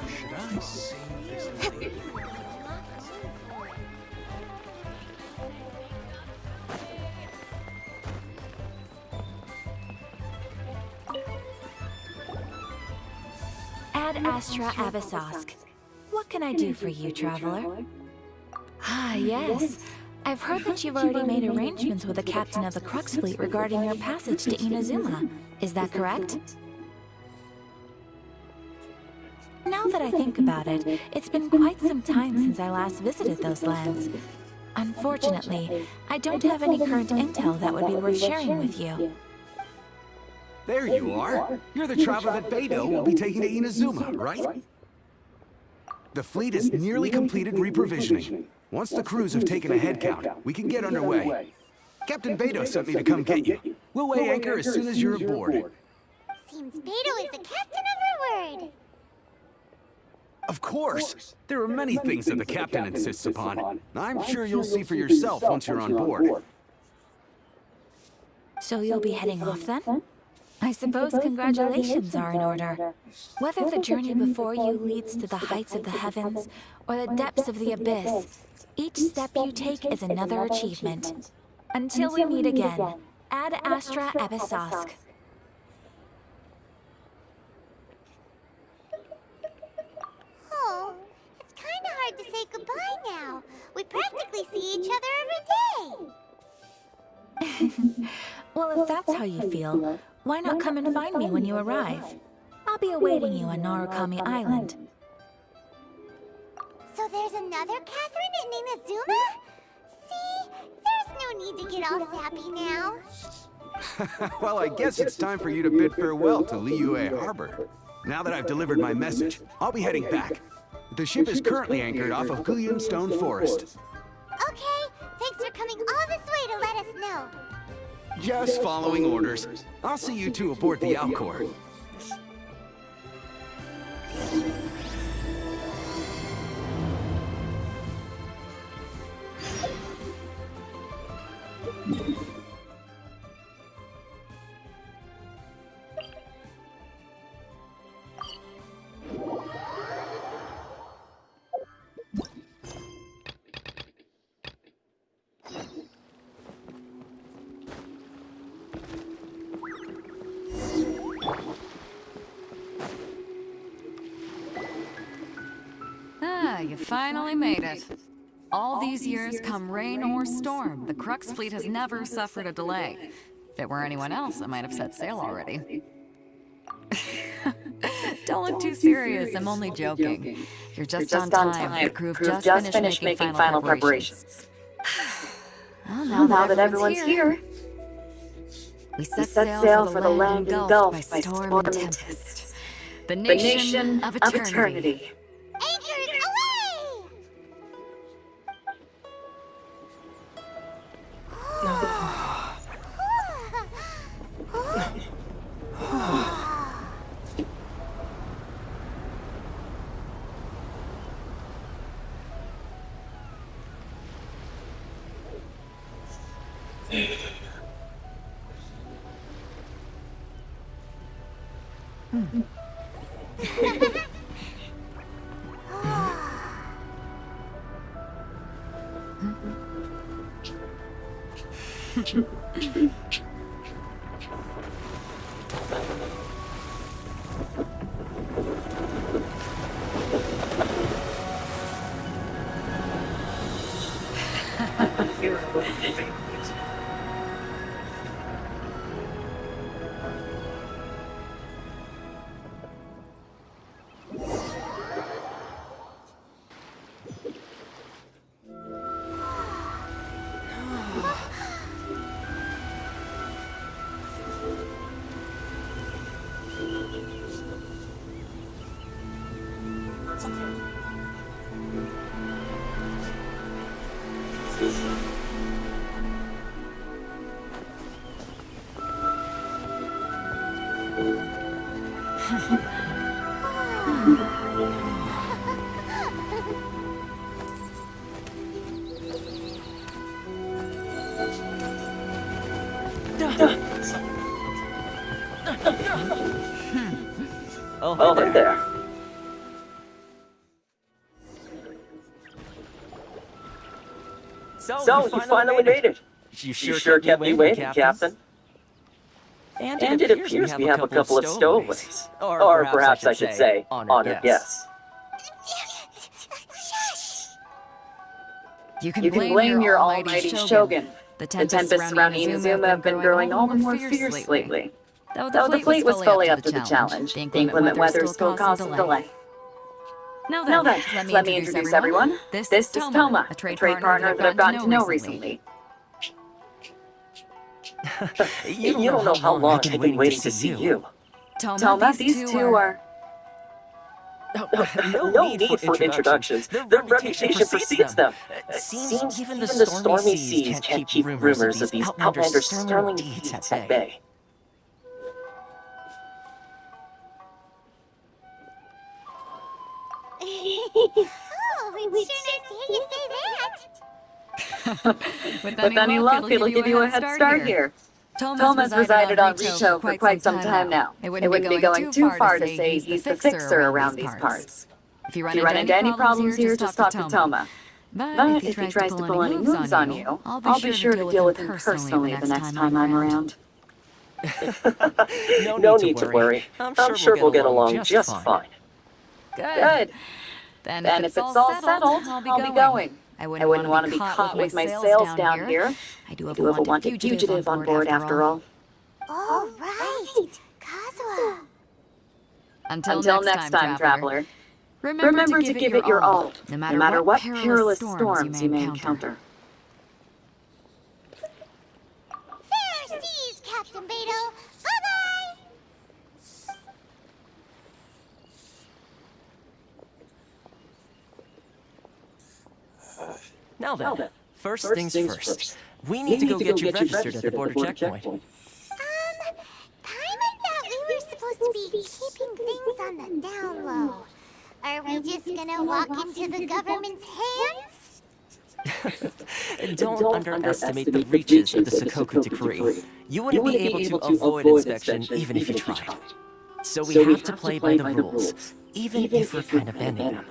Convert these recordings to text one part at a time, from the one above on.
Should I save this lady? Ad Astra Abyssosk. What can I do for you, traveler? Ah, yes. I've heard that you've already made arrangements with the captain of the Crux fleet regarding your passage to Inazuma. Is that correct? Now that I think about it, it's been quite some time since I last visited those lands. Unfortunately, I don't have any current intel that would be worth sharing with you. There you are. You're the traveler that Beidou will be taking to Inazuma, right? The fleet is nearly completed reprovisioning. Once the crews have taken a head count, we can get underway. Captain Beidou sent me to come get you. We'll weigh anchor as soon as you're aboard. Seems Beidou is the captain of her word. Of course. There are many things that the captain insists upon. I'm sure you'll see for yourself once you're on board. So you'll be heading off then? I suppose congratulations are in order. Whether the journey before you leads to the heights of the heavens or the depths of the abyss, each step you take is another achievement. Until we meet again, Ad Astra Abyssosk. Oh, it's kind of hard to say goodbye now. We practically see each other every day. Well, if that's how you feel, why not come and find me when you arrive? I'll be awaiting you on Narukami Island. So there's another Catherine in Inazuma? See, there's no need to get all sappy now. Well, I guess it's time for you to bid farewell to Liyue Harbor. Now that I've delivered my message, I'll be heading back. The ship is currently anchored off of Guyun Stone Forest. Okay, thanks for coming all this way to let us know. Just following orders. I'll see you two aboard the Alcor. Ah, you finally made it. All these years, come rain or storm, the Crux fleet has never suffered a delay. If it were anyone else, I might have set sail already. Don't look too serious, I'm only joking. You're just on time. The crew have just finished making final preparations. Well, now that everyone's here, we set sail for the land engulfed by storm and tempest. The nation of eternity. Anchors away! Oh, hey there. So, you finally made it. You sure kept me waiting, Captain. And it appears we have a couple of stowaways. Or perhaps I should say, honored guests. You You can blame your almighty Shogun. The tempests surrounding Inazuma have been growing all the more fierce lately. Though Though the fleet was fully up to the challenge, the inclement weather still caused some delay. Now Now then, then, let me introduce everyone. This is Toma, a trade partner that I've gotten to know recently. You don't know how long I've been waiting to see you. Toma, these two are... No need for introductions. Their reputation precedes them. It seems even the stormy seas can't keep rumors of these outlanders' sterling deeds at bay. Oh, it's sure nice to hear you say that. With any luck, it'll give you a head start here. Toma's resided on Rito for quite some time now. It wouldn't be going too far to say he's the fixer around these parts. If you run into any problems here, just talk to Toma. But if he tries to pull any moves on you, I'll be sure to deal with him personally the next time I'm around. No need to worry. I'm sure we'll get along just fine. Good. Then if it's all settled, I'll be going. I wouldn't want to be caught with my sails down here. I do have a wanted fugitive on board after all. All right, Kazuha. Until next time, traveler. Remember to give it your all, no matter what perilous storms you may encounter. Fair seas, Captain Beto. Bye-bye. Now then, first things first. We need to go get you registered at the border checkpoint. Paimon thought we were supposed to be keeping things on the down low. Are we just gonna walk into the government's hands? Don't underestimate the reaches of the Sakoku decree. You wouldn't be able to avoid inspection even if you tried. So we have to play by the rules, even if we're kind of bending them.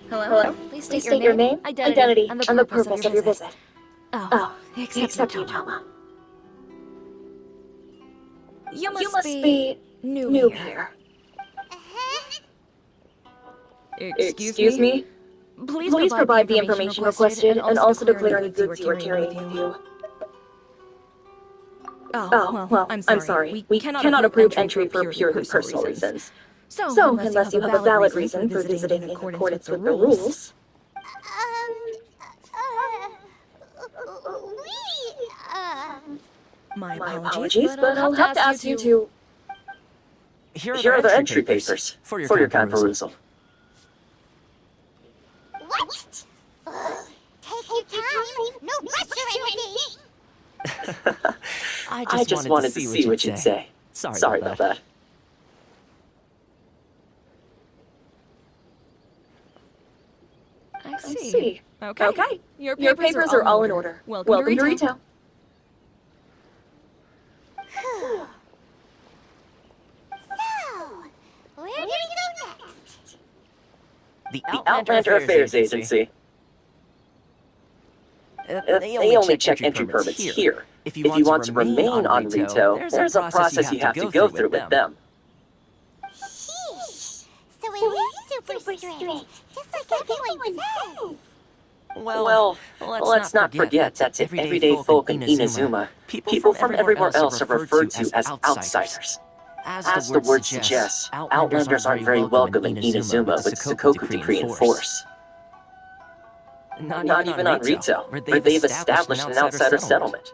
Hello? Please Please state your name, identity, and the purpose of your visit. Oh, Except you, Toma. You You must be new here. Excuse me? Please provide the information requested and also declare any goods you are carrying with you. Oh, well, I'm sorry. We cannot approve entry for purely personal reasons. So, unless you have a valid reason for visiting in accordance with the rules... My My apologies, but I'll have to ask you to... Here Here are the entry papers for your kind perusal. What? Take your time. No rush or anything. I just wanted to see what you'd say. Sorry about that. I I see. Okay. Your papers are all in order. Welcome to Rito. So, where do we go next? The The Outlander Affairs Agency. They only check entry permits here. If you want to remain on Rito, there's a process you have to go through with them. Sheesh. So it is super strict, just like everyone says. Well, let's not forget that to everyday folk in Inazuma, people from everywhere else are referred to as outsiders. As the word suggests, outlanders aren't very welcome in Inazuma with the Sakoku decree in force. Not even on Rito, where they've established an outsider settlement.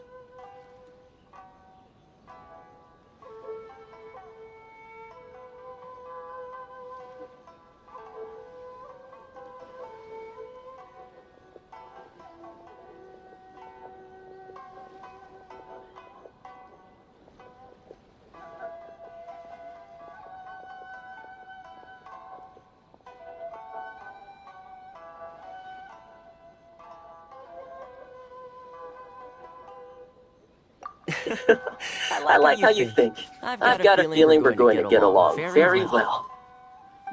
I like how you think. I've got a feeling we're going to get along very well.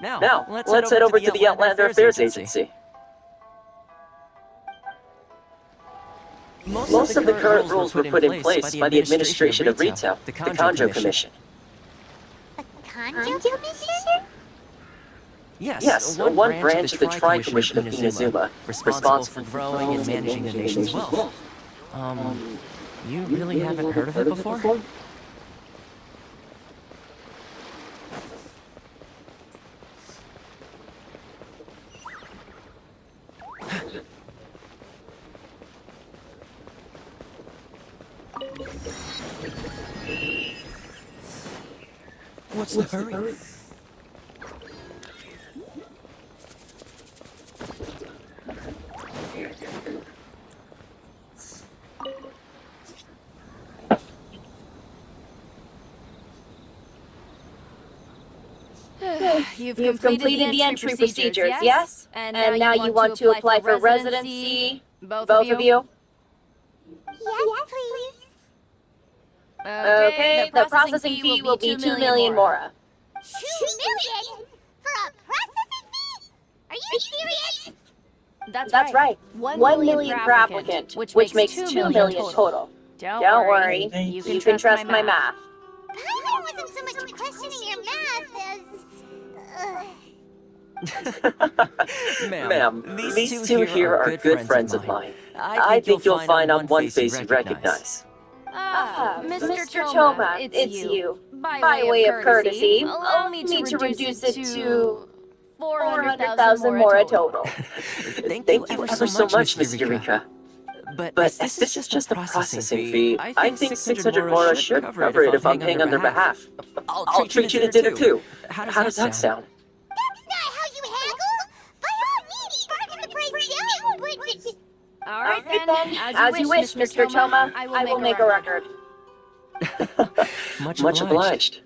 Now, let's head over to the Outlander Affairs Agency. Most of the current rules were put in place by the administration of Rito, the Conjo Commission. The Conjo Commission? Yes, one branch of the Tri Commission of Inazuma, responsible for growing and managing the nation's wealth. You really haven't heard of it before? What's the hurry? You've completed the entry procedures, yes? And now you want to apply for residency, both of you? Yes, please. Okay, the processing fee will be 2 million Mora. 2 million? For a processing fee? Are you serious? That's right. 1 million per applicant, which makes 2 million total. Don't worry, you can trust my math. I wasn't so much questioning your math as... Ma'am, these two here are good friends of mine. I think you'll find on one face you recognize. Mr. Toma, it's you. By way of courtesy, allow me to reduce it to 400,000 Mora total. Thank you ever so much, Miss Eureka. But as this is just a processing fee, I think 600 Mora should cover it if I'm paying on their behalf. I'll treat you to dinner too. How does that sound? That's not how you haggle! By all means, bargain the price down, but... All right then, as you wish, Mr. Toma, I will make a record. Much obliged.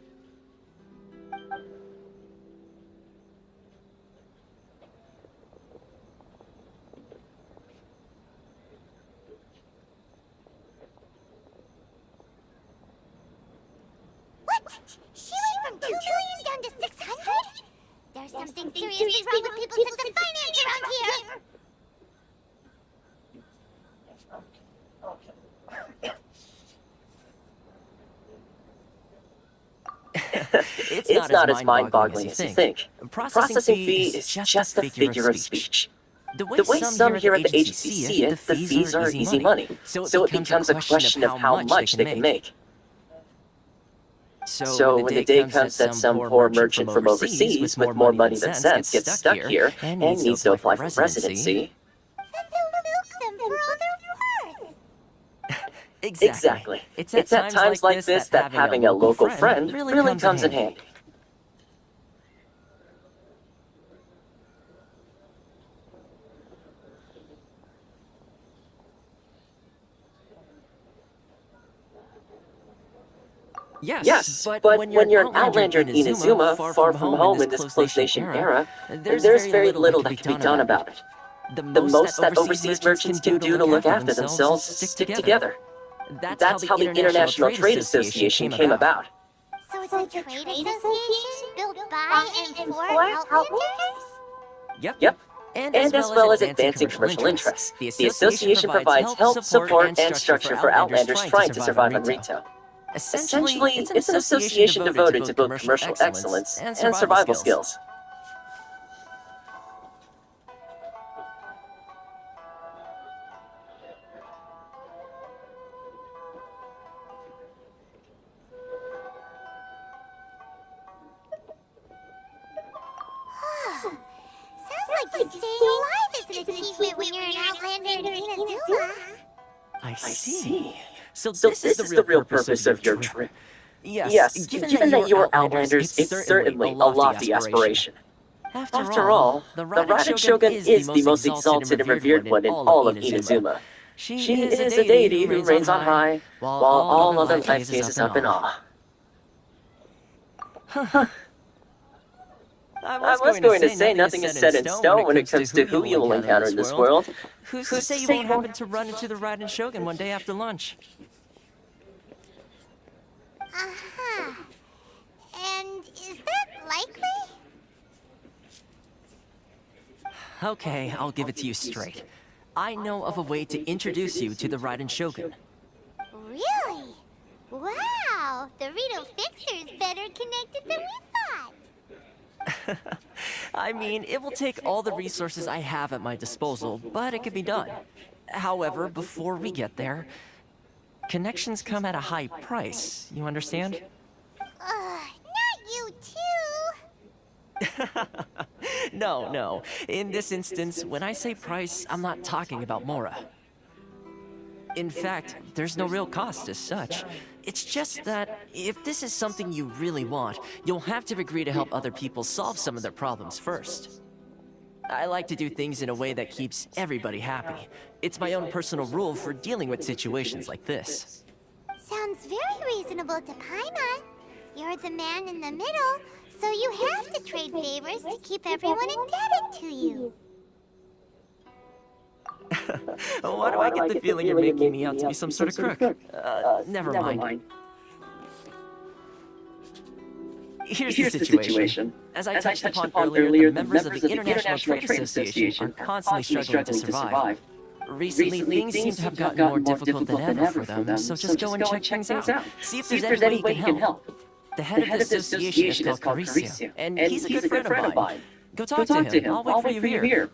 What? She went from 2 million down to 600? There's something seriously wrong with people's sense of finance around here! It's not as mind-boggling as you think. Processing fee is just a figure of speech. The way some here at the agency see it, the fees are easy money, so it becomes a question of how much they can make. So when the day comes that some poor merchant from overseas with more money than sense gets stuck here and needs to apply for residency... Then they'll milk them for all they're worth! Exactly. It's at times like this that having a local friend really comes in handy. Yes, but when you're an Outlander in Inazuma, far from home in this close nation era, there's very little that can be done about it. The most that overseas merchants can do to look after themselves is stick together. That's how the International Trade Association came about. So it's a trade association built by and for Outlanders? Yep. And as well as advancing commercial interests, the association provides help, support, and structure for Outlanders trying to survive on Rito. Essentially, it's an association devoted to both commercial excellence and survival skills. Sounds like staying alive is an achievement when you're an Outlander in Inazuma. I see. So this is the real purpose of your trip. Yes, given that you're Outlanders, it's certainly a lofty aspiration. After all, the Riding Shogun is the most exalted and revered one in all of Inazuma. She is a deity who reigns on high, while all other life gazes up in awe. I was going to say nothing is set in stone when it comes to who you will encounter in this world. Who's to say you won't happen to run into the Riding Shogun one day after lunch? Uh-huh. And is that likely? Okay, I'll give it to you straight. I know of a way to introduce you to the Raiden Shogun. Really? Wow! The Rito Fixer's better connected than we thought. I mean, it will take all the resources I have at my disposal, but it can be done. However, before we get there, connections come at a high price, you understand? Not you too. No. In this instance, when I say price, I'm not talking about Mora. In fact, there's no real cost as such. It's just that if this is something you really want, you'll have to agree to help other people solve some of their problems first. I like to do things in a way that keeps everybody happy. It's my own personal rule for dealing with situations like this. Sounds very reasonable to Paimon. You're the man in the middle, so you have to trade favors to keep everyone indebted to you. Why do I get the feeling you're making me out to be some sort of crook? Never mind. Here's the situation. As I touched upon earlier, the members of the International Trade Association are constantly struggling to survive. Recently, things seem to have gotten more difficult than ever for them, so just go and check things out. See if there's any way you can help. The head of the association is called Caricia, and he's a good friend of mine. Go talk to him. I'll wait for you here.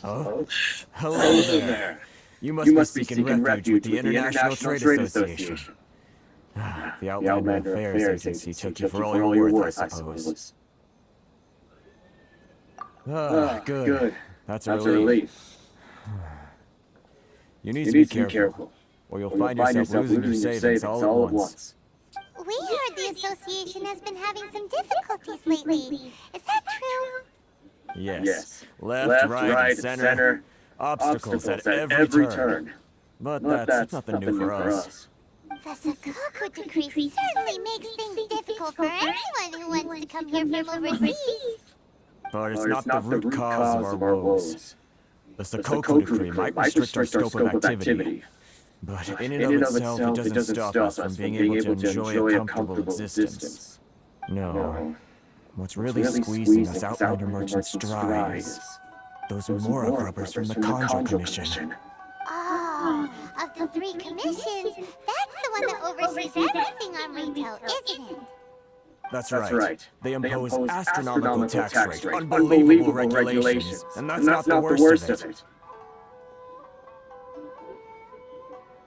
Oh, hello there. You must be seeking refuge with the International Trade Association. The Outlander Affairs Agency took you for all you're worth, I suppose. Good. That's a relief. You need to be careful, or you'll find yourself losing your savings all at once. We heard the association has been having some difficulties lately. Is that true? Yes. Left, right, and center. Obstacles at every turn. But that's nothing new for us. The Sakoku decree certainly makes things difficult for anyone who wants to come here from overseas. But it's not the root cause of our woes. The Sakoku decree might restrict our scope of activity. But in and of itself, it doesn't stop us from being able to enjoy a comfortable existence. No. What's really squeezing us Outlander merchants dry is those Mora grubbers from the Conjo Commission. Oh, of the 3 commissions, that's the one that oversees everything on retail, isn't it? That's right. They impose astronomical tax rates, unbelievable regulations, and that's not the worst of it.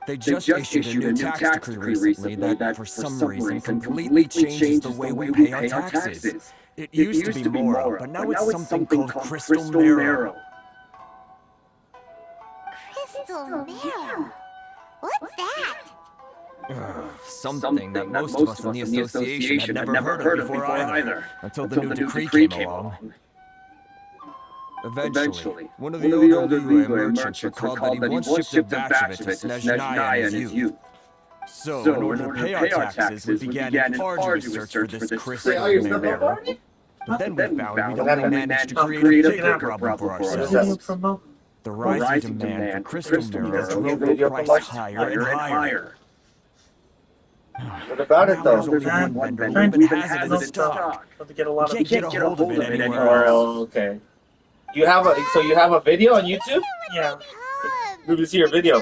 They just issued a new tax decree recently that, for some reason, completely changes the way we pay our taxes. It used to be Mora, but now it's something called Crystal Marrow. Crystal Marrow? What's that? Something that most of us in the association had never heard of before either, until the new decree came along. Eventually, one of the older Liyue merchants recalled that he once shipped a batch of it to Snezhnaya in his youth. So, in order to pay our taxes, we began an arduous search for this Crystal Marrow. But then we found we'd only managed to create a bigger problem for ourselves. The rising demand for Crystal Marrow drove the price higher and higher. What about it though? There's only one vendor who even has it in stock. To get a lot of You can't get a hold of it anywhere else. Okay. You have a video on YouTube? Yeah. Let me see your video.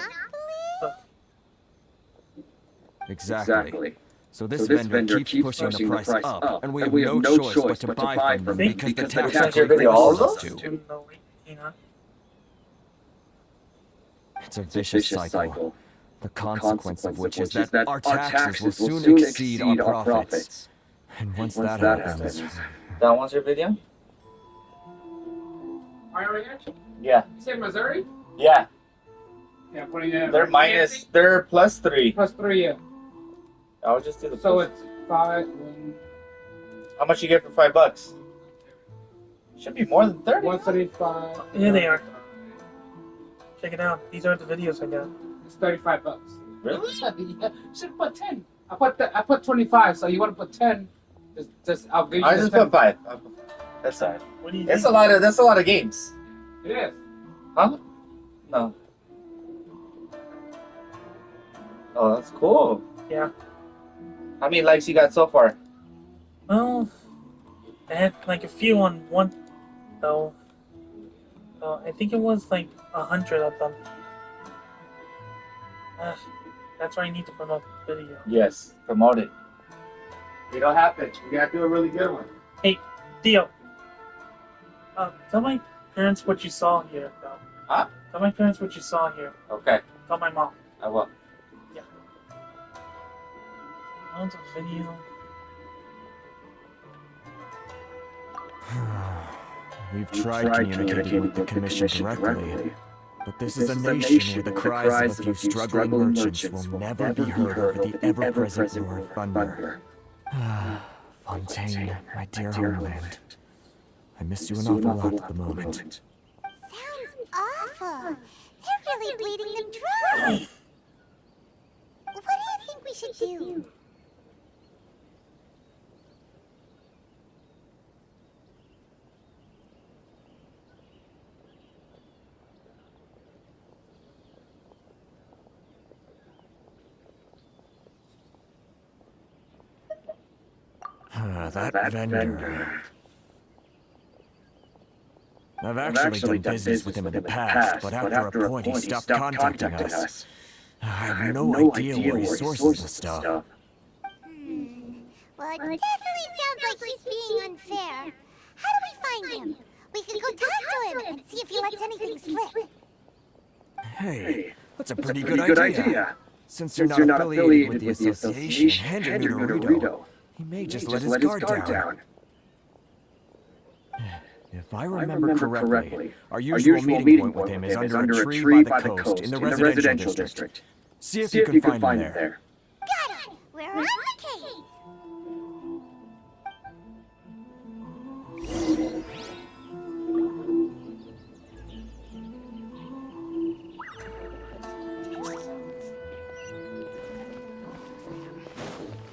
Exactly. So this vendor keeps pushing the price up, and we have no choice but to buy from them because the tax decree forces us to. It's a vicious cycle, the consequence of which is that our taxes will soon exceed our profits. And once that happens... That one's your video? Yeah. You said Missouri? Yeah. Yeah, putting it. They're +3. +3, yeah. I'll just do the So plus. it's 5. How much you get for $5? Should be more than 30. 135. Yeah, they are. Check it out. These aren't the videos I got. It's $35. Really? Yeah. Should put 10. I put 25. So you want to put 10? Just I'll give you. I the just 10. put 5. That's alright. What do you That's think? a lot of games. It is. Huh? No. Oh, that's cool. Yeah. How many likes you got so far? Well, I had like a few on one, though. I think it was like 100 of them. That's why I need to promote the video. Yes, promote it. It'll happen. You gotta do a really good one. Hey, Theo. Tell my parents what you saw here, though. Huh? Tell my parents what you saw here. Okay, Tell my mom. I will. Yeah. Loads of video. We've tried communicating with the Commission directly, but this is a nation where the cries of a few struggling merchants will never be heard over the ever-present roar of thunder. Fontaine, my dear homeland. I miss you an awful lot at the moment. Sounds awful. They're really bleeding them dry. What do you think we should do? That vendor. I've actually done business with him in the past, but after a point he stopped contacting us. I have no idea where he sources the stuff. Well, it definitely sounds like he's being unfair. How do we find him? We can go talk to him and see if he lets anything slip. Hey, that's a pretty good idea. Since you're not affiliated with the association, hand him to Dorito. He may just let his guard down. If I remember correctly, our usual meeting point with him is under a tree by the coast in the residential district. See if you can find him there. Got it! We're on the case!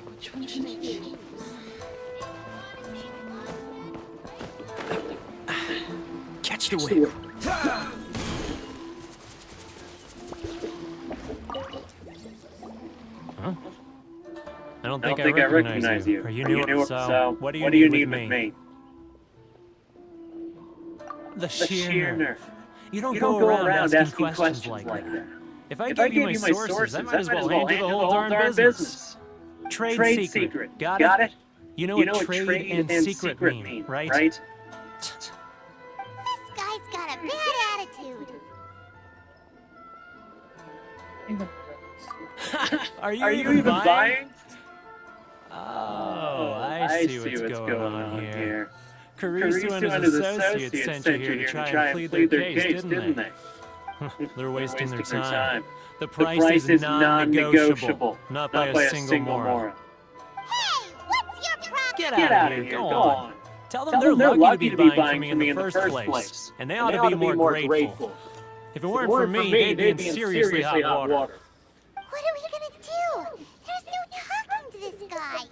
Which one should I choose? Catch the whip. Huh? I don't think I recognize you. Are you new? So, what do you need with me? The sheer nerve. You don't go around asking questions like that. If I gave you my sources, I might as well hand you the whole darn business. Trade secret. Got it? You know what trade and secret mean, right? This guy's got a bad attitude. Are you even buying? Oh, I see what's going on here. Caruso and his associates sent you here to try and plead their case, didn't they? They're wasting their time. The price is non-negotiable, not by a single moron. Hey, what's your problem? Get out of here, go on. Tell them they're lucky to be buying from me in the first place, and they ought to be more grateful. If it weren't for me, they'd be in seriously hot water. What are we gonna do? There's no talking to this guy.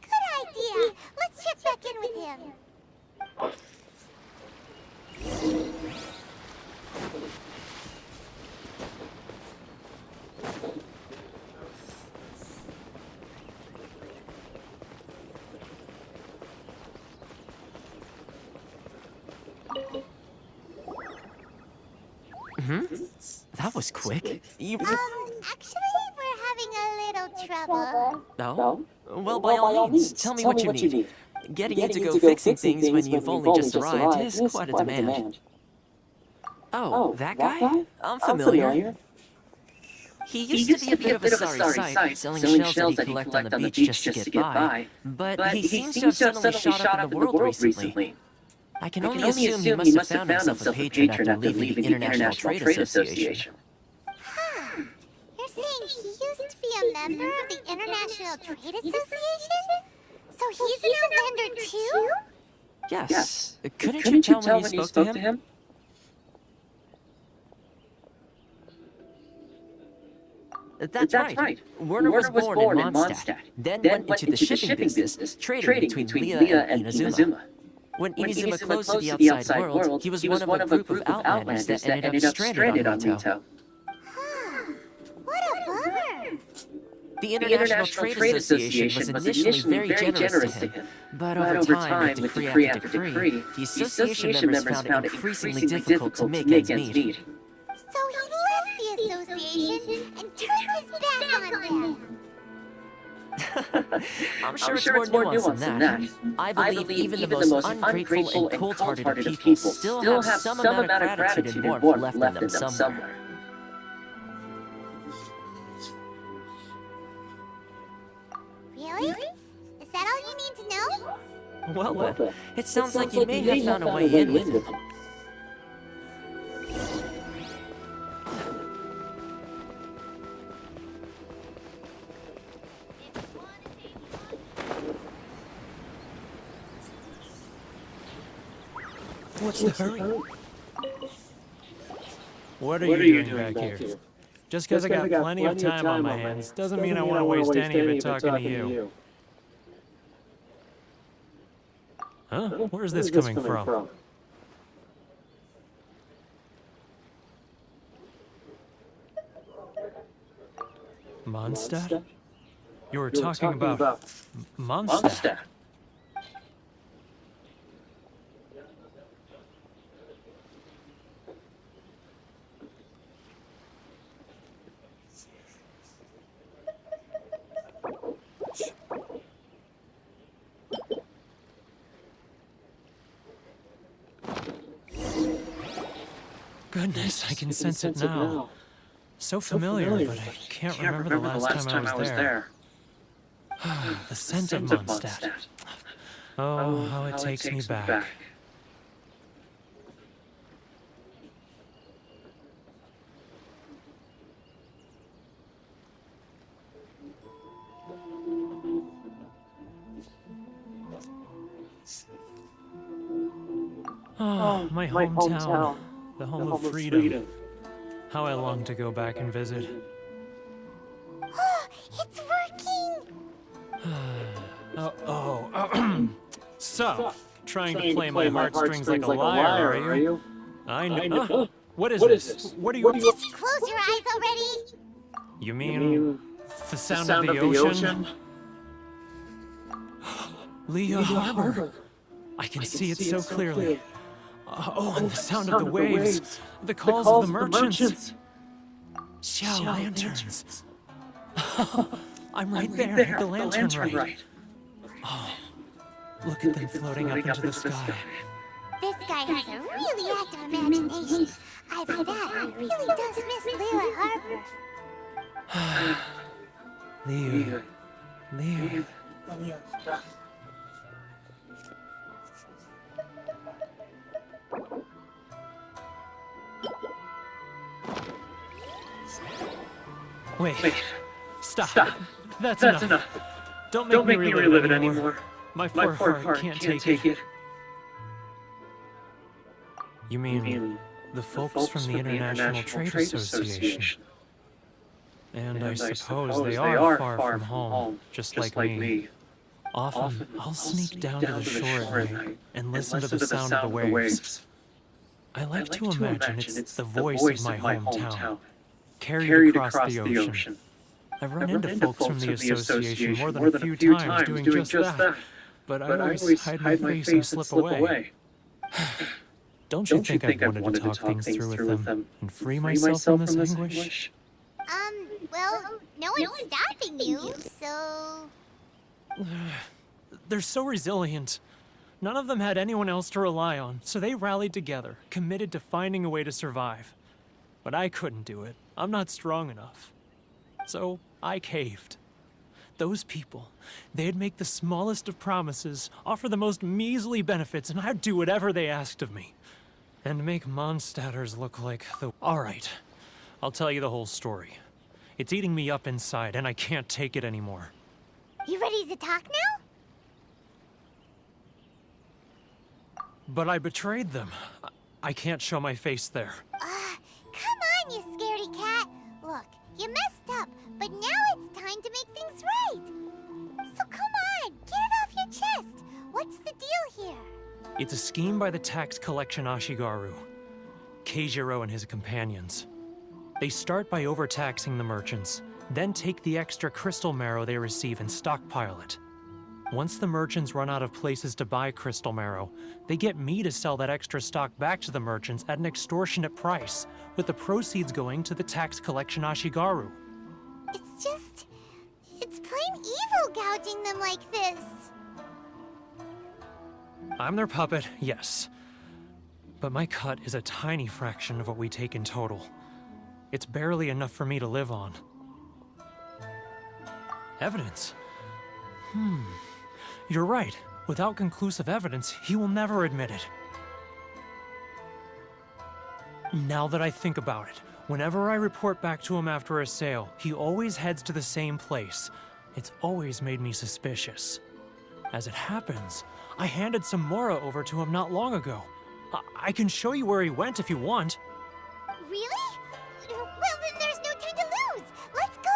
Good idea. Let's check back in with him. That was quick. You... Actually, we're having a little trouble. No? Well, by all means, tell me what you need. Getting you to go fixing things when you've only just arrived is quite a demand. Oh, that guy? I'm familiar. He used to be a bit of a sorry sight, selling shells that he collected on the beach just to get by, but he seems to have suddenly shot up in the world recently. I can only assume he must have found himself a patron after leaving the International Trade Association. Huh. You're saying he used to be a member of the International Trade Association? So he's an outlander too? Yes. Couldn't you tell when you spoke to him? That's right. Werner was born in Mondstadt, then went into the shipping business, trading between Leah and Inazuma. When Inazuma closed to the outside world, he was one of a group of outlanders that ended up stranded on Rito. What a bummer. The International Trade Association was initially very generous to him, but over time, with decree after decree, the association members found it increasingly difficult to make ends meet. So he left the association and turned his back on them. I'm sure it's more nuanced than that. I believe even the most ungrateful and cold-hearted people still have some amount of gratitude and warmth left in them somewhere. Really? Is that all you need to know? Well then, it sounds like you may have found a way in with him. What's the hurry? What are you doing back here? Just because I got plenty of time on my hands doesn't mean I want to waste any of it talking to you. Huh? Where's this coming from? Mondstadt? You were talking about Mondstadt. Goodness, I can sense it now. So familiar, but I can't remember the last time I was there. The scent of Mondstadt. Oh, how it takes me back. Oh, my hometown. The home of freedom. How I long to go back and visit. It's working! So, trying to play my heartstrings like a liar, are you? I know. What is this? What are you... Just close your eyes already! You mean the sound of the ocean? Leah Harbor. I can see it so clearly. Oh, and the sound of the waves. The calls of the merchants. Xiao lanterns. I'm right there at the lantern right. Oh, look at them floating up into the sky. This guy has a really active imagination. Either that or he really does miss Leah Harbor. Leah. Wait. Stop. That's enough. Don't make me relive it anymore. My poor heart can't take it. You mean the folks from the International Trade Association? And I suppose they are far from home, just like me. Often, I'll sneak down to the shore at night and listen to the sound of the waves. I like to imagine it's the voice of my hometown, carried across the ocean. I've run into folks from the association more than a few times doing just that, but I always hide my face and slip away. Don't you think I've wanted to talk things through with them and free myself from this anguish? Well, no one's stopping you, so... They're so resilient. None of them had anyone else to rely on, so they rallied together, committed to finding a way to survive. But I couldn't do it. I'm not strong enough. So I caved. Those people, they'd make the smallest of promises, offer the most measly benefits, and I'd do whatever they asked of me. And make Mondstadters look like the... All right, I'll tell you the whole story. It's eating me up inside, and I can't take it anymore. You ready to talk now? But I betrayed them. I can't show my face there. Come on, you scaredy cat. Look, you messed up, but now it's time to make things right. So come on, get it off your chest. What's the deal here? It's a scheme by the tax collection Ashigaru, Keijiro and his companions. They start by overtaxing the merchants, then take the extra crystal marrow they receive and stockpile it. Once the merchants run out of places to buy crystal marrow, they get me to sell that extra stock back to the merchants at an extortionate price, with the proceeds going to the tax collection Ashigaru. It's plain evil gouging them like this. I'm their puppet, yes. But my cut is a tiny fraction of what we take in total. It's barely enough for me to live on. Evidence? You're right. Without conclusive evidence, he will never admit it. Now that I think about it, whenever I report back to him after a sale, he always heads to the same place. It's always made me suspicious. As it happens, I handed some Mora over to him not long ago. I can show you where he went if you want. Really? Well, then there's no time to lose. Let's go.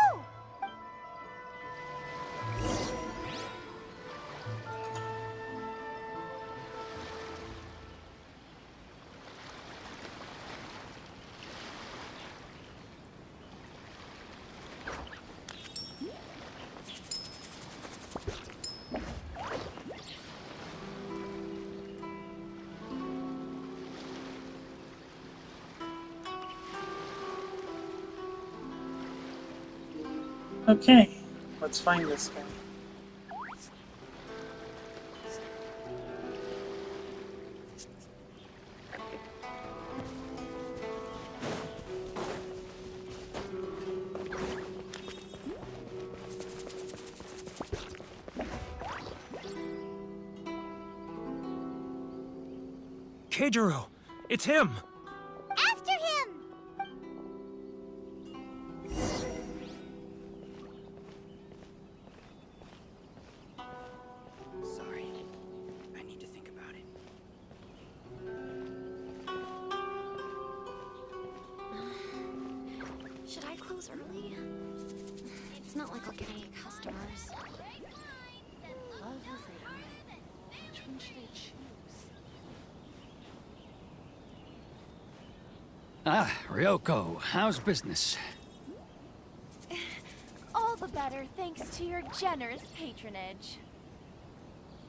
Okay, let's find this guy. Keijiro! It's him! After him! Sorry. I need to think about it. Should I close early? It's not like I'll get any customers. Love or freedom? Which one should I choose? Ah, Ryoko, how's business? All the better thanks to your generous patronage.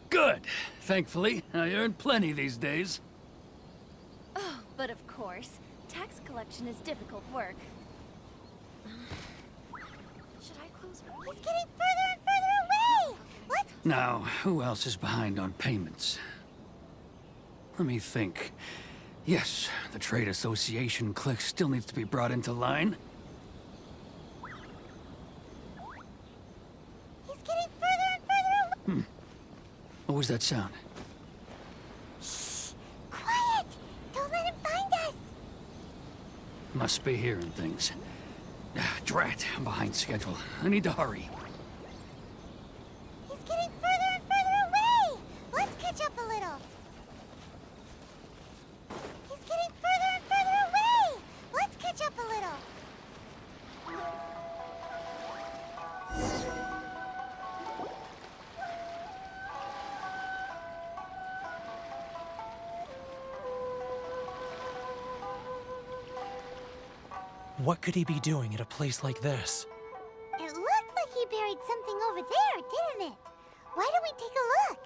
Good. Thankfully, I earn plenty these days. Oh, but of course, tax collection is difficult work. Should I close early? He's getting further and further away! Let's... Now, who else is behind on payments? Let me think. Yes, the Trade Association clique still needs to be brought into line. He's getting further and further away! What was that sound? Shh! Quiet! Don't let him find us! Must be hearing things. Drat, I'm behind schedule. I need to hurry. He's getting further and further away! Let's catch up a little. He's getting further and further away! Let's catch up a little. What could he be doing at a place like this? It looked like he buried something over there, didn't it? Why don't we take a look?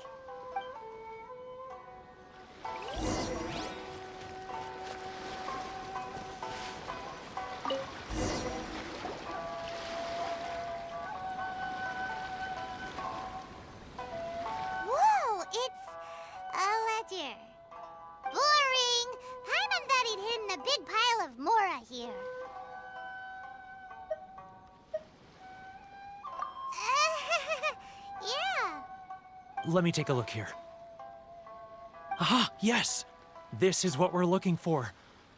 Whoa, it's a ledger. Boring! Paimon thought he'd hidden a big pile of Mora here. Yeah. Let me take a look here. Aha, yes! This is what we're looking for.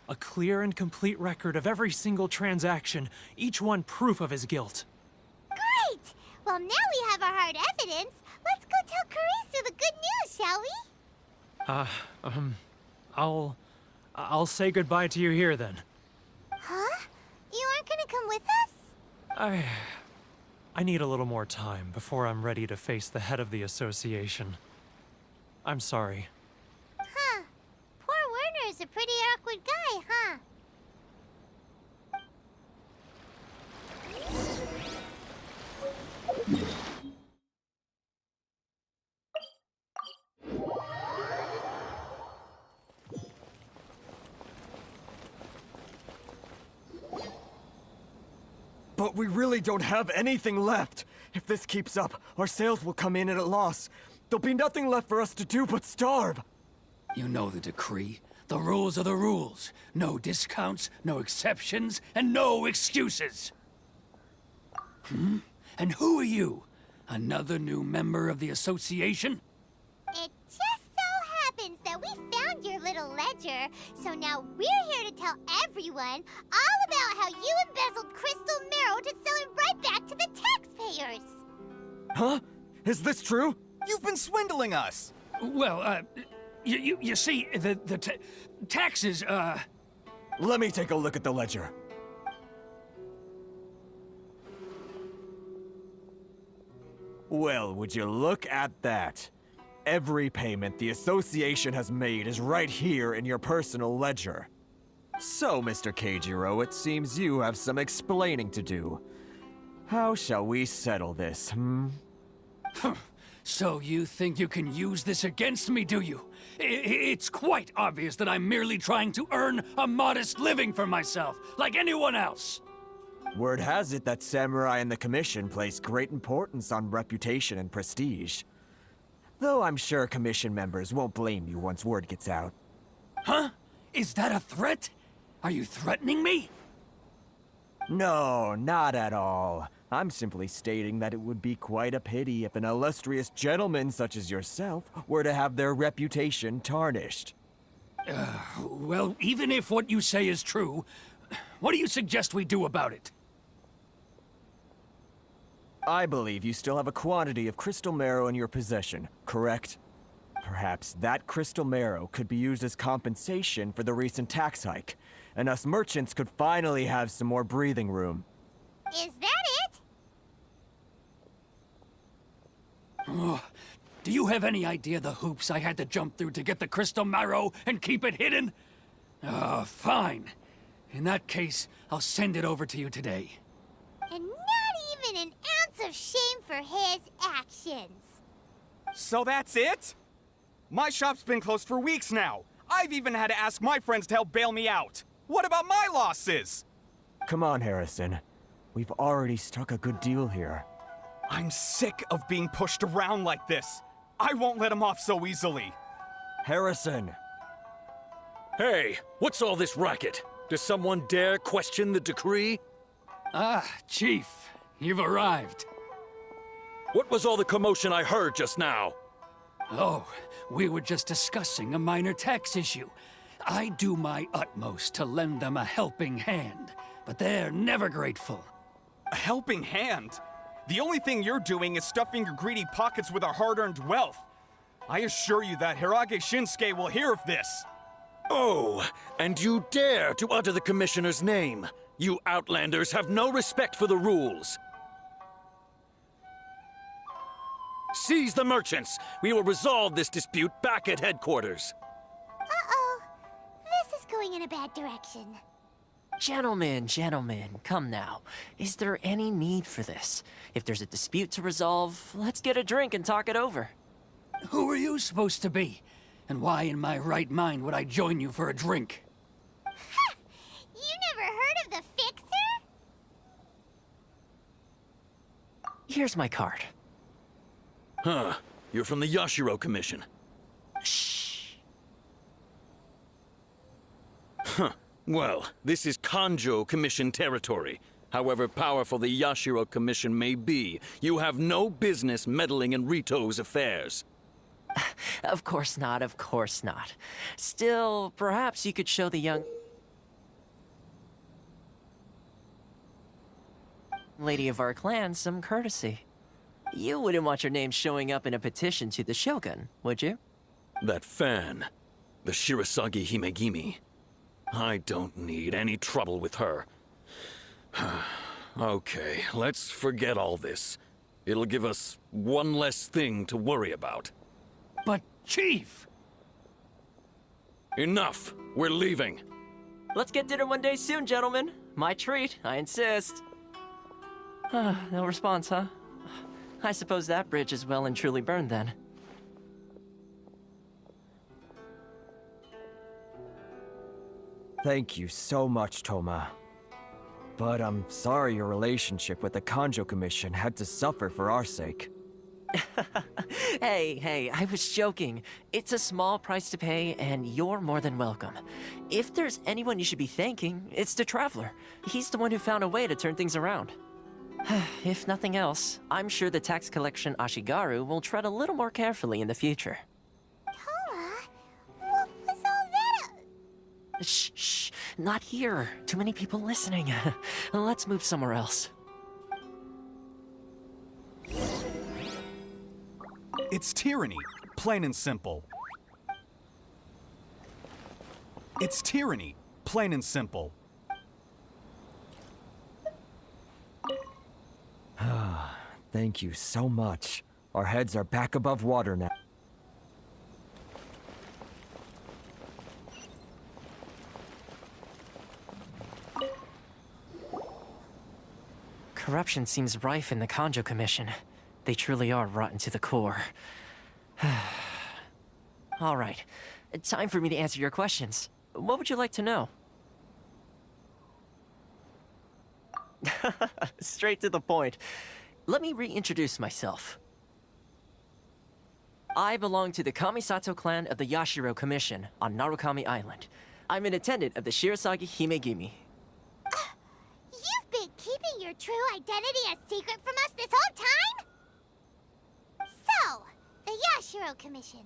A clear and complete record of every single transaction, each one proof of his guilt. Great! Well, now we have our hard evidence. Let's go tell Karisu the good news, shall we? I'll say goodbye to you here then. Huh? You aren't gonna come come with us? I need a little more time before I'm ready to face the head of the association. I'm sorry. Huh. Poor Werner's a pretty awkward guy, huh? But we really don't have anything left. If this keeps up, our sales will come in at a loss. There'll be nothing left for us to do but starve. You know the decree. The rules are the rules. No discounts, no exceptions, and no excuses. And who are you? Another new member of the association? It just so happens that we found your little ledger, so now we're here to tell everyone all about how you embezzled crystal marrow to sell it right back to the taxpayers. Huh? Is this true? You've been swindling us! Well, you see, the taxes, Let me take a look at the ledger. Well, would you look at that? Every payment the association has made is right here in your personal ledger. So, Mr. Keijiro, it seems you have some explaining to do. How shall we settle this, So you think you can use this against me, do you? It's quite obvious that I'm merely trying to earn a modest living for myself, like anyone else. Word has it that Samurai and the Commission place great importance on reputation and prestige. Though I'm sure Commission members won't blame you once word gets out. Huh? Is that a threat? Are you threatening me? No, not at all. I'm simply stating that it would be quite a pity if an illustrious gentleman such as yourself were to have their reputation tarnished. Well, even if what you say is true, what do you suggest we do about it? I believe you still have a quantity of crystal marrow in your possession, correct? Perhaps that crystal marrow could be used as compensation for the recent tax hike, and us merchants could finally have some more breathing room. Is that it? Oh, do you have any idea the hoops I had to jump through to get the crystal marrow and keep it hidden? Fine. In that case, I'll send it over to you today. And not even an ounce of shame for his actions. So that's it? My shop's been closed for weeks now. I've even had to ask my friends to help bail me out. What about my losses? Come on, Harrison. We've already struck a good deal here. I'm sick of being pushed around like this. I won't let him off so easily. Harrison! Hey, what's all this racket? Does someone dare question the decree? Ah, Chief, you've arrived. What was all the commotion I heard just now? Oh, we were just discussing a minor tax issue. I do my utmost to lend them a helping hand, but they're never grateful. A helping hand? The only thing you're doing is stuffing your greedy pockets with our hard-earned wealth. I assure you that Hirage Shinsuke will hear of this. Oh, and you dare to utter the Commissioner's name. You Outlanders have no respect for the rules. Seize the merchants. We will resolve this dispute back at headquarters. Uh-oh. This is going in a bad direction. Gentlemen, come now. Is there any need for this? If there's a dispute to resolve, let's get a drink and talk it over. Who are you supposed to be? And why in my right mind would I join you for a drink? Ha! You never heard of the Fixer? Here's my card. Huh. You're from the Yashiro Commission. Shh. Huh. Well, this is Kanjo Commission territory. However powerful the Yashiro Commission may be, you have no business meddling in Rito's affairs. Of course not, of course not. Still, perhaps you could show the young lady of our clan some courtesy. You wouldn't want your name showing up in a petition to the Shogun, would you? That fan, the Shirasagi Himegimi. I don't need any trouble with her. Okay, let's forget all this. It'll give us one less thing to worry about. But, Chief! Enough! We're leaving. Let's get dinner one day soon, gentlemen. My treat, I insist. No response, huh? I suppose that bridge is well and truly burned then. Thank you so much, Toma. But I'm sorry your relationship with the Kanjo Commission had to suffer for our sake. Hey, I was joking. It's a small price to pay, and you're more than welcome. If there's anyone you should be thanking, it's the Traveler. He's the one who found a way to turn things around. If nothing else, I'm sure the tax collection Ashigaru will tread a little more carefully in the future. Toma, what was all that? Shh, not here. Too many people listening. Let's move somewhere else. It's tyranny, plain and simple. It's tyranny, plain and simple. Thank you so much. Our heads are back above water now. Corruption seems rife in the Kanjo Commission. They truly are rotten to the core. All right, time for me to answer your questions. What would you like to know? Straight to the point. Let me reintroduce myself. I belong to the Kamisato clan of the Yashiro Commission on Narukami Island. I'm an attendant of the Shirasagi Himegimi. You've been keeping your true identity a secret from us this whole time? So, the Yashiro Commission.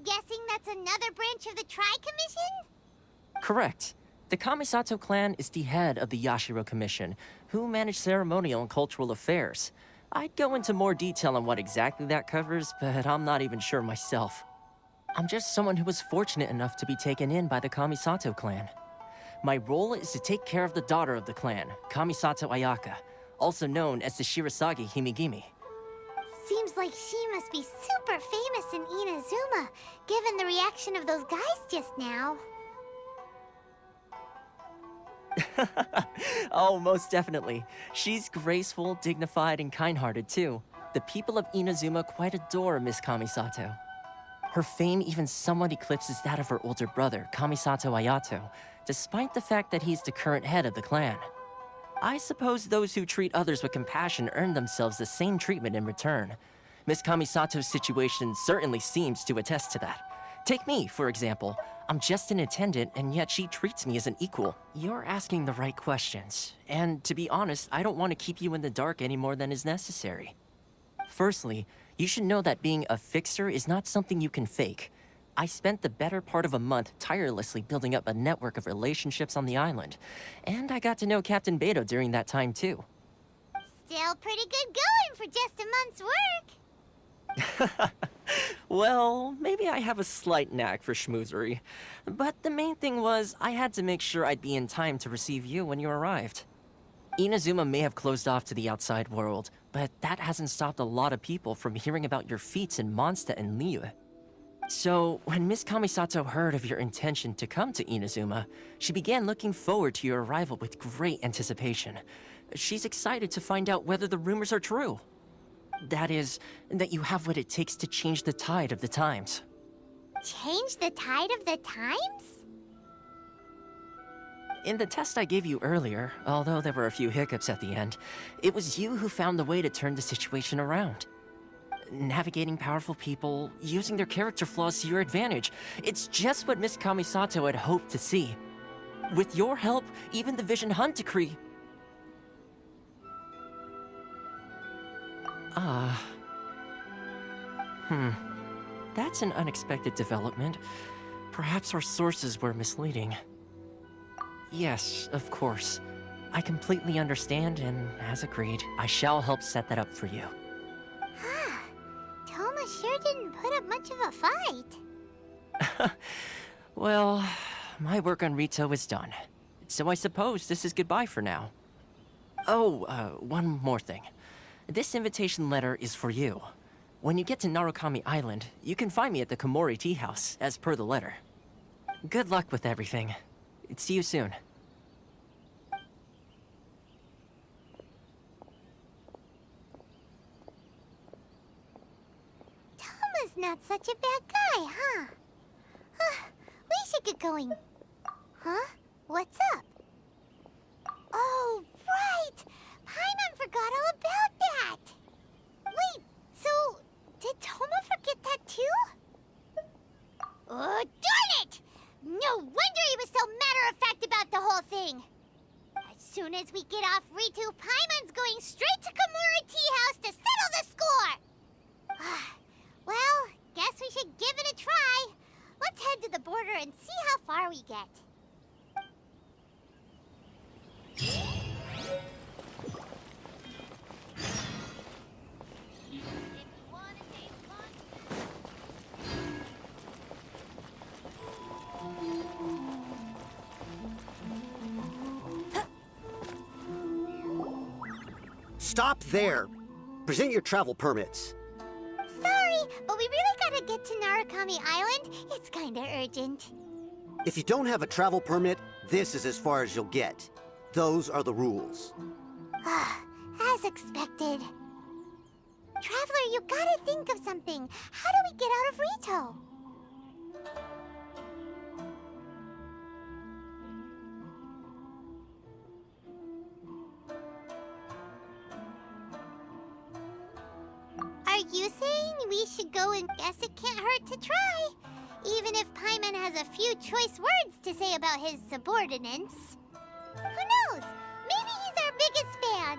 Guessing that's another branch of the Tri-Commission? Correct. The Kamisato clan is the head of the Yashiro Commission, who manage ceremonial and cultural affairs. I'd go into more detail on what exactly that covers, but I'm not even sure myself. I'm just someone who was fortunate enough to be taken in by the Kamisato clan. My role is to take care of the daughter of the clan, Kamisato Ayaka, also known as the Shirasagi Himegimi. Seems like she must be super famous in Inazuma, given the reaction of those guys just now. Oh, most definitely. She's graceful, dignified, and kind-hearted too. The people of Inazuma quite adore Miss Kamisato. Her fame even somewhat eclipses that of her older brother, Kamisato Ayato, despite the fact that he's the current head of the clan. I suppose those who treat others with compassion earn themselves the same treatment in return. Miss Kamisato's situation certainly seems to attest to that. Take me, for example. I'm just an attendant, and yet she treats me as an equal. You're asking the right questions, and to be honest, I don't want to keep you in the dark any more than is necessary. Firstly, you should know that being a fixer is not something you can fake. I spent the better part of a month tirelessly building up a network of relationships on the island, and I got to know Captain Beto during that time too. Still pretty good going for just a month's work. Well, maybe I have a slight knack for schmoozery. But the main thing was, I had to make sure I'd be in time to receive you when you arrived. Inazuma may have closed off to the outside world, but that hasn't stopped a lot of people from hearing about your feats in Mondstadt and Liyue. So, when Miss Kamisato heard of your intention to come to Inazuma, she began looking forward to your arrival with great anticipation. She's excited to find out whether the rumors are true. That is, that you have what it takes to change the tide of the times. Change the tide of the times? In the test I gave you earlier, although there were a few hiccups at the end, it was you who found the way to turn the situation around. Navigating powerful people, using their character flaws to your advantage. It's just what Miss Kamisato had hoped to see. With your help, even the Vision Hunt decree... That's an unexpected development. Perhaps our sources were misleading. Yes, of course. I completely understand, and as agreed, I shall help set that up for you. Toma sure didn't put up much of a fight. Well, my work on Rito is done. So I suppose this is goodbye for now. Oh, one more thing. This invitation letter is for you. When you get to Narukami Island, you can find me at the Komori Tea House, as per the letter. Good luck with everything. See you soon. Toma's not such a bad guy, huh? We should get going. Huh? What's up? Oh, right! Paimon forgot all about that! Wait, so did Toma forget that too? Oh, darn it! No wonder he was so matter-of-fact about the whole thing! As soon as we get off Ritu, Paimon's going straight to Komori Tea House to settle the score! Well, guess we should give it a try. Let's head to the border and see how far we get. Stop there! Present your travel permits. Sorry, but we really gotta get to Narukami Island. It's kinda urgent. If you don't have a travel permit, this is as far as you'll get. Those are the rules. As expected. Traveler, you gotta think of something. How do we get out of Rito? Are you saying we should go and guess it can't hurt to try? Even if Paimon has a few choice words to say about his subordinates. Who knows? Maybe he's our biggest fan.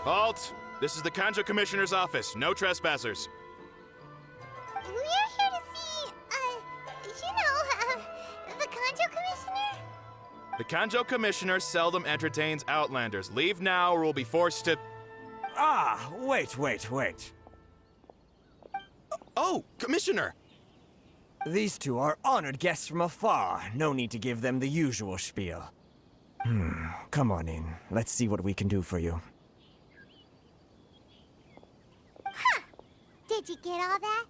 Halt! This is the Kanjo Commissioner's office. No trespassers. We're here to see, the Kanjo Commissioner? The Kanjo Commissioner seldom entertains Outlanders. Leave now or we'll be forced to... Ah, wait. Oh, Commissioner! These two are honored guests from afar. No need to give them the usual spiel. Come on in. Let's see what we can do for you. Did you get all that,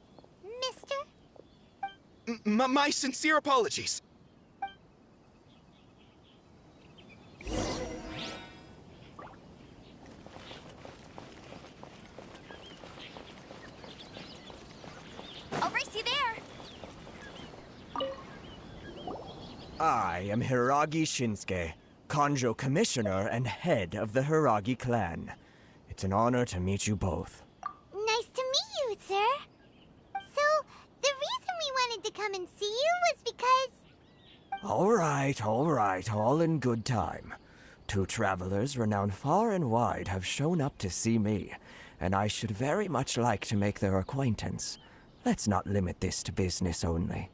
mister? My sincere apologies. I'll race you there. I am Hiragi Shinsuke, Kanjo Commissioner and head of the Hiragi clan. It's an honor to meet you both. Nice to meet you, sir. So, the reason we wanted to come and see you was because... All right, all in good time. Two travelers renowned far and wide have shown up to see me, and I should very much like to make their acquaintance. Let's not limit this to business only.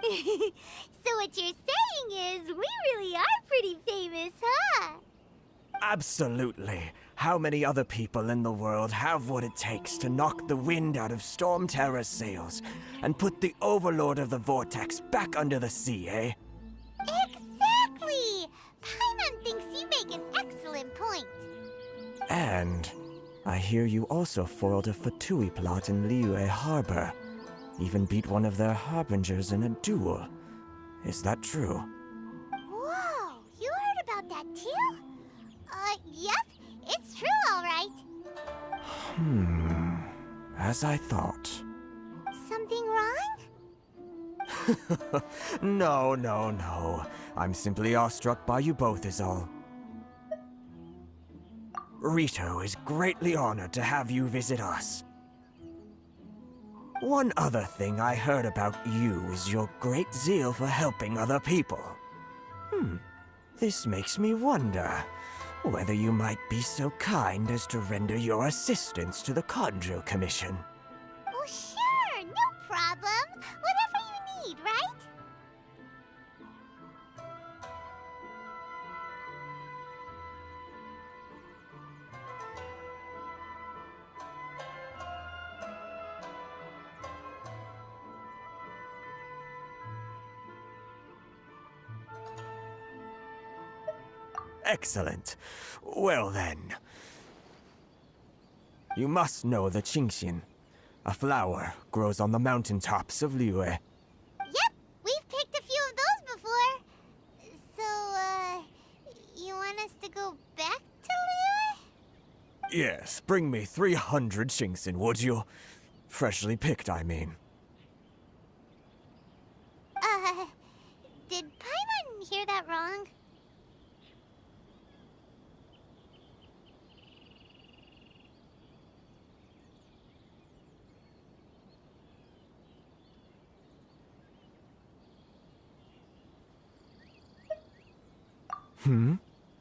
So what you're saying is, we really are pretty famous, huh? Absolutely. How many other people in the world have what it takes to knock the wind out of Storm Terror's sails and put the Overlord of the Vortex back under the sea, eh? Exactly! Paimon thinks you make an excellent point. And I hear you also foiled a Fatui plot in Liyue Harbor. Even beat one of their harbingers in a duel. Is that true? Whoa, you heard about that too? Yep, it's true, all right. As I thought. Something wrong? No. I'm simply awestruck by you both is all. Rito is greatly honored to have you visit us. One other thing I heard about you is your great zeal for helping other people. This makes me wonder whether you might be so kind as to render your assistance to the Kanjo Commission. Oh, sure, no problem. Whatever you need, right? Excellent. Well then. You must know the genshin. A flower grows on the mountaintops of Liyue. Yep, we've picked a few of those before. So, you want us to go back to Liyue? Yes, bring me 300 genshin, would you? Freshly picked, I mean. Did Paimon hear that wrong?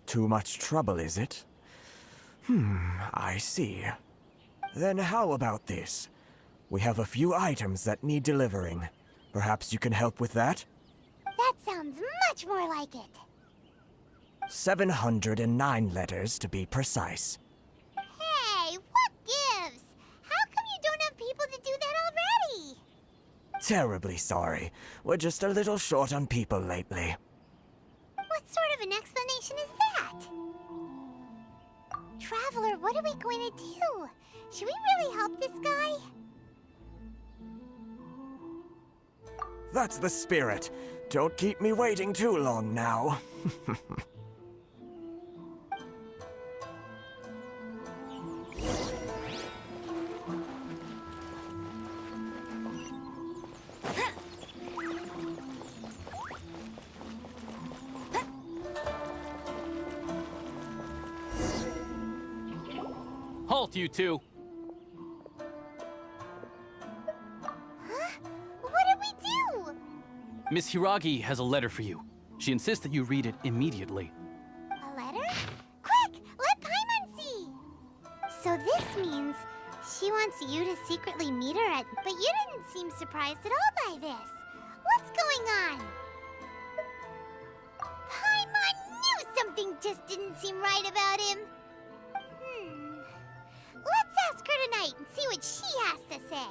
Too much trouble, is it? I see. Then how about this? We have a few items that need delivering. Perhaps you can help with that? That sounds much more like it. 709 letters, to be precise. Hey, what gives? How come you don't have people to do that already? Terribly sorry. We're just a little short on people lately. What sort of an explanation is that? Traveler, what are we going to do? Should we really help this guy? That's the spirit. Don't keep me waiting too long now. Halt, you two! Huh? What did we do? Miss Hiragi has a letter for you. She insists that you read it immediately. A letter? Quick! Let Paimon see! So this means she wants you to secretly meet her at... But you didn't seem surprised at all by this. What's going on? Paimon knew something just didn't seem right about him. Let's ask her tonight and see what she has to say.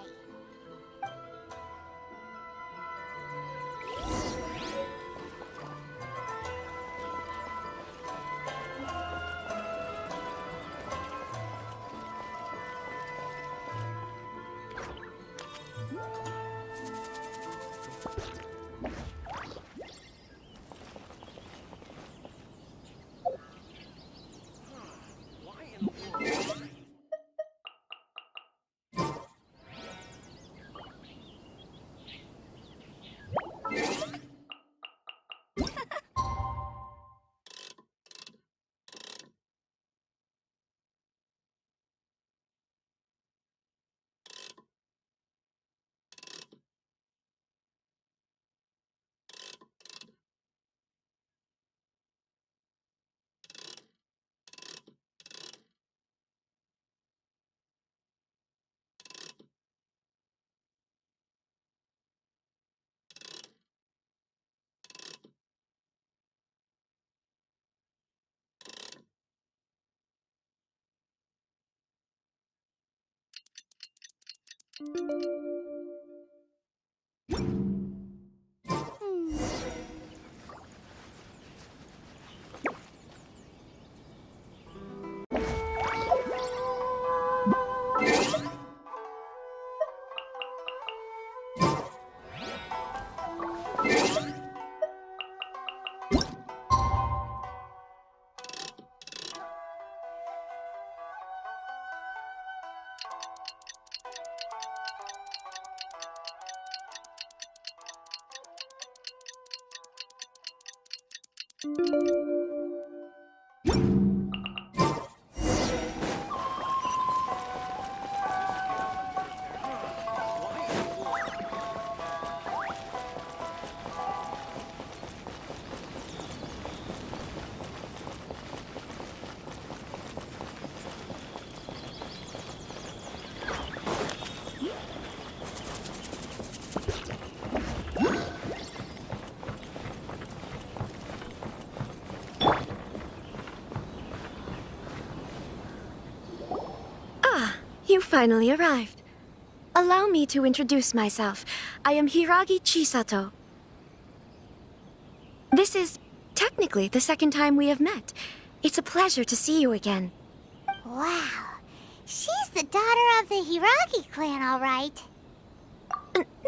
You finally arrived. Allow me to introduce myself. I am Hiragi Chisato. This is technically the second time we have met. It's a pleasure to see you again. Wow. She's the daughter of the Hiragi clan, all right.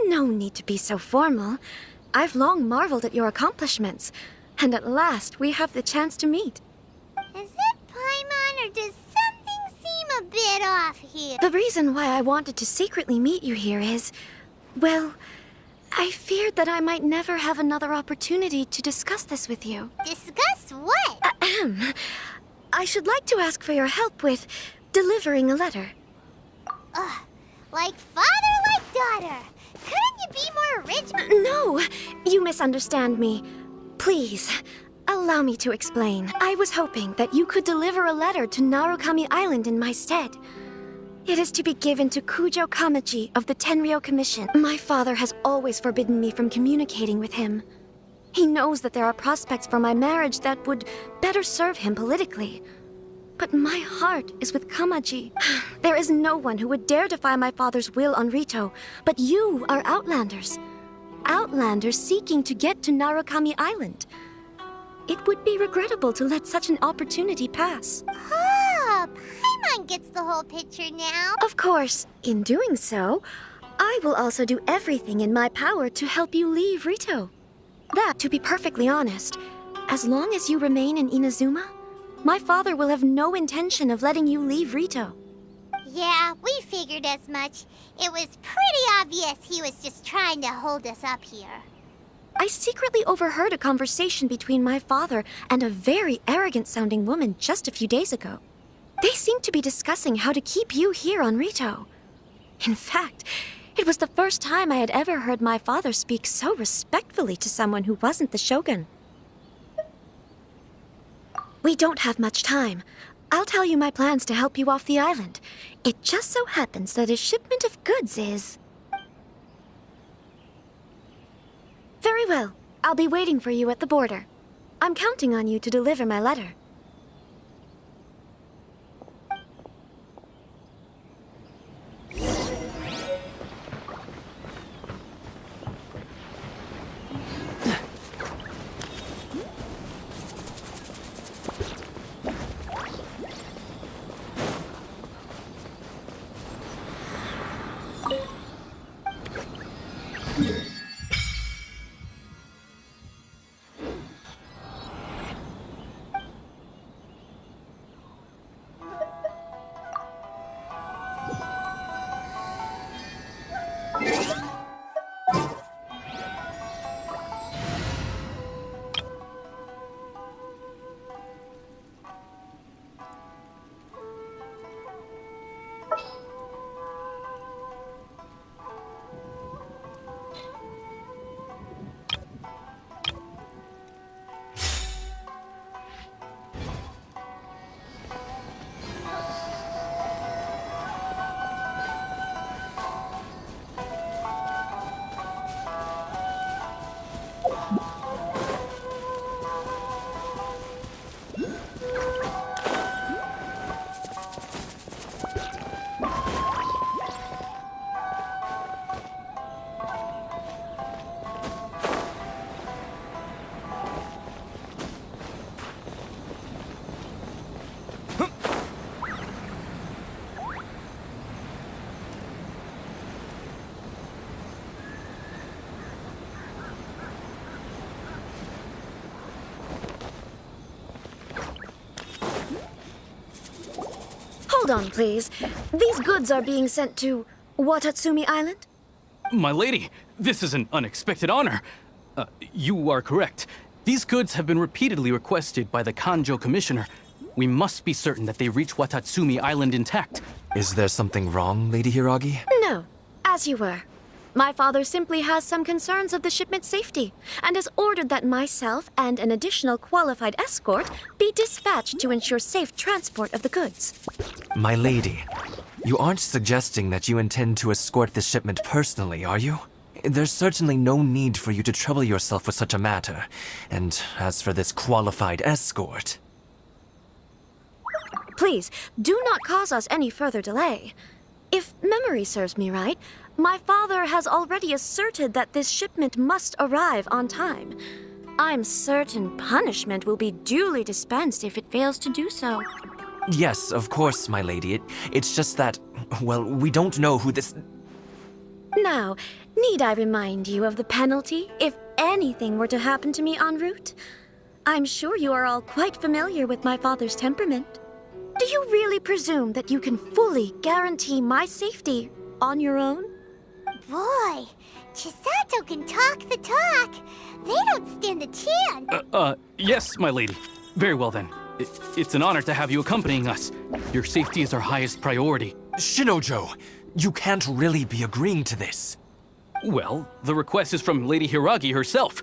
No need to be so formal. I've long marveled at your accomplishments, and at last we have the chance to meet. Is it Paimon, or does something seem a bit off here? The reason why I wanted to secretly meet you here is, well, I feared that I might never have another opportunity to discuss this with you. Discuss what? Ahem. I should like to ask for your help with delivering a letter. Like father, like daughter. Couldn't you be more original? No, you misunderstand me. Please, allow me to explain. I was hoping that you could deliver a letter to Narukami Island in my stead. It is to be given to Kujo Kamaji of the Tenryou Commission. My father has always forbidden me from communicating with him. He knows that there are prospects for my marriage that would better serve him politically. But my heart is with Kamaji. There is no one who would dare defy my father's will on Rito, but you are Outlanders. Outlanders seeking to get to Narukami Island. It would be regrettable to let such an opportunity pass. Oh, Paimon gets the whole picture now. Of course, in doing so, I will also do everything in my power to help you leave Rito. That, to be perfectly honest, as long as you remain in Inazuma, my father will have no intention of letting you leave Rito. Yeah, we figured as much. It was pretty obvious he was just trying to hold us up here. I secretly overheard a conversation between my father and a very arrogant-sounding woman just a few days ago. They seemed to be discussing how to keep you here on Rito. In fact, it was the first time I had ever heard my father speak so respectfully to someone who wasn't the shogun. We don't have much time. I'll tell you my plans to help you off the island. It just so happens that a shipment of goods is... Very well. I'll be waiting for you at the border. I'm counting on you to deliver my letter. Hold on, please. These goods are being sent to Watatsumi Island? My lady, this is an unexpected honor. You are correct. These goods have been repeatedly requested by the Kanjo Commissioner. We must be certain that they reach Watatsumi Island intact. Is there something wrong, Lady Hiragi? No, as you were. My father simply has some concerns of the shipment's safety, and has ordered that myself and an additional qualified escort be dispatched to ensure safe transport of the goods. My lady, you aren't suggesting that you intend to escort the shipment personally, are you? There's certainly no need for you to trouble yourself with such a matter. And as for this qualified escort... Please, do not cause us any further delay. If memory serves me right, my father has already asserted that this shipment must arrive on time. I'm certain punishment will be duly dispensed if it fails to do so. Yes, of course, my lady. It's just that, well, we don't know who this... Now, need I remind you of the penalty if anything were to happen to me en route? I'm sure you are all quite familiar with my father's temperament. Do you really presume that you can fully guarantee my safety on your own? Boy, Chisato can talk the talk. They don't stand a chance. Yes, my lady. Very well then. It's an honor to have you accompanying us. Your safety is our highest priority. Shinojo, you can't really be agreeing to this. Well, the request is from Lady Hiragi herself.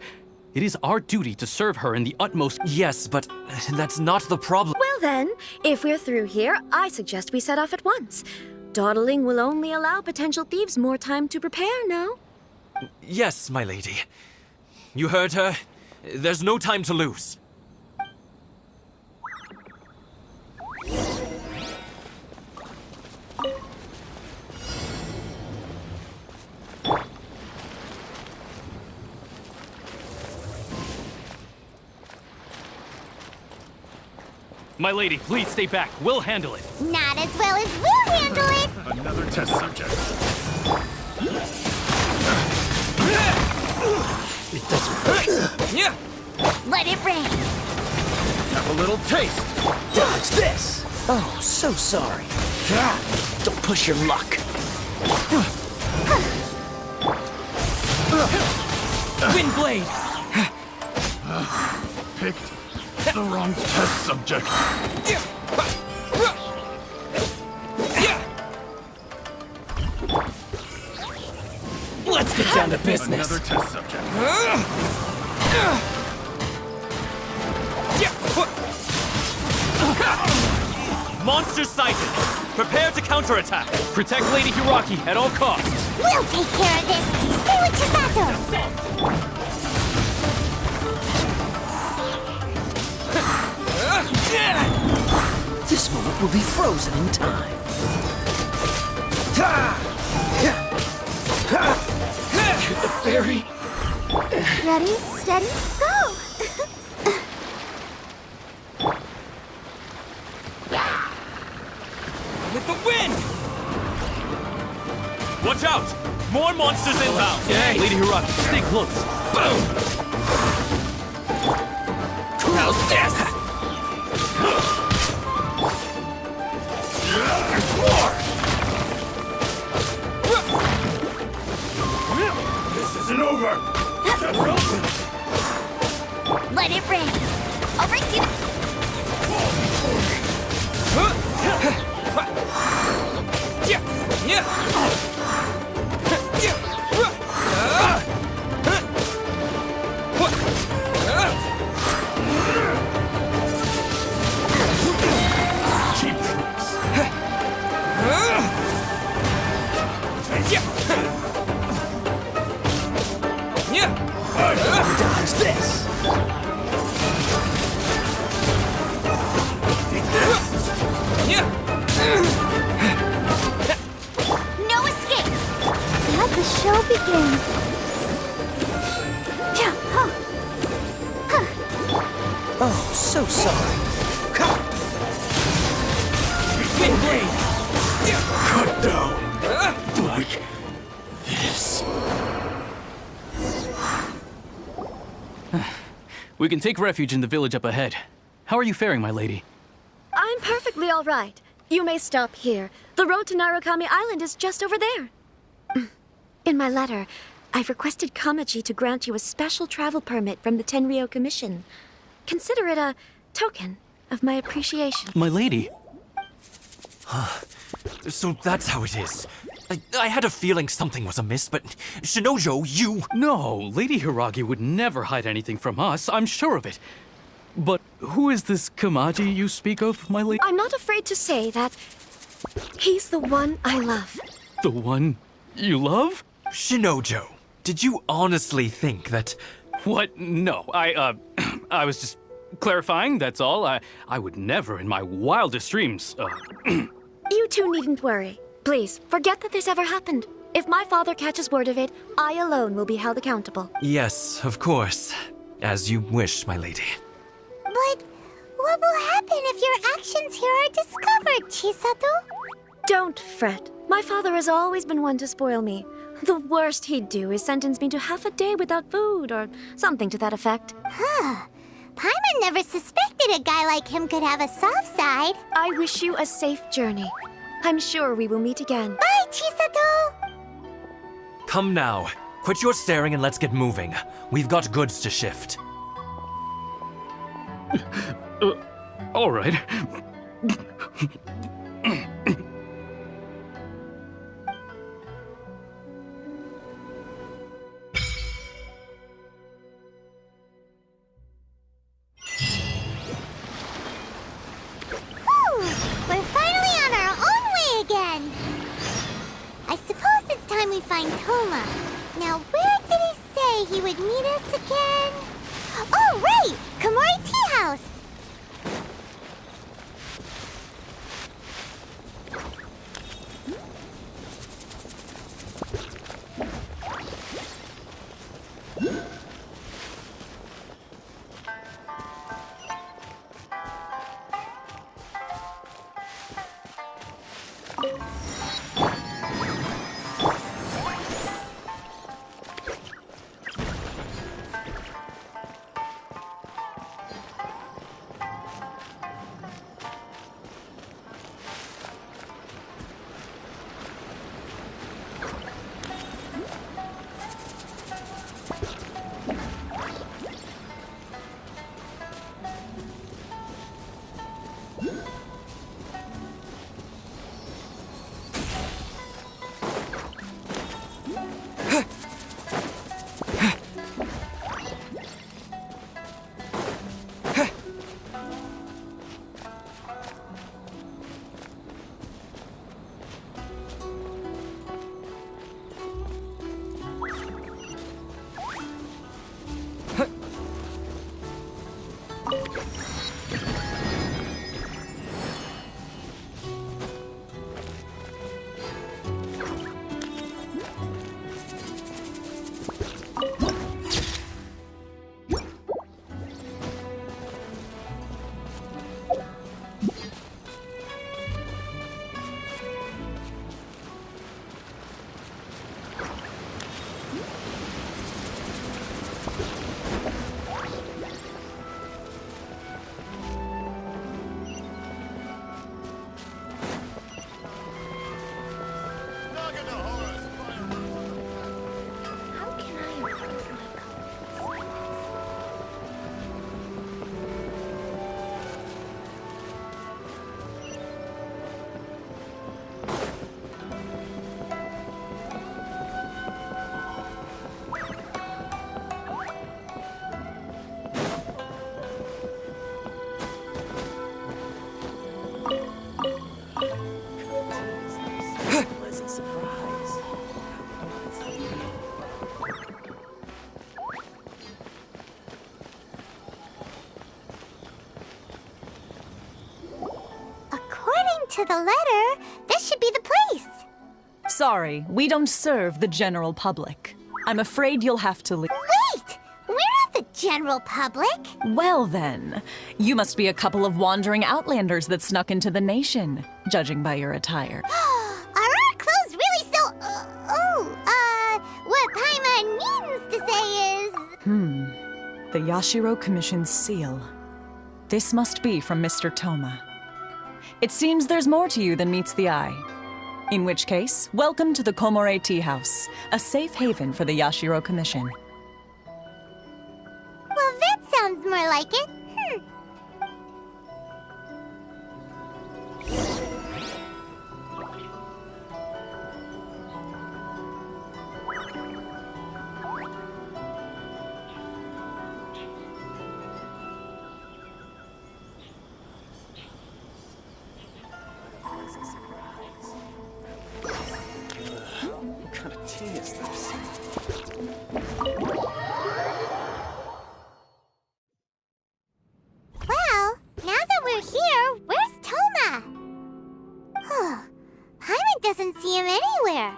It is our duty to serve her in the utmost... Yes, but that's not the problem. Well then, if we're through here, I suggest we set off at once. Dawdling will only allow potential thieves more time to prepare, no? Yes, my lady. You heard her. There's no time to lose. My lady, please stay back. We'll handle it. Not as well as we'll handle it. Another test subject. It doesn't hurt. Yeah. Let it rain. Have a little taste. Dodge this. Oh, so sorry. Don't push your luck. Wind blade. Picked the wrong test subject. Let's get down to business. Another test subject. Monster sighted. Prepare to counterattack. Protect Lady Hiragi at all costs. We'll take care of this. Stay with Chisato. This moment will be frozen in time. Shoot the fairy. Ready, steady, go! With the wind! Watch out! More monsters inbound! Okay. Lady Hiragi, stay close. Boom! How's this? This isn't over. Let it rain. I'll race you. Cheap tricks. Dodge this. No escape. Let the show begin. Oh, so sorry. Wind blade! Cut down. Like this. We can take refuge in the village up ahead. How are you faring, my lady? I'm perfectly all right. You may stop here. The road to Narukami Island is just over there. In my letter, I've requested Kamaji to grant you a special travel permit from the Tenryou Commission. Consider it a token of my appreciation. My lady? So that's how it is. I had a feeling something was amiss, but Shinojo, you... No, Lady Hiragi would never hide anything from us, I'm sure of it. But who is this Kamaji you speak of, my lady? I'm not afraid to say that he's the one I love. The one you love? Shinojo, did you honestly think that... What? No, I was just clarifying, that's all. I would never in my wildest dreams, You two needn't worry. Please, forget that this ever happened. If my father catches word of it, I alone will be held accountable. Yes, of course. As you wish, my lady. But what will happen if your actions here are discovered, Chisato? Don't fret. My father has always been one to spoil me. The worst he'd do is sentence me to half a day without food, or something to that effect. Huh. Paimon never suspected a guy like him could have a soft side. I wish you a safe journey. I'm sure we will meet again. Bye, Chisato! Come now. Quit your staring and let's get moving. We've got goods to shift. All right. We're finally on our own way again. I suppose it's time we find Toma. Now, where did he say he would meet us again? Oh, right! Komori Tea House! To the letter, this should be the place. Sorry, we don't serve the general public. I'm afraid you'll have to leave. Wait! We're not the general public. Well then, you must be a couple of wandering outlanders that snuck into the nation, judging by your attire. Are our clothes really so... what Paimon means to say is... The Yashiro Commission's seal. This must be from Mr. Toma. It seems there's more to you than meets the eye. In which case, welcome to the Komore Tea House, a safe haven for the Yashiro Commission. Well, that sounds more like it. Well, now that we're here, where's Toma? Paimon doesn't see him anywhere.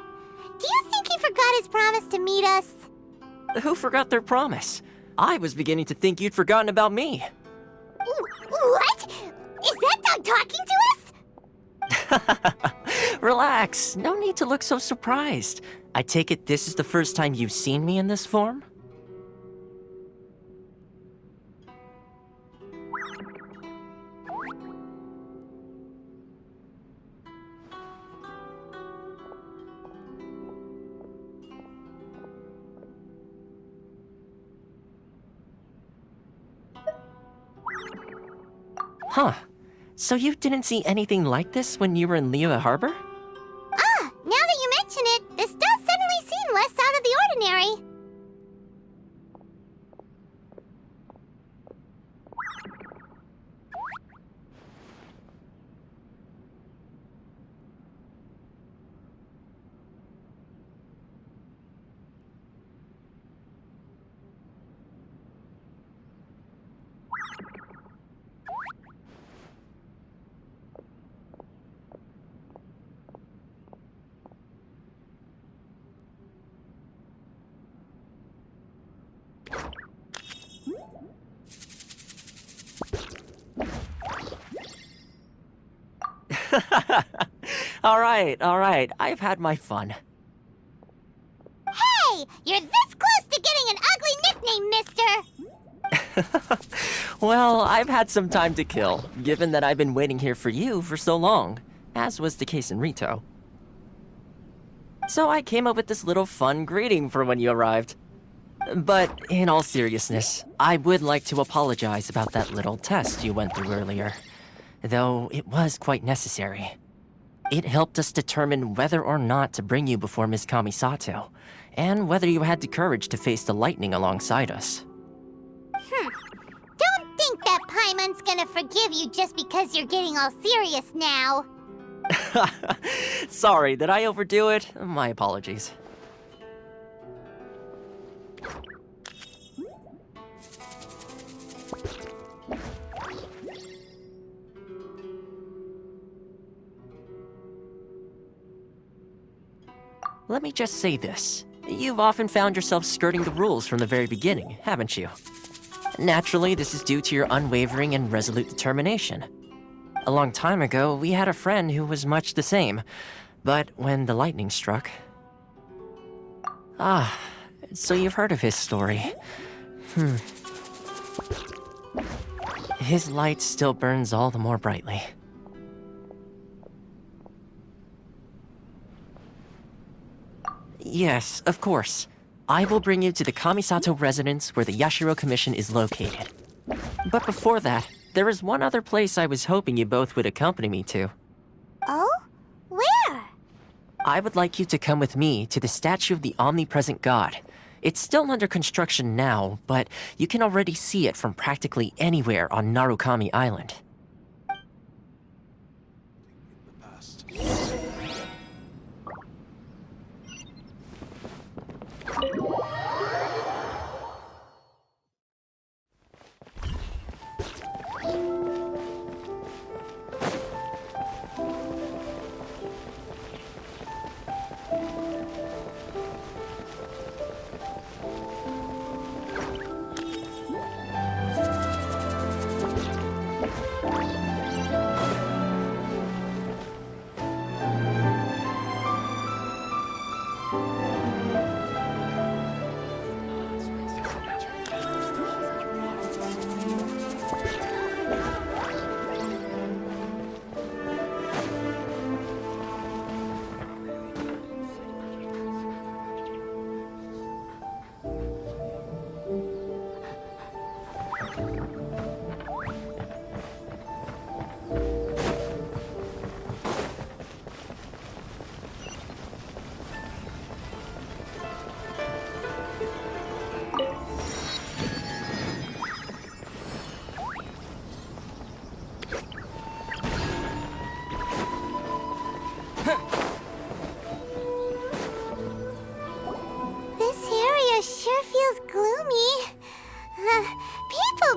Do you think he forgot his promise to meet us? Who forgot their promise? I was beginning to think you'd forgotten about me. What? Is that dog talking to us? Relax, no need to look so surprised. I take it this is the first time you've seen me in this form? Huh. So you didn't see anything like this when you were in Liyue Harbor? Now that you mention it, this does suddenly seem less out of the ordinary. All right. I've had my fun. Hey! You're this close to getting an ugly nickname, mister! Well, I've had some time to kill, given that I've been waiting here for you for so long, as was the case in Rito. So I came up with this little fun greeting for when you arrived. But in all seriousness, I would like to apologize about that little test you went through earlier, though it was quite necessary. It helped us determine whether or not to bring you before Ms. Kamisato, and whether you had the courage to face the lightning alongside us. Don't think that Paimon's gonna forgive you just because you're getting all serious now. Sorry, did I overdo it? My apologies. Let me just say this. You've often found yourself skirting the rules from the very beginning, haven't you? Naturally, this is due to your unwavering and resolute determination. A long time ago, we had a friend who was much the same, but when the lightning struck... so you've heard of his story. His light still burns all the more brightly. Yes, of course. I will bring you to the Kamisato residence where the Yashiro Commission is located. But before that, there is one other place I was hoping you both would accompany me to. Oh? Where? I would like you to come with me to the statue of the omnipresent god. It's still under construction now, but you can already see it from practically anywhere on Narukami Island.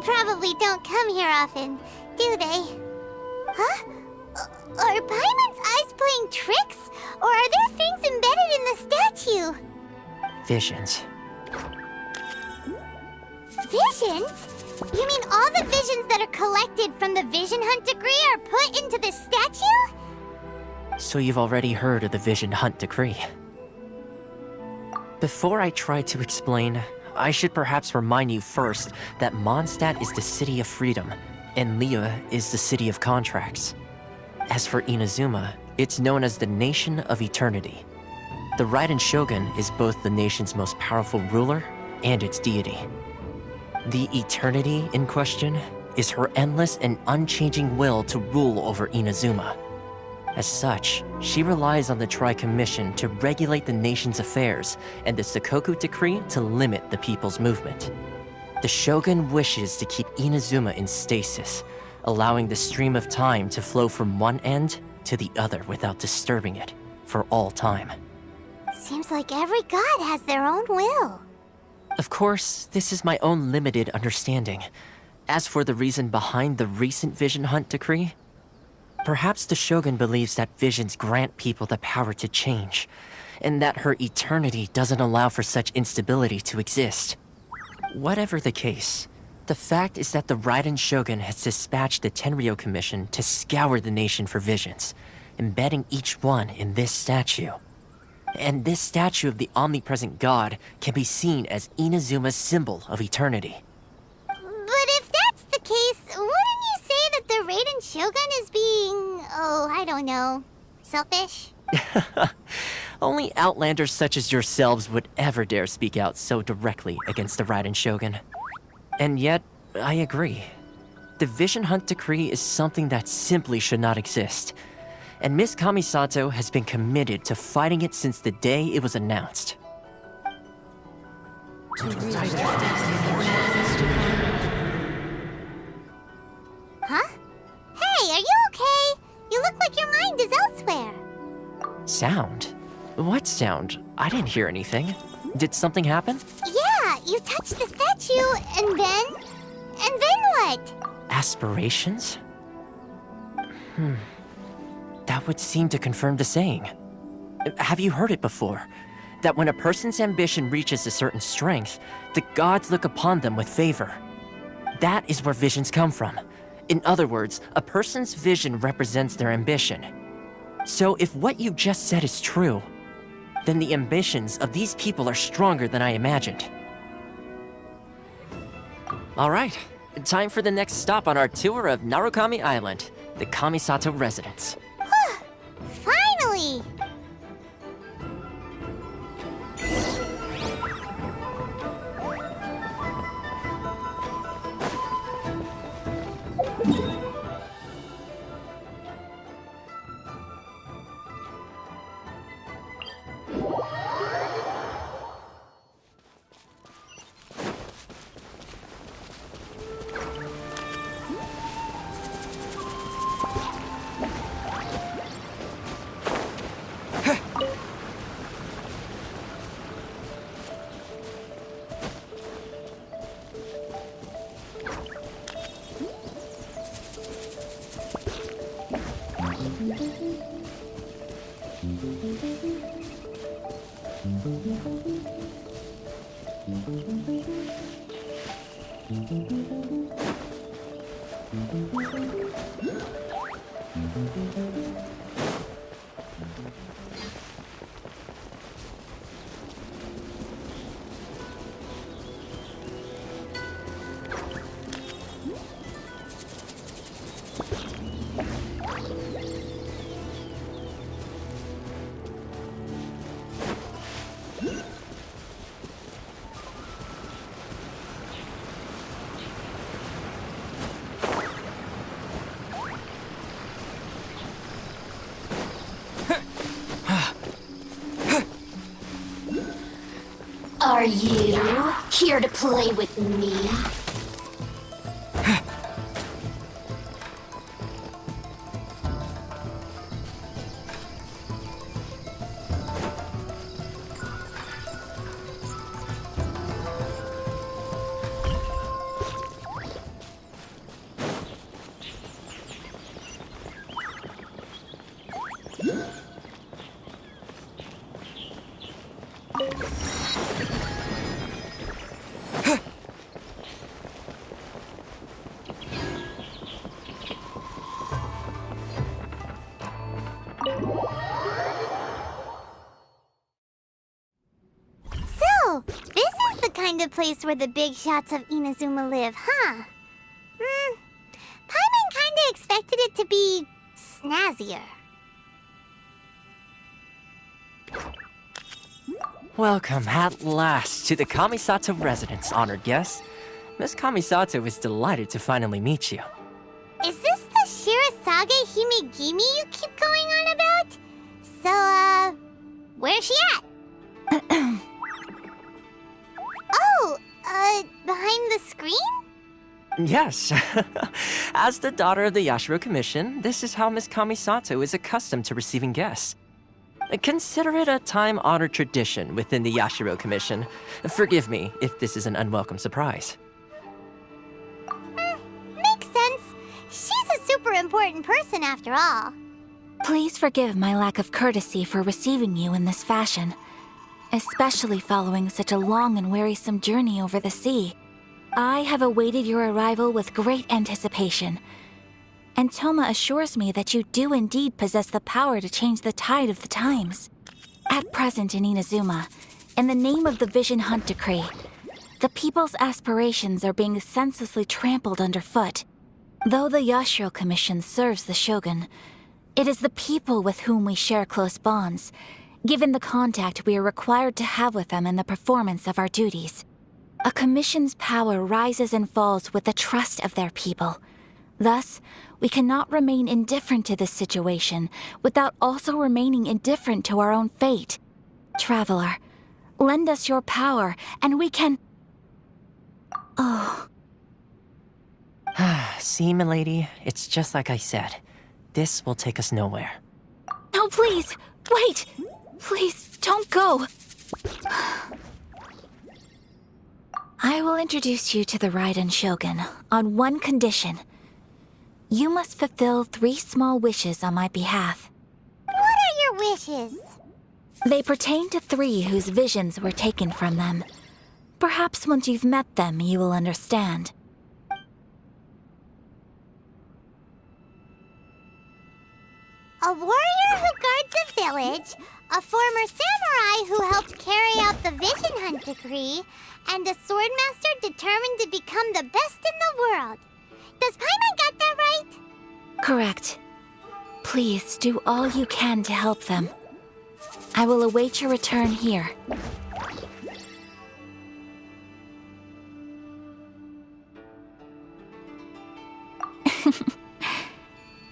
Probably don't come here often, do they? Huh? Are Paimon's eyes playing tricks? Or are there things embedded in the statue? Visions. Visions? visions? You mean all the visions that are collected from the Vision Hunt decree are put into this statue? So you've already heard of the Vision Hunt decree. Before I try to explain, I should perhaps remind you first that Mondstadt is the city of freedom, and Liyue is the city of contracts. As for Inazuma, it's known as the Nation of Eternity. The Raiden Shogun is both the nation's most powerful ruler and its deity. The Eternity in question is her endless and unchanging will to rule over Inazuma. As such, she relies on the Tri-Commission to regulate the nation's affairs and the Sakoku Decree to limit the people's movement. The Shogun wishes to keep Inazuma in stasis, allowing the stream of time to flow from one end to the other without disturbing it for all time. Seems like every god has their own will. Of course, this is my own limited understanding. As for the reason behind the recent Vision Hunt decree, perhaps the Shogun believes that visions grant people the power to change, and that her eternity doesn't allow for such instability to exist. Whatever the case, the fact is that the Raiden Shogun has dispatched the Tenryo Commission to scour the nation for visions, embedding each one in this statue. And this statue of the omnipresent god can be seen as Inazuma's symbol of eternity. But if that's the case, wouldn't you say that the Raiden Shogun is being, I don't know, selfish? Only outlanders such as yourselves would ever dare speak out so directly against the Raiden Shogun. And yet, I agree. The Vision Hunt decree is something that simply should not exist. And Miss Kamisato has been committed to fighting it since the day it was announced. Huh? Hey, are you okay? You look like your mind is elsewhere. Sound? What sound? I didn't hear anything. Did something happen? Yeah, you touched the statue, and then what? Aspirations? That would seem to confirm the saying. Have you heard it before? That when a person's ambition reaches a certain strength, the gods look upon them with favor. That is where visions come from. In other words, a person's vision represents their ambition. So if what you just said is true, then the ambitions of these people are stronger than I imagined. All right, time for the next stop on our tour of Narukami Island, the Kamisato residence. Finally! Are you here to play with me? kind of place where the big shots of Inazuma live, huh? Paimon kinda expected it to be snazzier. Welcome at last to the Kamisato residence, honored guest. Miss Kamisato is delighted to finally meet you. Is this the Shirasage Himegimi you keep going on about? So, where's she at? Oh, behind the screen? Yes. As the daughter of the Yashiro Commission, this is how Miss Kamisato is accustomed to receiving guests. Consider it a time-honored tradition within the Yashiro Commission. Forgive me if this is an unwelcome surprise. Makes sense. She's a super important person after all. Please forgive my lack of courtesy for receiving you in this fashion, especially following such a long and wearisome journey over the sea. I have awaited your arrival with great anticipation, and Toma assures me that you do indeed possess the power to change the tide of the times. At present in Inazuma, in the name of the Vision Hunt Decree, the people's aspirations are being senselessly trampled underfoot. Though the Yashiro Commission serves the Shogun, it is the people with whom we share close bonds, given the contact we are required to have with them in the performance of our duties. A commission's power rises and falls with the trust of their people. Thus, we cannot remain indifferent to this situation without also remaining indifferent to our own fate. Traveler, lend us your power, and we can... Oh. See, milady, it's just like I said. This will take us nowhere. No, please! Wait! Please, don't go! I will introduce you to the Raiden Shogun on one condition. You must fulfill 3 small wishes on my behalf. What are your wishes? They pertain to 3 whose visions were taken from them. Perhaps once you've met them, you will understand. A warrior who guards a village, a former samurai who helped carry out the Vision Hunt Decree, and a swordmaster determined to become the best in the world. Does Paimon get that right? Correct. Please do all you can to help them. I will await your return here.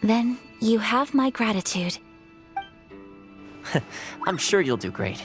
Then you have my gratitude. I'm sure you'll do great.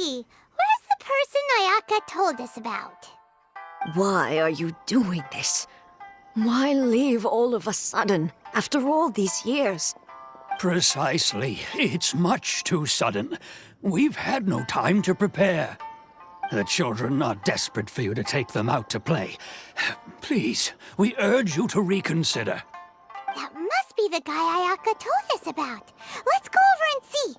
Where's the person Ayaka told us about? Why are you doing this? Why leave all of a sudden, after all these years? Precisely. It's much too sudden. We've had no time to prepare. The children are desperate for you to take them out to play. Please, we urge you to reconsider. That must be the guy Ayaka told us about. Let's go over and see.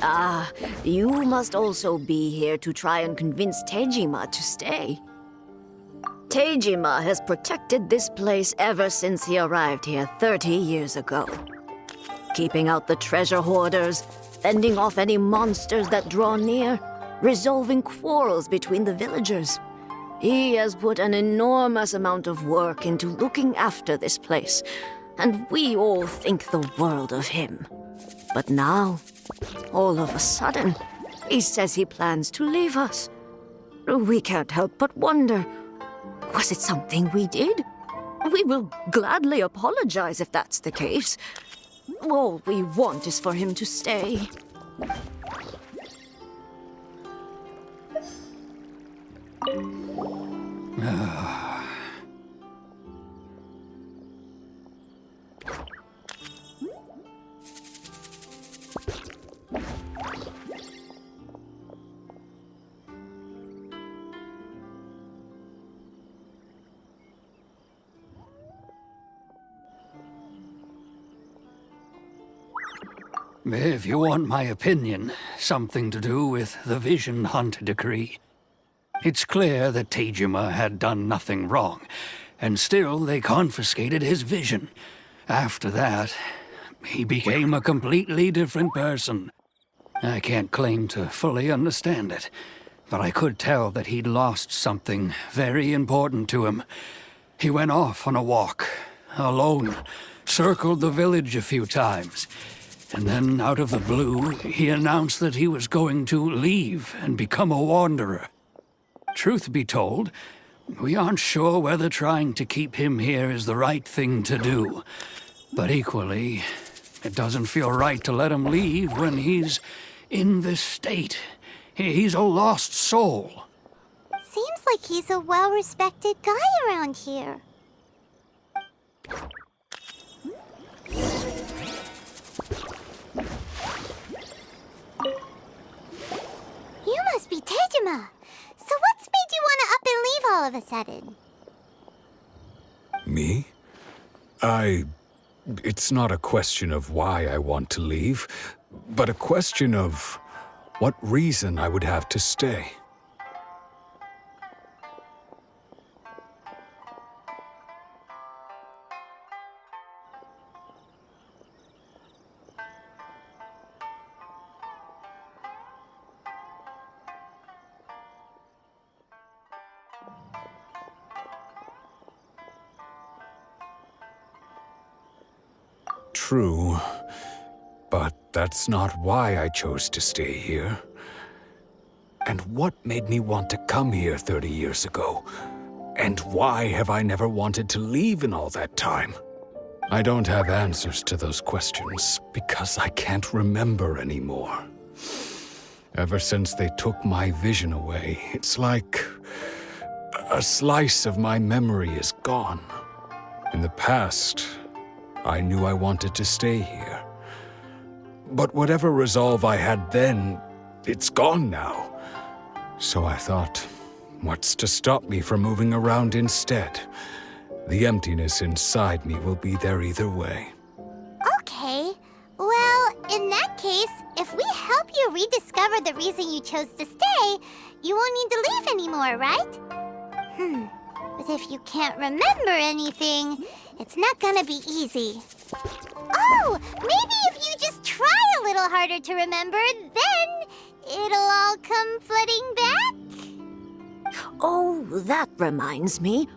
Ah, you must also be here to try and convince Tejima to stay. Tejima has protected this place ever since he arrived here 30 years ago. Keeping out the treasure hoarders, fending off any monsters that draw near, resolving quarrels between the villagers. He has put an enormous amount of work into looking after this place, and we all think the world of him. But now, all of a sudden, he says he plans to leave us. We can't help but wonder, was it something we did? We will gladly apologize if that's the case. All we want is for him to stay. If you want my opinion, something to do with the Vision Hunt decree. It's clear that Tejima had done nothing wrong, and still they confiscated his vision. After that, he became a completely different person. I can't claim to fully understand it, but I could tell that he'd lost something very important to him. He went off on a walk, alone, circled the village a few times, and then out of the blue, he announced that he was going to leave and become a wanderer. Truth be told, we aren't sure whether trying to keep him here is the right thing to do. But equally, it doesn't feel right to let him leave when he's in this state. He's a lost soul. Seems like he's a well-respected guy around here. You must be Tejima. So what's made you want to up and leave all of a sudden? Me? It's not a question of why I want to leave, but a question of what reason I would have to stay. True, but that's not why I chose to stay here. And what made me want to come here 30 years ago? And why have I never wanted to leave in all that time? I don't have answers to those questions because I can't remember anymore. Ever since they took my vision away, it's like a slice of my memory is gone. In the past, I knew I wanted to stay here. But whatever resolve I had then, it's gone now. So I thought, what's to stop me from moving around instead? The emptiness inside me will be there either way. Okay. Well, in that case, if we help you rediscover the reason you chose to stay, you won't need to leave anymore, right? But if you can't remember anything, it's not gonna be easy. Oh, maybe if you just try a little harder to remember, then it'll all come flooding back? Oh, that reminds me.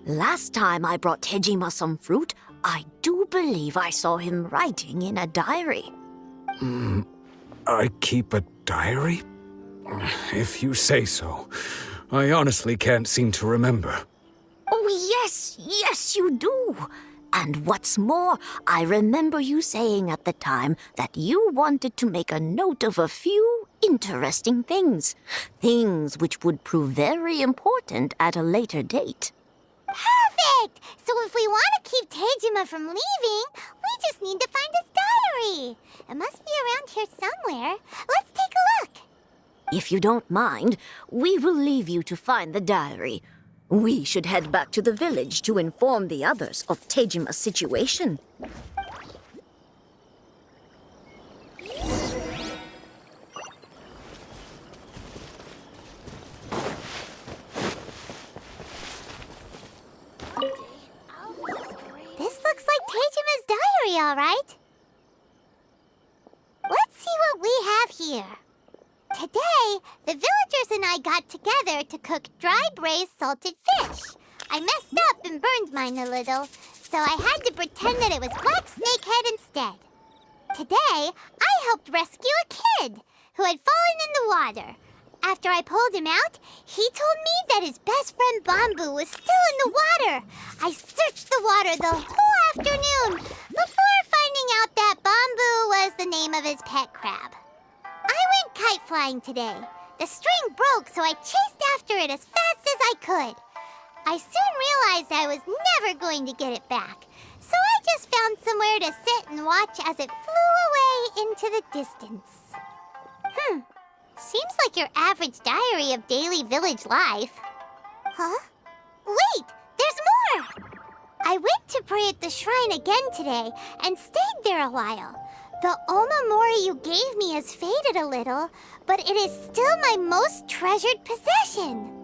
Last time I brought Tejima some fruit, I do believe I saw him writing in a diary. I keep a diary? If you say so. I honestly can't seem to remember. Oh, yes, you do. And what's more, I remember you saying at the time that you wanted to make a note of a few interesting things. Things which would prove very important at a later date. Perfect! So if we want to keep Tejima from leaving, we just need to find his diary. It must be around here somewhere. Let's take a look. If you don't mind, we will leave you to find the diary. We should head back to the village to inform the others of Tejima's situation. This looks like Tejima's diary, all right. Let's see what we have here. Today, the villagers and I got together to cook dry braised salted fish. I messed up and burned mine a little, so I had to pretend that it was black snakehead instead. Today, I helped rescue a kid who had fallen in the water. After I pulled him out, he told me that his best friend Bamboo was still in the water. I searched the water the whole afternoon before finding out that was the name of his pet crab. I went kite flying today. The string broke, so I chased after it as fast as I could. I soon realized I was never going to get it back, so I just found somewhere to sit and watch as it flew away into the distance. Seems like your average diary of daily village life. Huh? Wait, there's more! I went to pray at the shrine again today and stayed there a while. The Omamori you gave me has faded a little, but it is still my most treasured possession.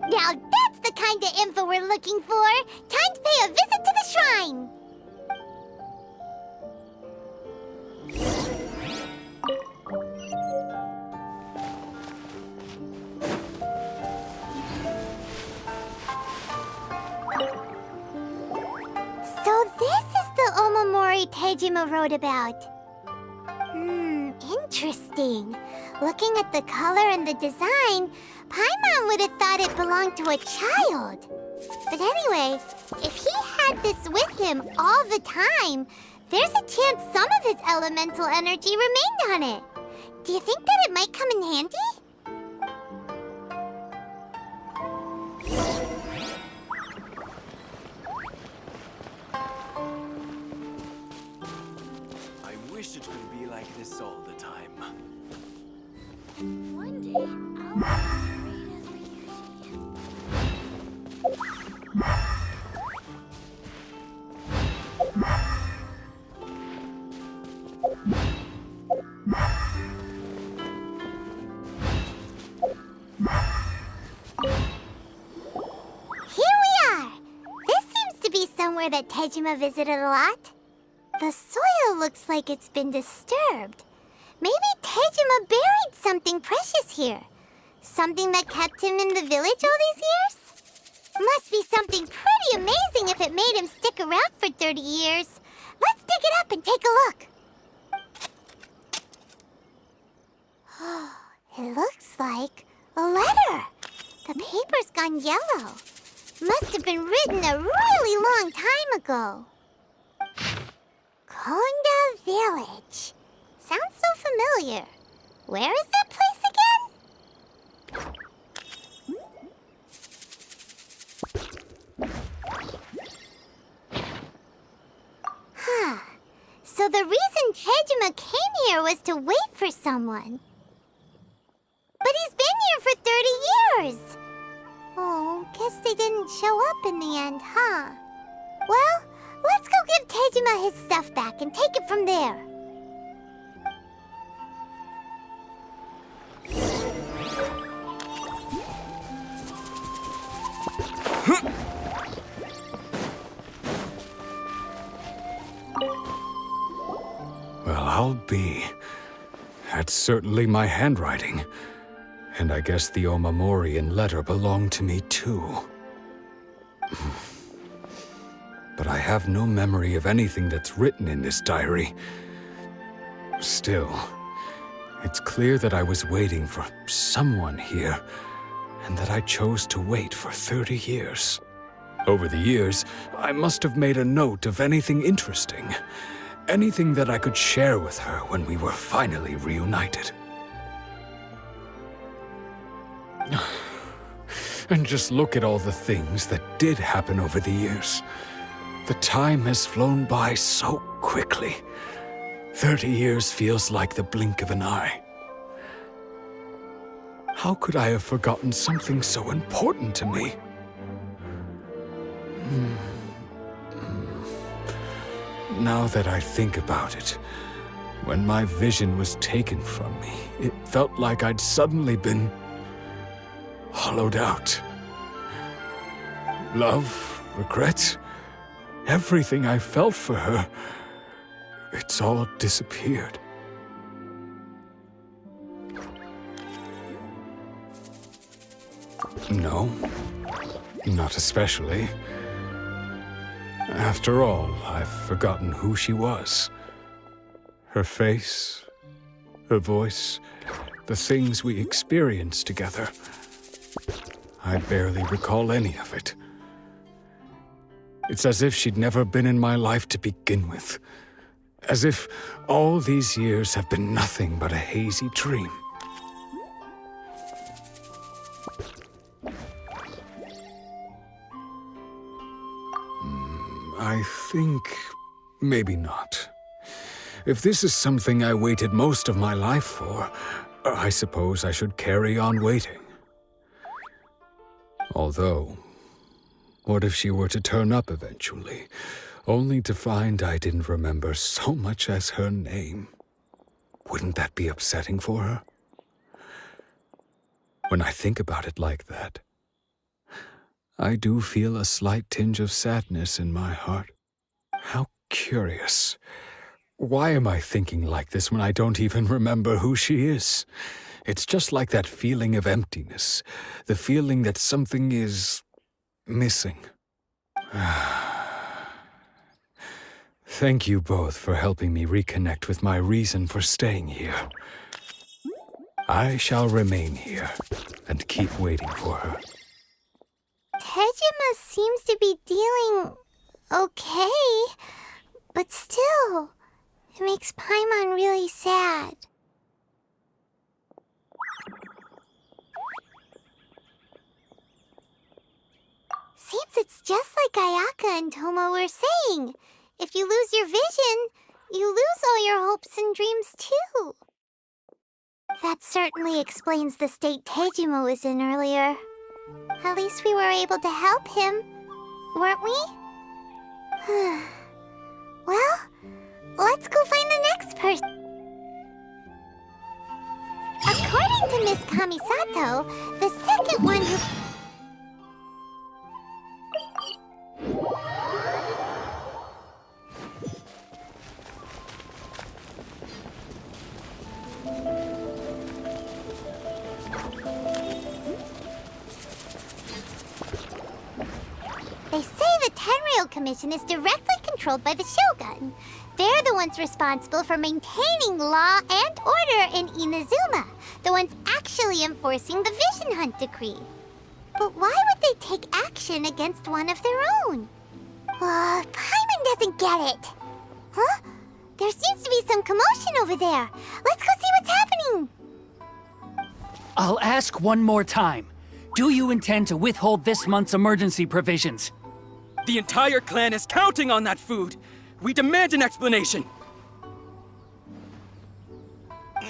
Now that's the kind of info we're looking for. Time to pay a visit to the shrine. So this is the Omamori Tejima wrote about. Interesting. Looking at the color and the design, Paimon would have thought it belonged to a child. But anyway, if he had this with him all the time, there's a chance some of his elemental energy remained on it. Do you think that it might come in handy? I wish it could be like this all the time. One day, Here we are! This seems to be somewhere that Tejima visited a lot. The soil looks like it's been disturbed. Maybe Tejima buried something precious here. Something that kept him in the village all these years? Must be something pretty amazing if it made him stick around for 30 years. Let's dig it up and take a look. It looks like a letter. The paper's gone yellow. Must have been written a really long time ago. Konda Village. Sounds so familiar. Where is that place again? So the reason Tejima came here was to wait for someone. But he's been here for 30 years. Oh, guess they didn't show up in the end, huh? Well, let's go give Tejima his stuff back and take it from there. Well, I'll be. That's certainly my handwriting. And I guess the Omamorian letter belonged to me too. But I have no memory of anything that's written in this diary. Still, it's clear that I was waiting for someone here, and that I chose to wait for 30 years. Over the years, I must have made a note of anything interesting. Anything that I could share with her when we were finally reunited. And just look at all the things that did happen over the years. The time has flown by so quickly. 30 years feels like the blink of an eye. How could I have forgotten something so important to me? Now that I think about it, when my vision was taken from me, it felt like I'd suddenly been hollowed out. Love, regret, everything I felt for her, it's all disappeared. No, not especially. After all, I've forgotten who she was. Her face, her voice, the things we experienced together. I barely recall any of it. It's as if she'd never been in my life to begin with. As if all these years have been nothing but a hazy dream. I think maybe not. If this is something I waited most of my life for, I suppose I should carry on waiting. Although, what if she were to turn up eventually, only to find I didn't remember so much as her name? Wouldn't that be upsetting for her? When I think about it like that, I do feel a slight tinge of sadness in my heart. How curious. Why am I thinking like this when I don't even remember who she is? It's just like that feeling of emptiness, the feeling that something is missing. Thank you both for helping me reconnect with my reason for staying here. I shall remain here and keep waiting for her. Tejima seems to be dealing okay, but still, it makes Paimon really sad. Seems it's just like Ayaka and Toma were saying. If you lose your vision, you lose all your hopes and dreams too. That certainly explains the state Tejima was in earlier. At least we were able to help him, weren't we? Well, let's go find the next person. According to Miss Kamisato, the second one who... They say the Tenryou Commission is directly controlled by the Shogun. They're the ones responsible for maintaining law and order in Inazuma, the ones actually enforcing the Vision Hunt decree. But why would they take action against one of their own? Paimon doesn't get it. Huh? There seems to be some commotion over there. Let's go see what's happening. I'll ask one more time. Do you intend to withhold this month's emergency provisions? The entire clan is counting on that food! We demand an explanation!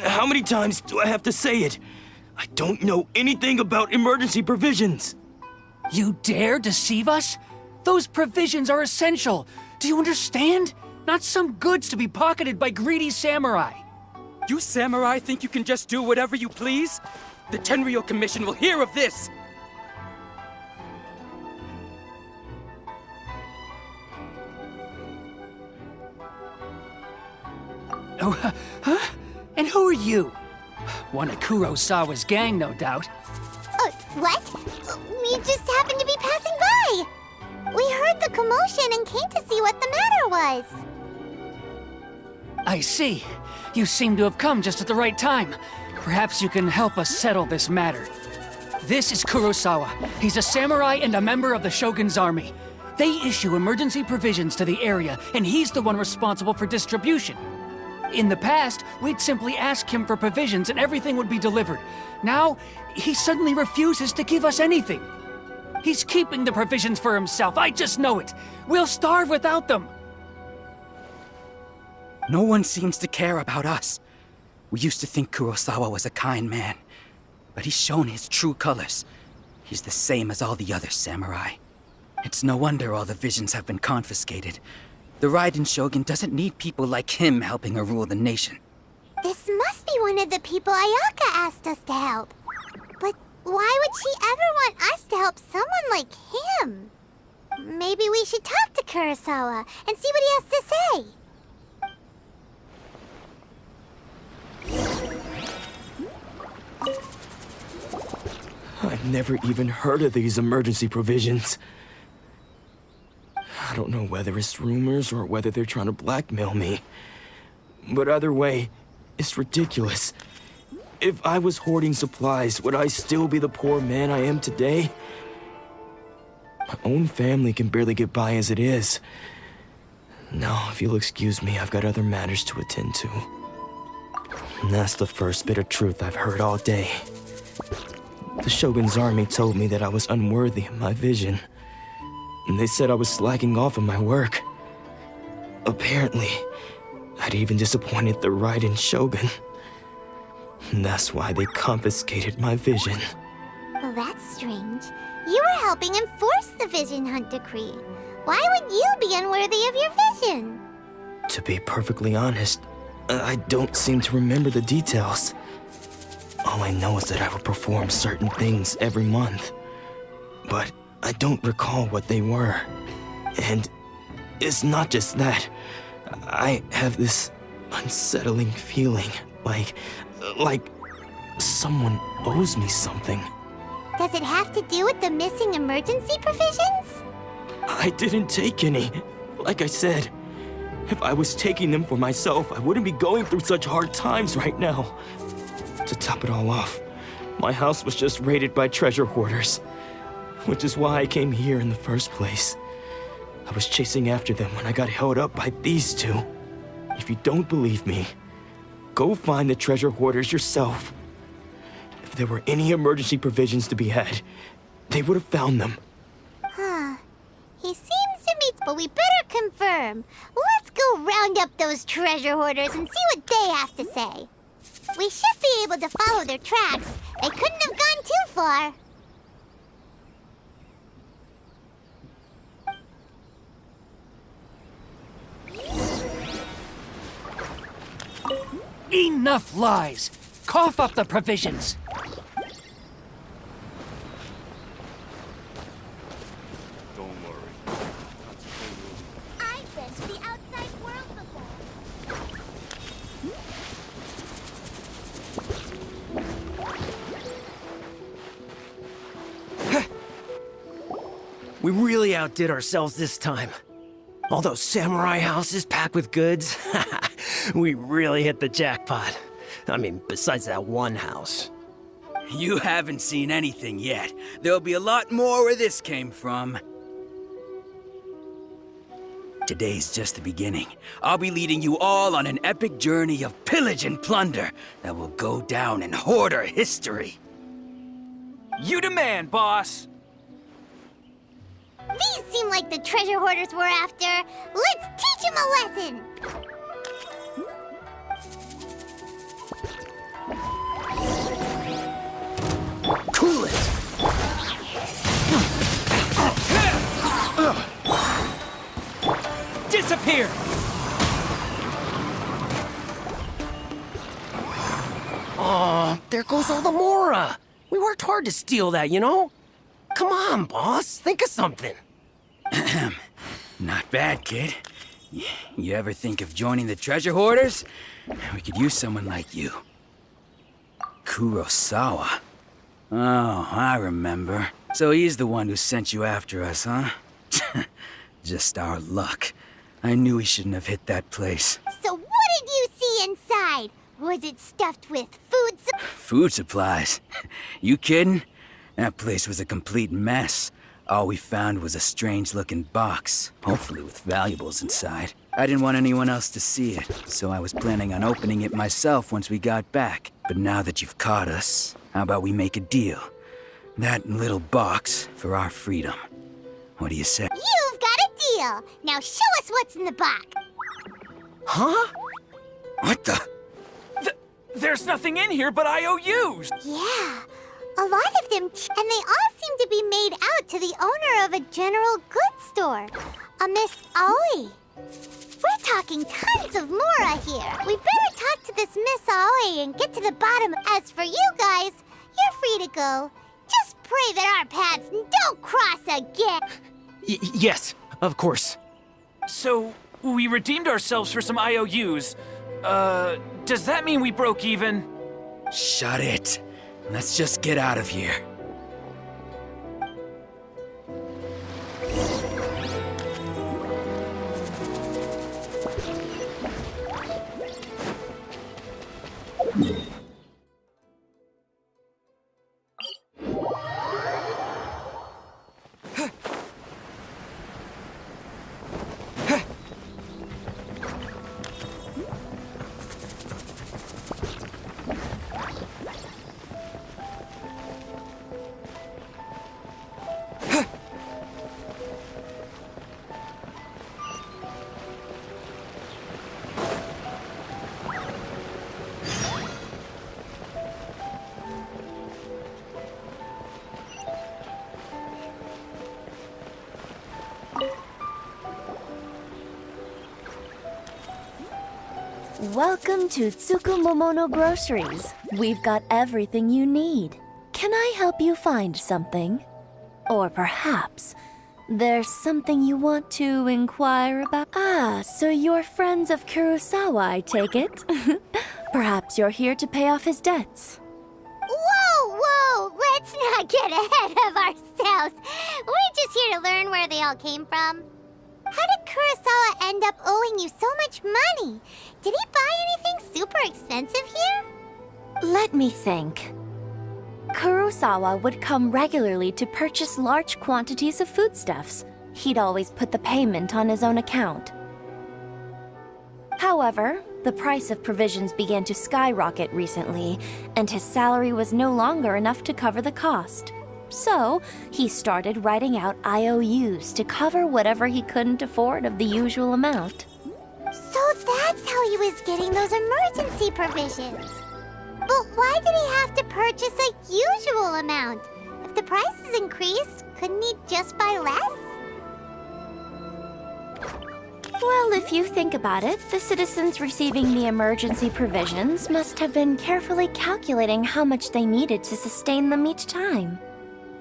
How many times do I have to say it? I don't know anything about emergency provisions! You dare deceive us? Those provisions are essential! Do you understand? Not some goods to be pocketed by greedy samurai! You samurai think you can just do whatever you please? The Tenryou Commission will hear of this! Oh, huh? And who are you? One of Kurosawa's gang, no doubt. What? We just happened to be passing by. We heard the commotion and came to see what the matter was. I see. You seem to have come just at the right time. Perhaps you can help us settle this matter. This is Kurosawa. He's a samurai and a member of the Shogun's army. They issue emergency provisions to the area, and he's the one responsible for distribution. In the past, we'd simply ask him for provisions and everything would be delivered. Now, he suddenly refuses to give us anything. He's keeping the provisions for himself, I just know it. We'll starve without them. No one seems to care about us. We used to think Kurosawa was a kind man, but he's shown his true colors. He's the same as all the other samurai. It's no wonder all the visions have been confiscated. The Raiden Shogun doesn't need people like him helping her rule the nation. This must be one of the people Ayaka asked us to help. But why would she ever want us to help someone like him? Maybe we should talk to Kurosawa and see what he has to say. I've never even heard of these emergency provisions. I don't know whether it's rumors or whether they're trying to blackmail me. But either way, it's ridiculous. If I was hoarding supplies, would I still be the poor man I am today? My own family can barely get by as it is. Now, if you'll excuse me, I've got other matters to attend to. And that's the first bit of truth I've heard all day. The Shogun's army told me that I was unworthy of my vision. And they said I was slacking off in my work. Apparently, I'd even disappointed the Raiden Shogun. And that's why they confiscated my vision. Well, that's strange. You were helping enforce the Vision Hunt Decree. Why would you be unworthy of your vision? To be perfectly honest, I don't seem to remember the details. All I know is that I would perform certain things every month. But I don't recall what they were. And it's not just that. I have this unsettling feeling, like someone owes me something. Does it have to do with the missing emergency provisions? I didn't take any. Like I said, if I was taking them for myself, I wouldn't be going through such hard times right now. To top it all off, my house was just raided by treasure hoarders, which is why I came here in the first place. I was chasing after them when I got held up by these two. If you don't believe me, go find the treasure hoarders yourself. If there were any emergency provisions to be had, they would have found them. Huh. He seems to me, but we better confirm. Let's go round up those treasure hoarders and see what they have to say. We should be able to follow their tracks. They couldn't have gone too far. Enough lies! Cough up the provisions! Don't worry. I've been to the outside world before. We really outdid ourselves this time. All those samurai houses packed with goods. We really hit the jackpot. I mean, besides that one house. You haven't seen anything yet. There'll be a lot more where this came from. Today's just the beginning. I'll be leading you all on an epic journey of pillage and plunder that will go down in hoarder history. You demand, boss! These seem like the treasure hoarders we're after. Let's teach them a lesson! Cool it! Disappear! Oh, there goes all the Mora. We worked hard to steal that, you know? Come on, boss. Think of something. Not bad, kid. You ever think of joining the treasure hoarders? We could use someone like you. Kurosawa. Oh, I remember. So he's the one who sent you after us, huh? Just our luck. I knew he shouldn't have hit that place. So what did you see inside? Was it stuffed with food Food supplies? You kidding? That place was a complete mess. All we found was a strange-looking box, hopefully with valuables inside. I didn't want anyone else to see it, so I was planning on opening it myself once we got back. But now that you've caught us, how about we make a deal? That little box for our freedom. What do you say? You've got a deal. Now show us what's in the box. Huh? What the? There's nothing in here but IOUs! Yeah, a lot of them, and they all seem to be made out to the owner of a general goods store, a Miss Aoi. We're talking tons of Mora here. We better talk to this Miss Aoi and get to the bottom. As for you guys, you're free to go. Just pray that our paths don't cross again. Yes, of course. So, we redeemed ourselves for some IOUs. Does that mean we broke even? Shut it. Let's just get out of here. Welcome to Tsukumomono Groceries. We've got everything you need. Can I help you find something? Or perhaps there's something you want to inquire about? Ah, so you're friends of Kurosawa, I take it? Perhaps you're here to pay off his debts. Whoa, whoa! Let's not get ahead of ourselves. We're just here to learn where they all came from. How did Kurosawa end up owing you so much money? Did he buy anything super expensive here? Let me think. Kurosawa would come regularly to purchase large quantities of foodstuffs. He'd always put the payment on his own account. However, the price of provisions began to skyrocket recently, and his salary was no longer enough to cover the cost. So, he started writing out IOUs to cover whatever he couldn't afford of the usual amount. So that's how he was getting those emergency provisions. But why did he have to purchase a usual amount? If the prices increased, couldn't he just buy less? Well, if you think about it, the citizens receiving the emergency provisions must have been carefully calculating how much they needed to sustain them each time.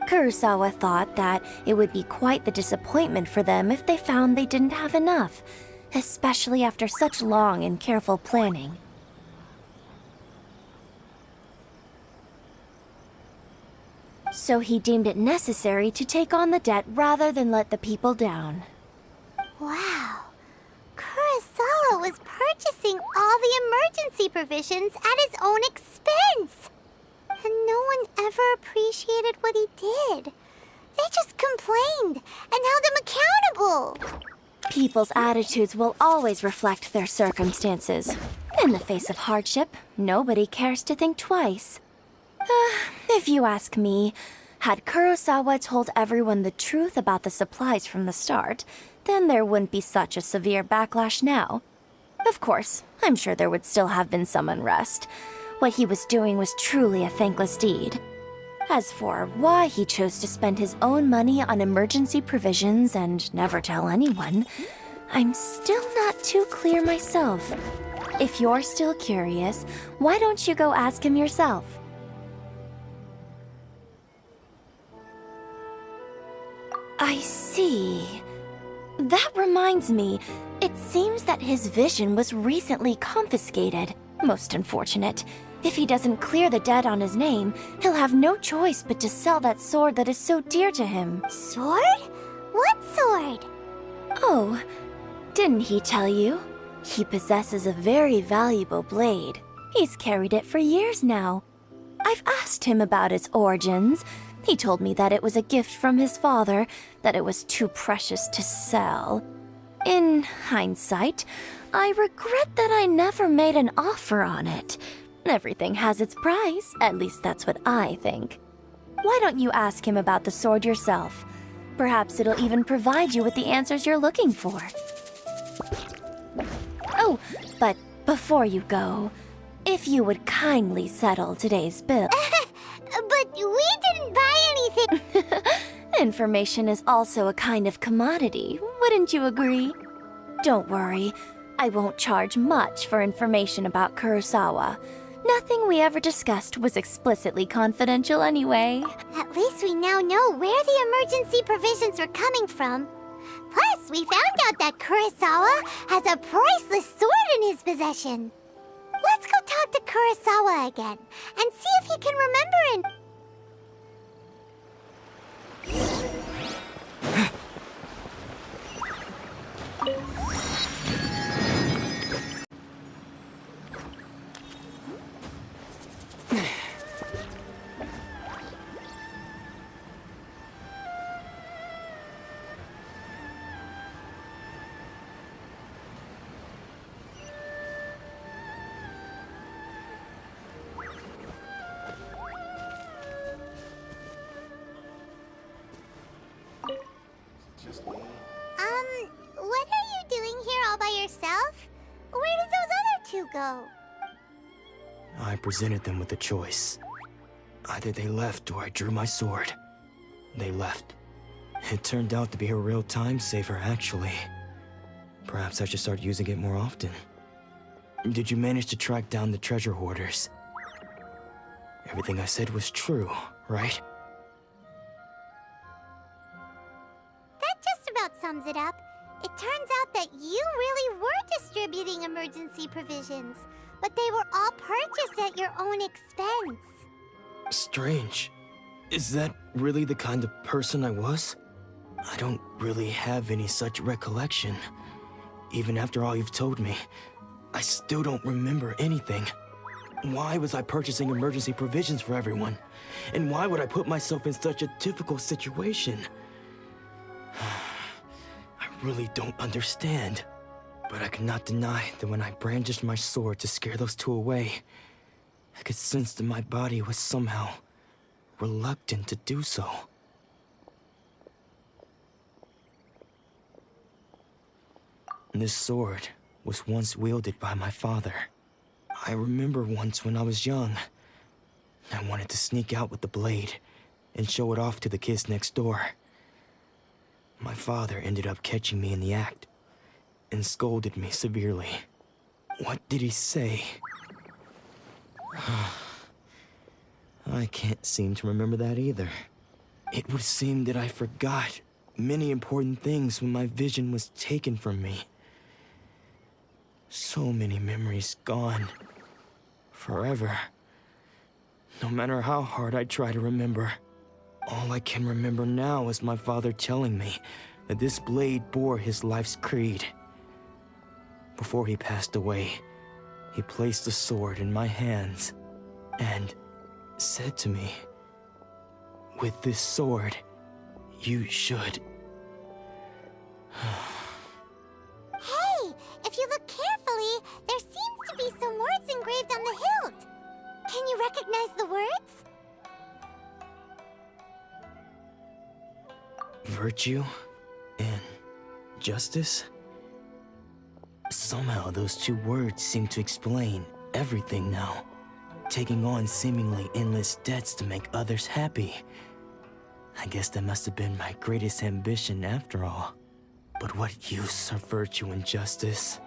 Kurosawa thought that it would be quite the disappointment for them if they found they didn't have enough, especially after such long and careful planning. So he deemed it necessary to take on the debt rather than let the people down. Wow. Kurosawa was purchasing all the emergency provisions at his own expense. And no one ever appreciated what he did. They just complained and held him accountable. People's attitudes will always reflect their circumstances. In the face of hardship, nobody cares to think twice. If you ask me, had Kurosawa told everyone the truth about the supplies from the start, then there wouldn't be such a severe backlash now. Of course, I'm sure there would still have been some unrest. What he was doing was truly a thankless deed. As for why he chose to spend his own money on emergency provisions and never tell anyone, I'm still not too clear myself. If you're still curious, why don't you go ask him yourself? I see. That reminds me, it seems that his vision was recently confiscated. Most unfortunate. If he doesn't clear the debt on his name, he'll have no choice but to sell that sword that is so dear to him. Sword? What sword? Oh, didn't he tell you? He possesses a very valuable blade. He's carried it for years now. I've asked him about its origins. He told me that it was a gift from his father, that it was too precious to sell. In hindsight, I regret that I never made an offer on it. Everything has its price, at least that's what I think. Why don't you ask him about the sword yourself? Perhaps it'll even provide you with the answers you're looking for. Oh, but before you go, if you would kindly settle today's bill. But we didn't buy anything. Information is also a kind of commodity, wouldn't you agree? Don't worry, I won't charge much for information about Kurosawa. Nothing we ever discussed was explicitly confidential anyway. At least we now know where the emergency provisions were coming from. Plus, we found out that Kurosawa has a priceless sword in his possession. Let's go talk to Kurosawa again and see if he can remember it. What are you doing here all by yourself? Where did those other two go? I presented them with a choice. Either they left or I drew my sword. They left. It turned out to be a real time saver, actually. Perhaps I should start using it more often. Did you manage to track down the treasure hoarders? Everything I said was true, right? That just about sums it up. It turns out that you really were distributing emergency provisions, but they were all purchased at your own expense. Strange. Is that really the kind of person I was? I don't really have any such recollection. Even after all you've told me, I still don't remember anything. Why was I purchasing emergency provisions for everyone? And why would I put myself in such a difficult situation? I really don't understand. But I cannot deny that when I brandished my sword to scare those two away, I could sense that my body was somehow reluctant to do so. This sword was once wielded by my father. I remember once when I was young, I wanted to sneak out with the blade and show it off to the kids next door. My father ended up catching me in the act and scolded me severely. What did he say? I can't seem to remember that either. It would seem that I forgot many important things when my vision was taken from me. So many memories gone. Forever. No matter how hard I try to remember, all I can remember now is my father telling me that this blade bore his life's creed. Before he passed away, he placed the sword in my hands and said to me, "With this sword, you should..." Hey, if you look carefully, there seems to be some words engraved on the hilt. Can you recognize the words? Virtue and justice? Somehow those two words seem to explain everything now. Taking on seemingly endless debts to make others happy. I guess that must have been my greatest ambition after all. But what use are virtue and justice?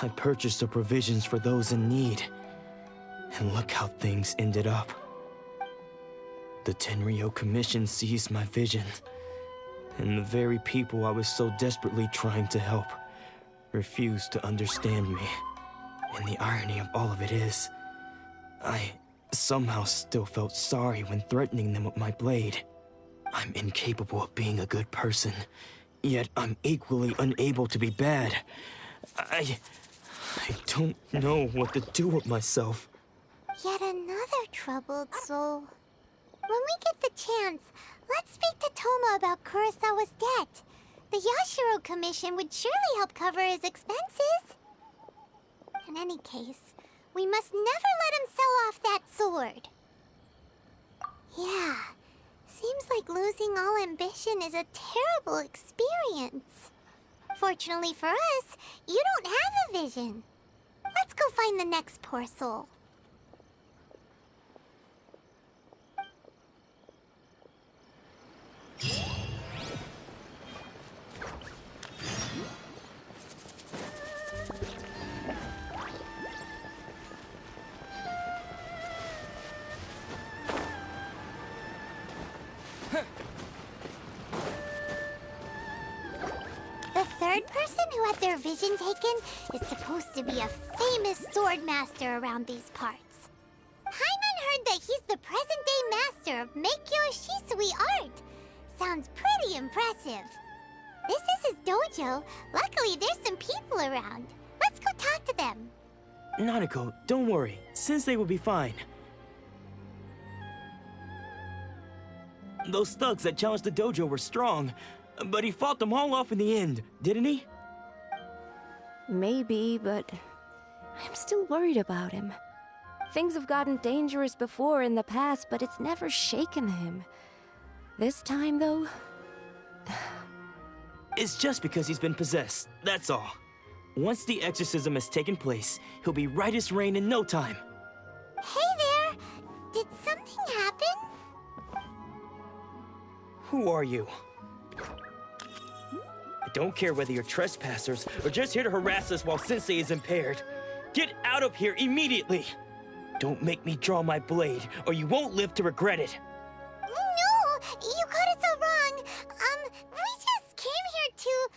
I purchased the provisions for those in need. And look how things ended up. The Tenryo Commission seized my vision. And the very people I was so desperately trying to help refused to understand me. And the irony of all of it is, I somehow still felt sorry when threatening them with my blade. I'm incapable of being a good person, yet I'm equally unable to be bad. I don't know what to do with myself. Yet another troubled soul. When we get the chance, let's speak to Toma about Kurosawa's debt. The Yashiro Commission would surely help cover his expenses. In any case, we must never let him sell off that sword. Yeah, seems like losing all ambition is a terrible experience. Fortunately for us, you don't have a vision. Let's go find the next poor soul. The third person who had their vision taken is supposed to be a famous sword master around these parts. Paimon heard that he's the present-day master of Meikyo Shisui art. Sounds pretty impressive. This is his dojo. Luckily, there's some people around. Let's go talk to them. Nanako, don't worry. Sensei will be fine. Those thugs that challenged the dojo were strong, but he fought them all off in the end, didn't he? Maybe, but I'm still worried about him. Things have gotten dangerous before in the past, but it's never shaken him. This time, though... It's just because he's been possessed, that's all. Once the exorcism has taken place, he'll be right as rain in no time. Hey there! Did something happen? Who are you? don't care whether you're trespassers or just here to harass us while Sensei is impaired. Get out of here immediately! Don't make me draw my blade, or you won't live to regret it. No! You got it so wrong. We just came here to,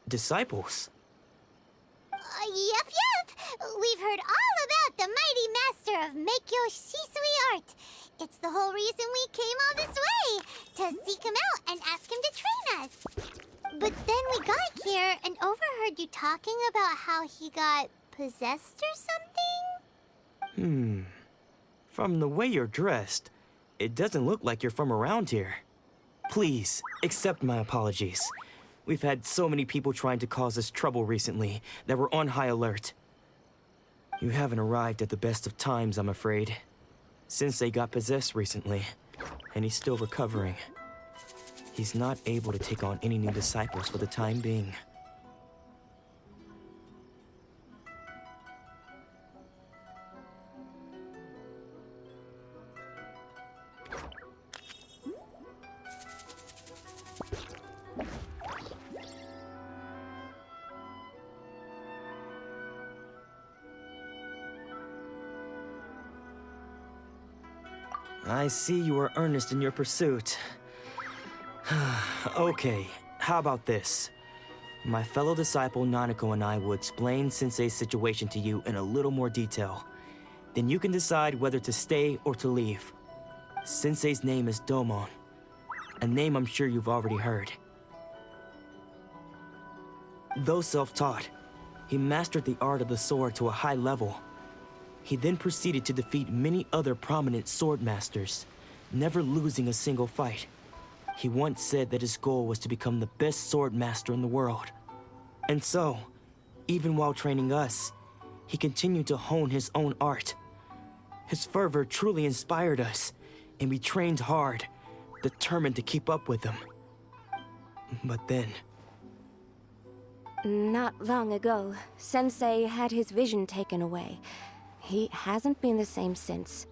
Disciples? Yep. We've heard all about the mighty master of Meikyo Shisui art. It's the whole reason we came all this way, to seek him out and ask him to train us. But then we got here and overheard you talking about how he got possessed or something? From the way you're dressed, it doesn't look like you're from around here. Please, accept my apologies. We've had so many people trying to cause us trouble recently that we're on high alert. You haven't arrived at the best of times, I'm afraid. Sensei got possessed recently, and he's still recovering. He's not able to take on any new disciples for the time being. I see you are earnest in your pursuit. Okay, how about this? My fellow disciple Nanako and I will explain Sensei's situation to you in a little more detail. Then you can decide whether to stay or to leave. Sensei's name is Domon, a name I'm sure you've already heard. Though self-taught, he mastered the art of the sword to a high level. He then proceeded to defeat many other prominent sword masters, never losing a single fight. He once said that his goal was to become the best sword master in the world. And so, even while training us, he continued to hone his own art. His fervor truly inspired us, and we trained hard, determined to keep up with him. But then... Not long ago, Sensei had his vision taken away. He hasn't been the same since.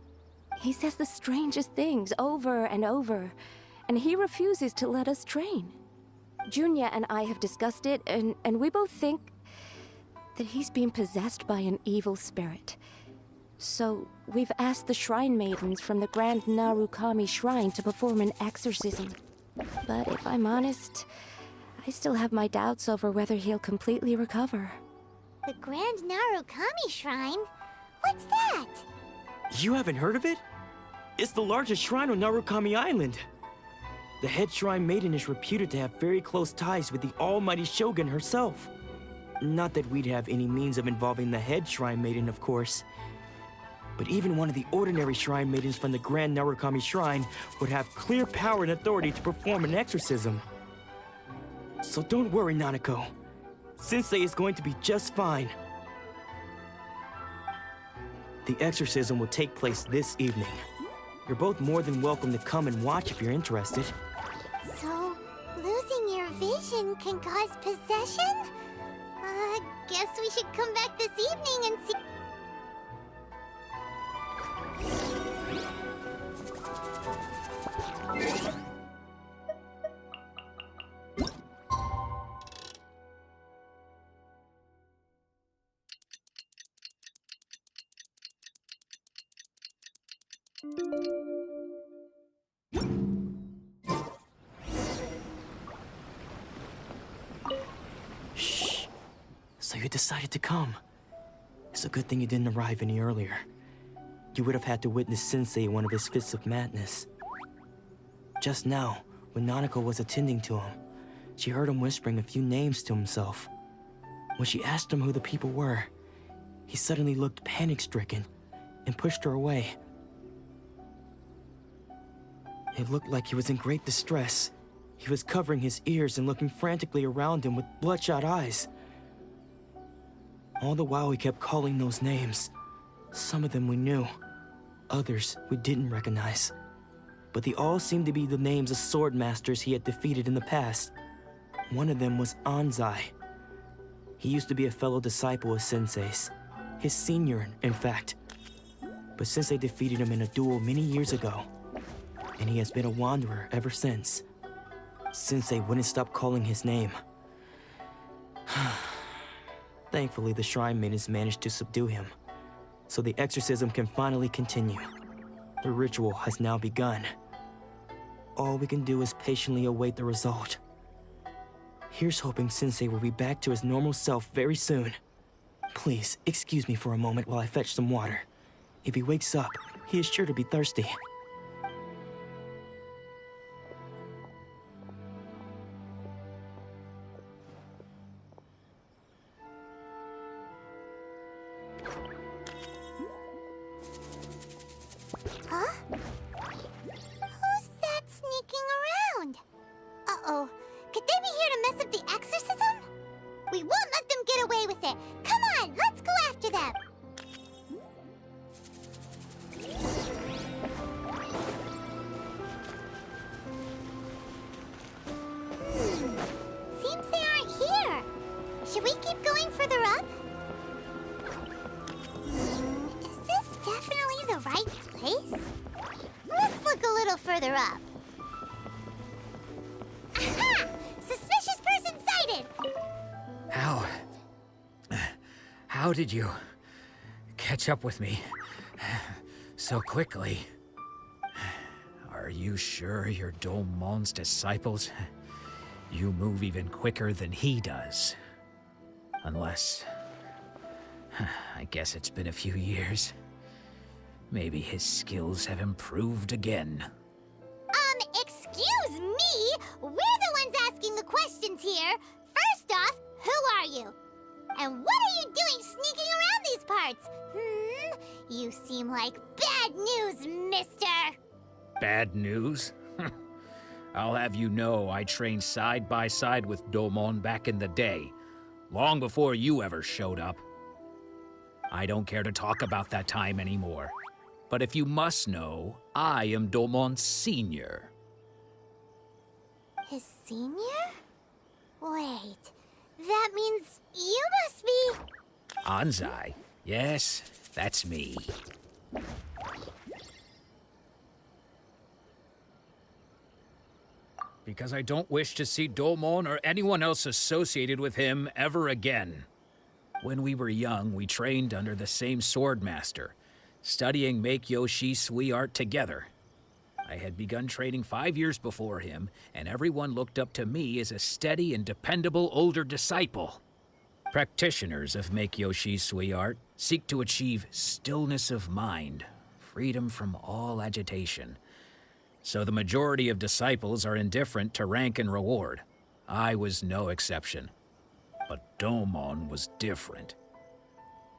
He says the strangest things over and over, and he refuses to let us train. Junya and I have discussed it, and we both think that he's being possessed by an evil spirit. So we've asked the shrine maidens from the Grand Narukami Shrine to perform an exorcism. But if I'm honest, I still have my doubts over whether he'll completely recover. The Grand Narukami Shrine? What's that? You haven't heard of it? It's the largest shrine on Narukami Island. The head shrine maiden is reputed to have very close ties with the almighty Shogun herself. Not that we'd have any means of involving the head shrine maiden, of course. But even one of the ordinary shrine maidens from the Grand Narukami Shrine would have clear power and authority to perform an exorcism. So don't worry, Nanako. Sensei is going to be just fine. The exorcism will take place this evening. You're both more than welcome to come and watch if you're interested. So, losing your vision can cause possession? Guess we should come back this evening and see... Shh. So you decided to come. It's a good thing you didn't arrive any earlier. You would have had to witness Sensei in one of his fits of madness. Just now, when Nanako was attending to him, she heard him whispering a few names to himself. When she asked him who the people were, he suddenly looked panic-stricken and pushed her away. It looked like he was in great distress. He was covering his ears and looking frantically around him with bloodshot eyes. All the while he kept calling those names. Some of them we knew, others we didn't recognize. But they all seemed to be the names of sword masters he had defeated in the past. One of them was Anzai. He used to be a fellow disciple of Sensei's, his senior, in fact. But Sensei defeated him in a duel many years ago, and he has been a wanderer ever since. Sensei wouldn't stop calling his name. Thankfully, the shrine maidens managed to subdue him, so the exorcism can finally continue. The ritual has now begun. All we can do is patiently await the result. Here's hoping Sensei will be back to his normal self very soon. Please, excuse me for a moment while I fetch some water. If he wakes up, he is sure to be thirsty. Huh? Who's that sneaking around? Uh-oh. Could they be here to mess up the exorcism? We won't let them get away with it. Come on, let's go after them. Seems they aren't here. Should we keep going further up? Is this definitely the right place? Let's look a little further up. Aha! Suspicious person sighted! How did you catch up with me so quickly? Are you sure you're Domon's disciples? You move even quicker than he does. Unless... I guess it's been a few years. Maybe his skills have improved again. Excuse me? We're the ones asking the questions here. First off, who are you? And what are you doing sneaking around these parts? You seem like bad news, mister. Bad news? I'll have you know I trained side by side with Domon back in the day, long before you ever showed up. I don't care to talk about that time anymore. But if you must know, I am Domon's senior. His senior? Wait, that means you must be... Anzai? Yes, that's me. Because I don't wish to see Domon or anyone else associated with him ever again. When we were young, we trained under the same swordmaster, studying Make-Yoshi Sui art together. I had begun training 5 years before him, and everyone looked up to me as a steady and dependable older disciple. Practitioners of Make-Yoshi Sui art seek to achieve stillness of mind, freedom from all agitation. So the majority of disciples are indifferent to rank and reward. I was no exception. But Domon was different.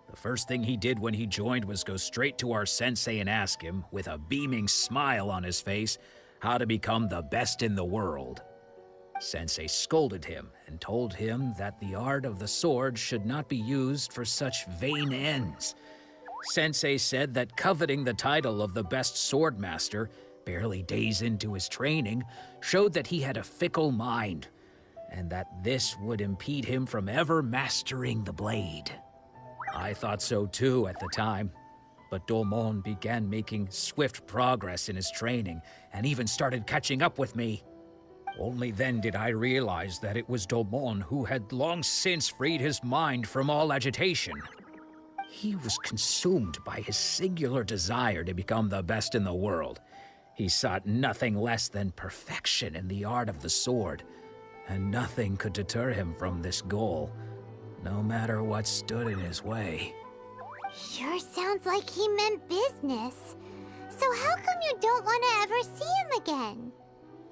The first thing he did when he joined was go straight to our sensei and ask him, with a beaming smile on his face, how to become the best in the world. Sensei scolded him and told him that the art of the sword should not be used for such vain ends. Sensei said that coveting the title of the best swordmaster, barely days into his training, showed that he had a fickle mind, and that this would impede him from ever mastering the blade. I thought so too at the time, but Domon began making swift progress in his training and even started catching up with me. Only then did I realize that it was Domon who had long since freed his mind from all agitation. He was consumed by his singular desire to become the best in the world. He sought nothing less than perfection in the art of the sword, and nothing could deter him from this goal, no matter what stood in his way. Sure sounds like he meant business. So how come you don't want to ever see him again?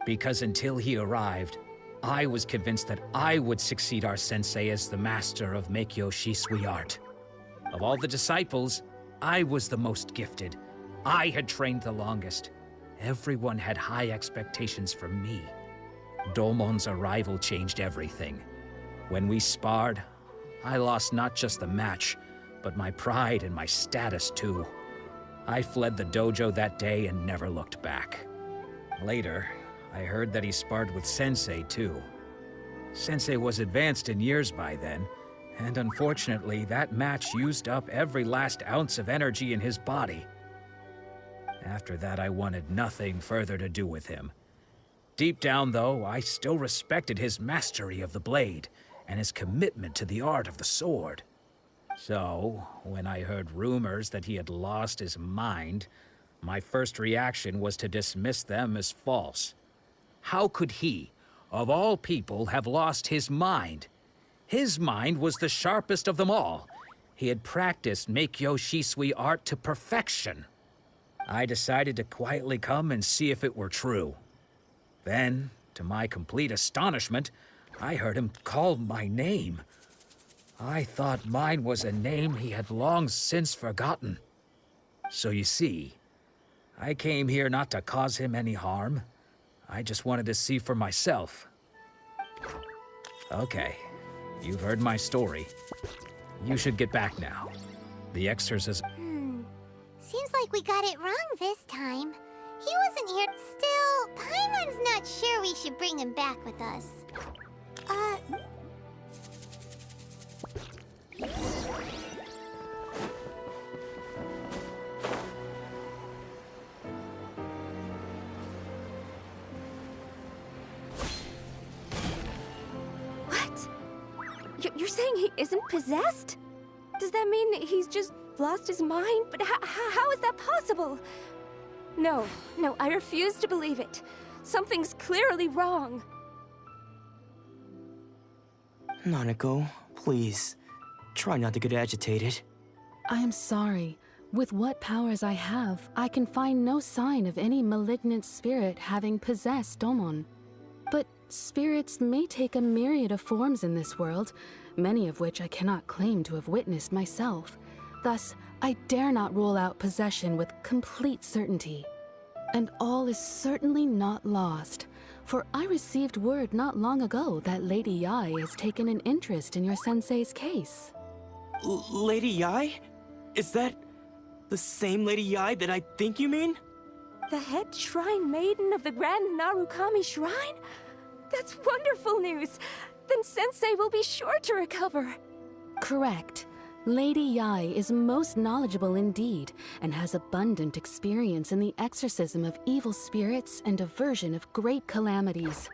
Because until he arrived, I was convinced that I would succeed our sensei as the master of Make-Yoshi Sui art. Of all the disciples, I was the most gifted. I had trained the longest. Everyone had high expectations from me. Domon's arrival changed everything. When we sparred, I lost not just the match, but my pride and my status too. I fled the dojo that day and never looked back. Later, I heard that he sparred with Sensei too. Sensei was advanced in years by then, and unfortunately that match used up every last ounce of energy in his body. After that, I wanted nothing further to do with him. Deep down, though, I still respected his mastery of the blade and his commitment to the art of the sword. So, when I heard rumors that he had lost his mind, my first reaction was to dismiss them as false. How could he, of all people, have lost his mind? His mind was the sharpest of them all. He had practiced Meikyo Shisui art to perfection. I decided to quietly come and see if it were true. Then, to my complete astonishment, I heard him call my name. I thought mine was a name he had long since forgotten. So you see, I came here not to cause him any harm. I just wanted to see for myself. Okay, you've heard my story. You should get back now. The exorcism... Seems like we got it wrong this time. He wasn't here. Still, Paimon's not sure we should bring him back with us. What? You're saying he isn't possessed? Does that mean he's just lost his mind? But how is that possible? No, I refuse to believe it. Something's clearly wrong. Nanako, please. Try not to get agitated. I am sorry. With what powers I have, I can find no sign of any malignant spirit having possessed Domon. But spirits may take a myriad of forms in this world, many of which I cannot claim to have witnessed myself. Thus, I dare not rule out possession with complete certainty. And all is certainly not lost, for I received word not long ago that Lady Yai has taken an interest in your sensei's case. Lady Yai? Is that the same Lady Yai that I think you mean? The head shrine maiden of the Grand Narukami Shrine? That's wonderful news! Then Sensei will be sure to recover. Correct. Lady Yai is most knowledgeable indeed, and has abundant experience in the exorcism of evil spirits and aversion of great calamities.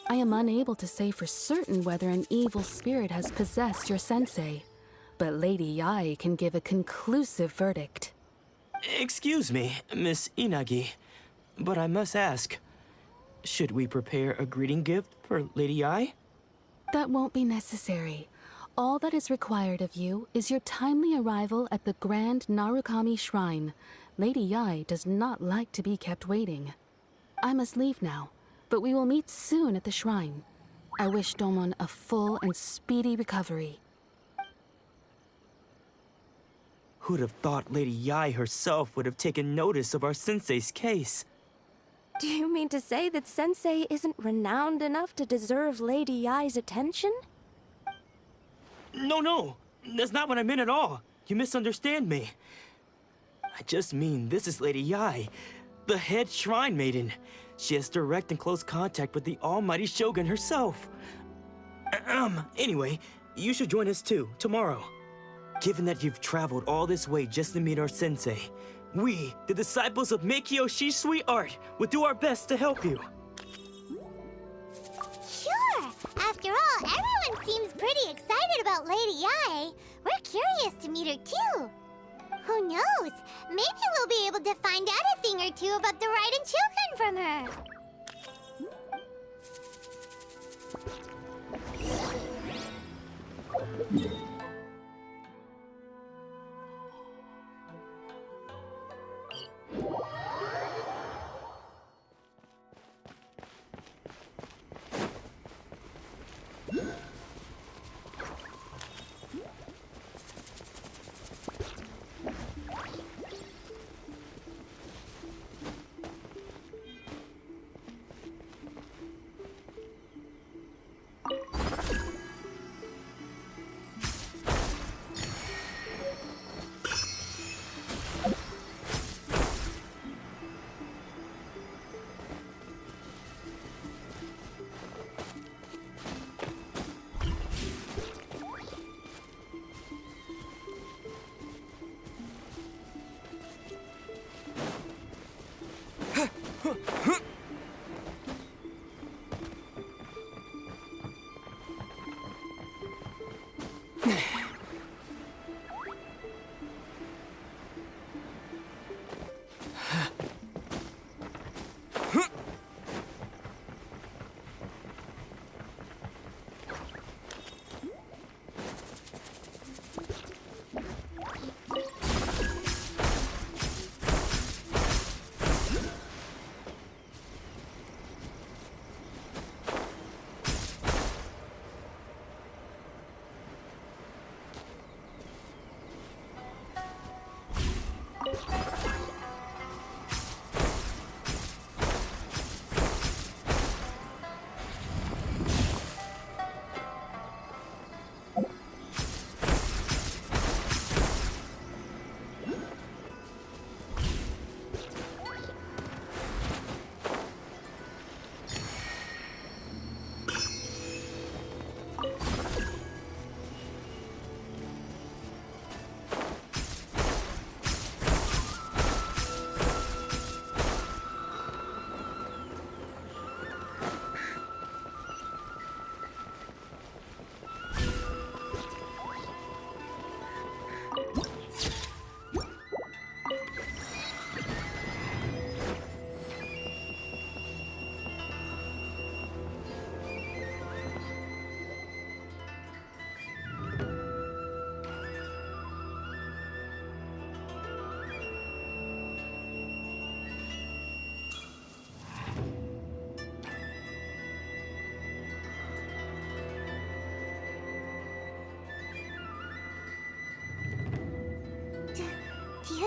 I am unable to say for certain whether an evil spirit has possessed your sensei, but Lady Yai can give a conclusive verdict. Excuse me, Miss Inagi, but I must ask, should we prepare a greeting gift for Lady Yai? That won't be necessary. All that is required of you is your timely arrival at the Grand Narukami Shrine. Lady Yai does not like to be kept waiting. I must leave now, but we will meet soon at the shrine. I wish Domon a full and speedy recovery. Who'd have thought Lady Yai herself would have taken notice of our sensei's case? Do you mean to say that Sensei isn't renowned enough to deserve Lady Yai's attention? No, that's not what I meant at all. You misunderstand me. I just mean this is Lady Yai, the head shrine maiden. She has direct and close contact with the almighty Shogun herself. Anyway, you should join us too, tomorrow. Given that you've traveled all this way just to meet our sensei, we, the disciples of Meikyo Shisui art, will do our best to help you. Sure! After all, everyone seems pretty excited about Lady Yai. We're curious to meet her too. Who knows? Maybe we'll be able to find out a thing or two about the Raiden children from her.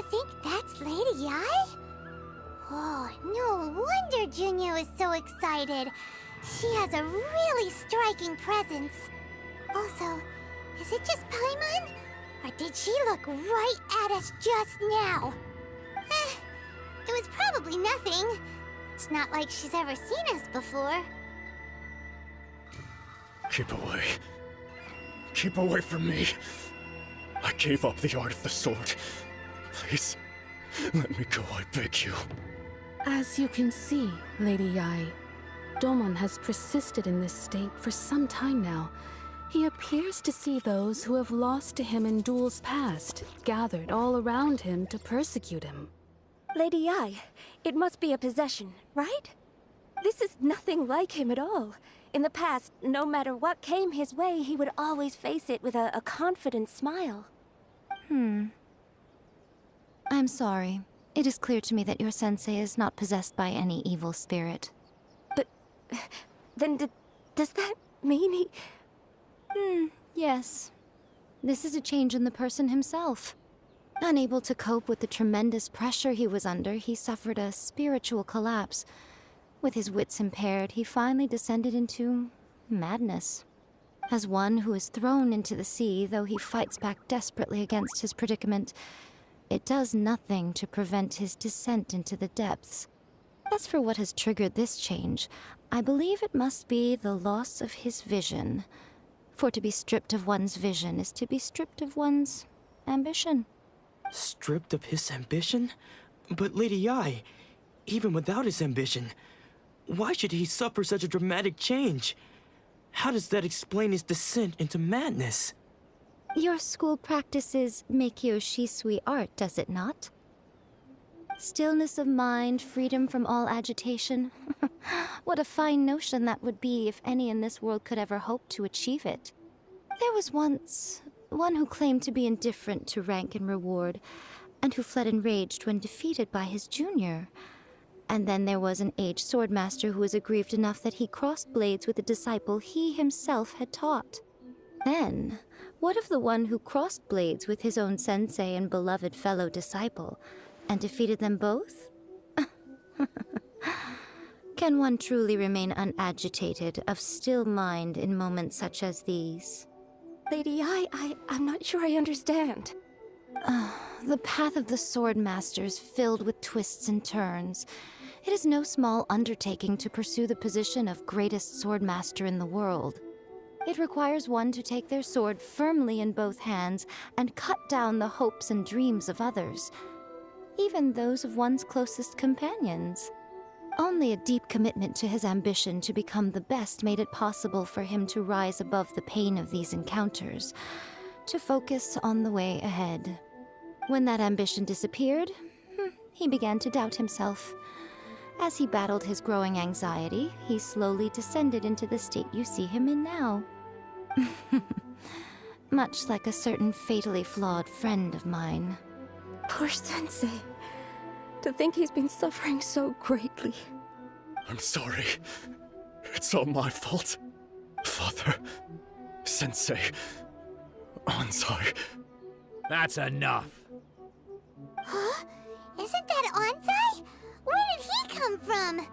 You think that's Lady Yi? Oh, no wonder Junyo is so excited. She has a really striking presence. Also, is it just Paimon? Or did she look right at us just now? It was probably nothing. It's not like she's ever seen us before. Keep away. Keep away from me. I gave up the art of the sword. Please, let me go, I beg you. As you can see, Lady Yi, Domon has persisted in this state for some time now. He appears to see those who have lost to him in duels past, gathered all around him to persecute him. Lady Yi, it must be a possession, right? This is nothing like him at all. In the past, no matter what came his way, he would always face it with a confident smile. I'm sorry. It is clear to me that your sensei is not possessed by any evil spirit. But then does that mean he... Yes. This is a change in the person himself. Unable to cope with the tremendous pressure he was under, he suffered a spiritual collapse. With his wits impaired, he finally descended into madness. As one who is thrown into the sea, though he fights back desperately against his predicament, it does nothing to prevent his descent into the depths. As for what has triggered this change, I believe it must be the loss of his vision. For to be stripped of one's vision is to be stripped of one's ambition. Stripped of his ambition? But Lady Yi, even without his ambition, why should he suffer such a dramatic change? How does that explain his descent into madness? Your school practices Meikyo Shisui art, does it not? Stillness of mind, freedom from all agitation. What a fine notion that would be if any in this world could ever hope to achieve it. There was once one who claimed to be indifferent to rank and reward, and who fled enraged when defeated by his junior. And then there was an aged swordmaster who was aggrieved enough that he crossed blades with a disciple he himself had taught. Then, what of the one who crossed blades with his own sensei and beloved fellow disciple, and defeated them both? Can one truly remain unagitated, of still mind in moments such as these? Lady Yi, I'm not sure I understand. The path of the swordmaster is filled with twists and turns. It is no small undertaking to pursue the position of greatest swordmaster in the world. It requires one to take their sword firmly in both hands and cut down the hopes and dreams of others, even those of one's closest companions. Only a deep commitment to his ambition to become the best made it possible for him to rise above the pain of these encounters, to focus on the way ahead. When that ambition disappeared, he began to doubt himself. As he battled his growing anxiety, he slowly descended into the state you see him in now. Much like a certain fatally flawed friend of mine. Poor Sensei. To think he's been suffering so greatly. I'm sorry. It's all my fault. Father, Sensei, Ansai. That's enough. Huh? Isn't that Ansai? Where did he come from?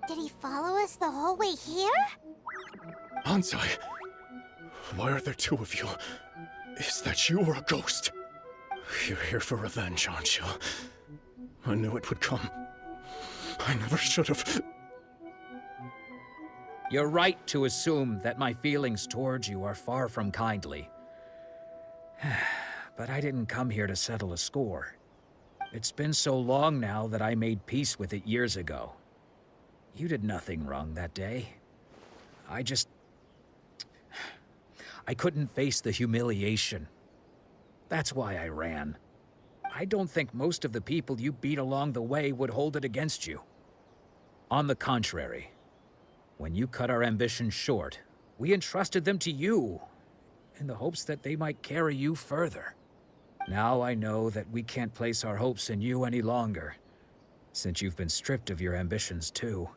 Did he follow us the whole way here? Ansai, why are there two of you? Is that you or a ghost? You're here for revenge, aren't you? I knew it would come. I never should have. You're right to assume that my feelings towards you are far from kindly. But I didn't come here to settle a score. It's been so long now that I made peace with it years ago. You did nothing wrong that day. I couldn't face the humiliation. That's why I ran. I don't think most of the people you beat along the way would hold it against you. On the contrary, when you cut our ambitions short, we entrusted them to you, in the hopes that they might carry you further. Now I know that we can't place our hopes in you any longer, since you've been stripped of your ambitions too.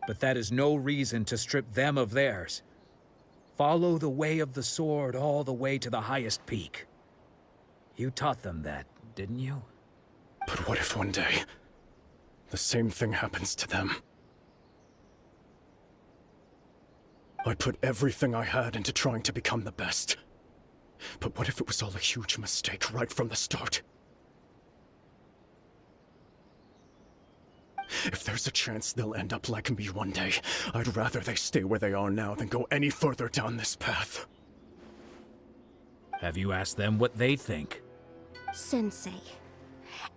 But that is no reason to strip them of theirs. follow the way of the sword all the way to the highest peak. You taught them that, didn't you? But what if one day, the same thing happens to them? I put everything I had into trying to become the best. But what if it was all a huge mistake right from the start? If there's a chance they'll end up like me one day, I'd rather they stay where they are now than go any further down this path. Have you asked them what they think? Sensei,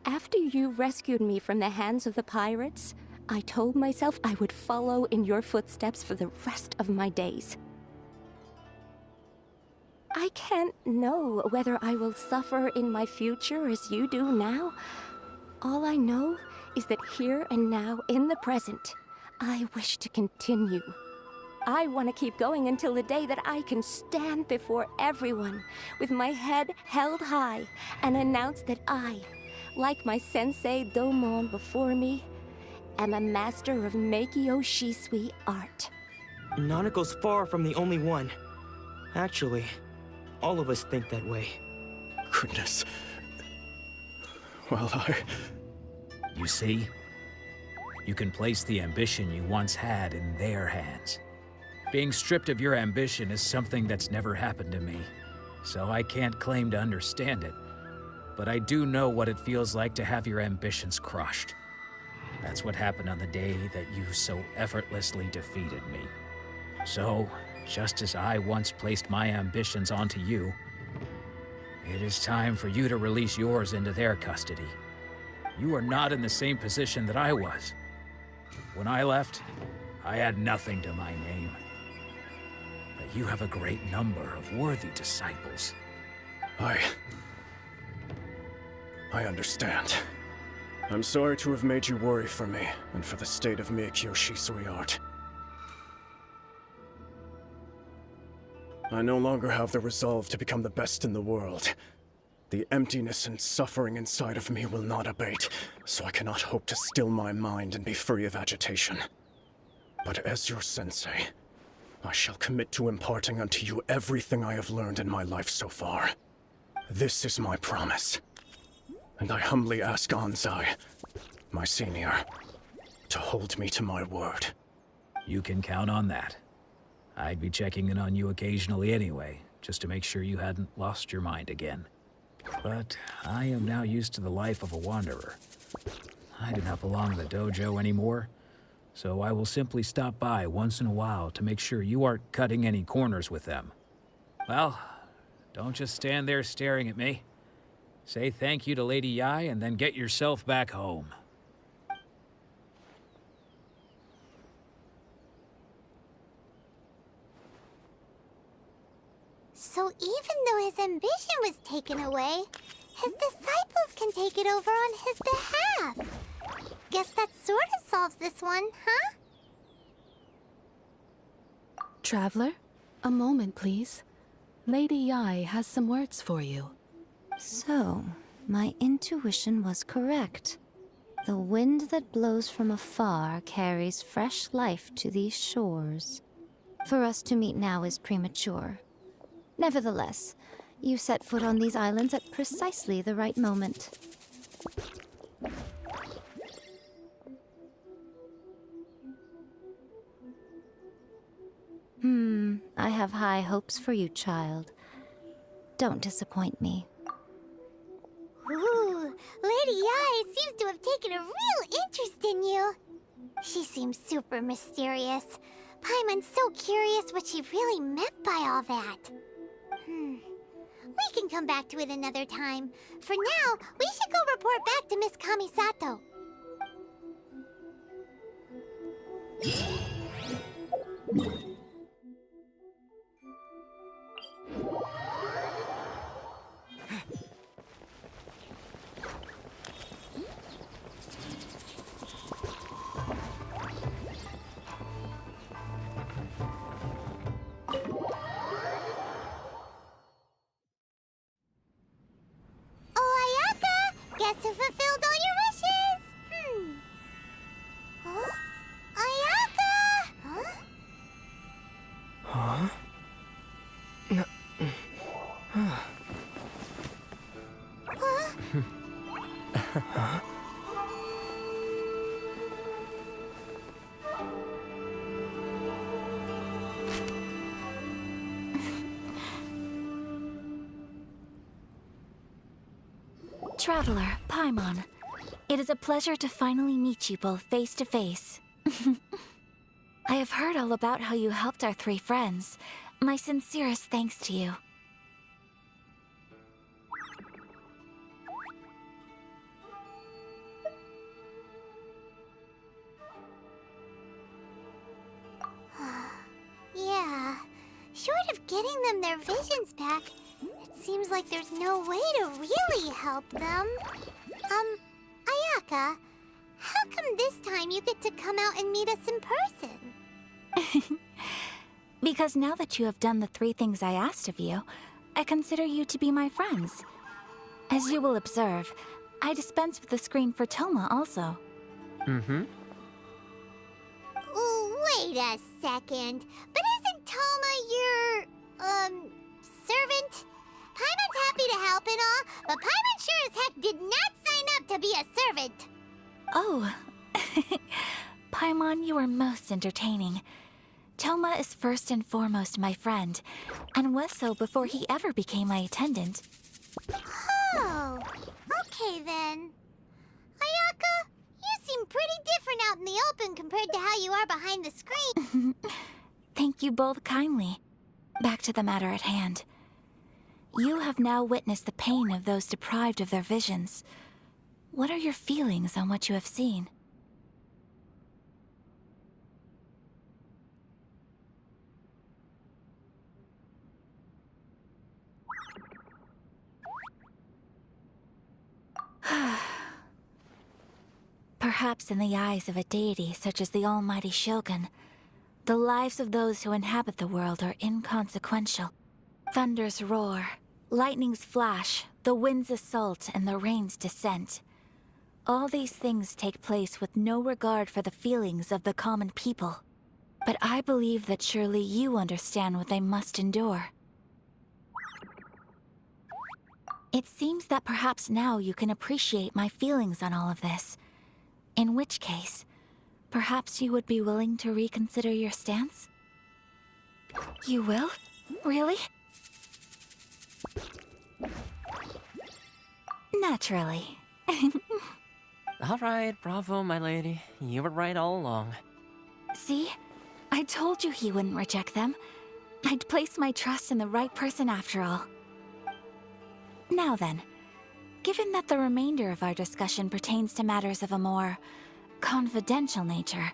after you rescued me from the hands of the pirates, I told myself I would follow in your footsteps for the rest of my days. I can't know whether I will suffer in my future as you do now. All I know is that here and now, in the present, I wish to continue. I want to keep going until the day that I can stand before everyone with my head held high and announce that I, like my sensei Domon before me, am a master of Meikyo Shisui art. Nanako's far from the only one. Actually, all of us think that way. Goodness. Well, You see? You can place the ambition you once had in their hands. Being stripped of your ambition is something that's never happened to me, so I can't claim to understand it. But I do know what it feels like to have your ambitions crushed. That's what happened on the day that you so effortlessly defeated me. So, just as I once placed my ambitions onto you, it is time for you to release yours into their custody. You are not in the same position that I was. When I left, I had nothing to my name. But you have a great number of worthy disciples. I understand. I'm sorry to have made you worry for me, and for the state of Meikyo Shisui art. I no longer have the resolve to become the best in the world. The emptiness and suffering inside of me will not abate, so I cannot hope to still my mind and be free of agitation. But as your sensei, I shall commit to imparting unto you everything I have learned in my life so far. This is my promise. And I humbly ask Anzai, my senior, to hold me to my word. You can count on that. I'd be checking in on you occasionally anyway, just to make sure you hadn't lost your mind again. But I am now used to the life of a wanderer. I do not belong in the dojo anymore, so I will simply stop by once in a while to make sure you aren't cutting any corners with them. Well, don't just stand there staring at me. Say thank you to Lady Yai and then get yourself back home. So even though his ambition was taken away, his disciples can take it over on his behalf. Guess that sort of solves this one, huh? Traveler, a moment, please. Lady Yai has some words for you. So, my intuition was correct. The wind that blows from afar carries fresh life to these shores. For us to meet now is premature. Nevertheless, you set foot on these islands at precisely the right moment. I have high hopes for you, child. Don't disappoint me. Ooh, Lady Yai seems to have taken a real interest in you. She seems super mysterious. Paimon's so curious what she really meant by all that. We can come back to it another time. For now, we should go report back to Miss Kamisato. Guess who fulfilled all your wishes? Huh? Ayaka! Huh? Traveler, Paimon. It is a pleasure to finally meet you both face to face. I have heard all about how you helped our 3 friends. My sincerest thanks to you. Yeah, short of getting them their visions back, it seems like there's no way to really help them. Ayaka, how come this time you get to come out and meet us in person? Because now that you have done the 3 things I asked of you, I consider you to be my friends. As you will observe, I dispense with the screen for Toma also. Mm-hmm. Wait a second. But isn't Toma your, servant? Paimon's happy to help and all, but Paimon sure as heck did not sign up to be a servant. Oh. Paimon, you are most entertaining. Toma is first and foremost my friend, and was so before he ever became my attendant. Oh, okay then. Ayaka, you seem pretty different out in the open compared to how you are behind the screen. Thank you both kindly. Back to the matter at hand. You have now witnessed the pain of those deprived of their visions. What are your feelings on what you have seen? Perhaps in the eyes of a deity such as the almighty Shogun, the lives of those who inhabit the world are inconsequential. Thunders roar, lightnings flash, the winds assault, and the rains descent. All these things take place with no regard for the feelings of the common people. But I believe that surely you understand what they must endure. It seems that perhaps now you can appreciate my feelings on all of this. In which case, perhaps you would be willing to reconsider your stance? You will? Really? Naturally. Alright, bravo, my lady. You were right all along. See? I told you he wouldn't reject them. I'd placed my trust in the right person after all. Now then, given that the remainder of our discussion pertains to matters of a more confidential nature,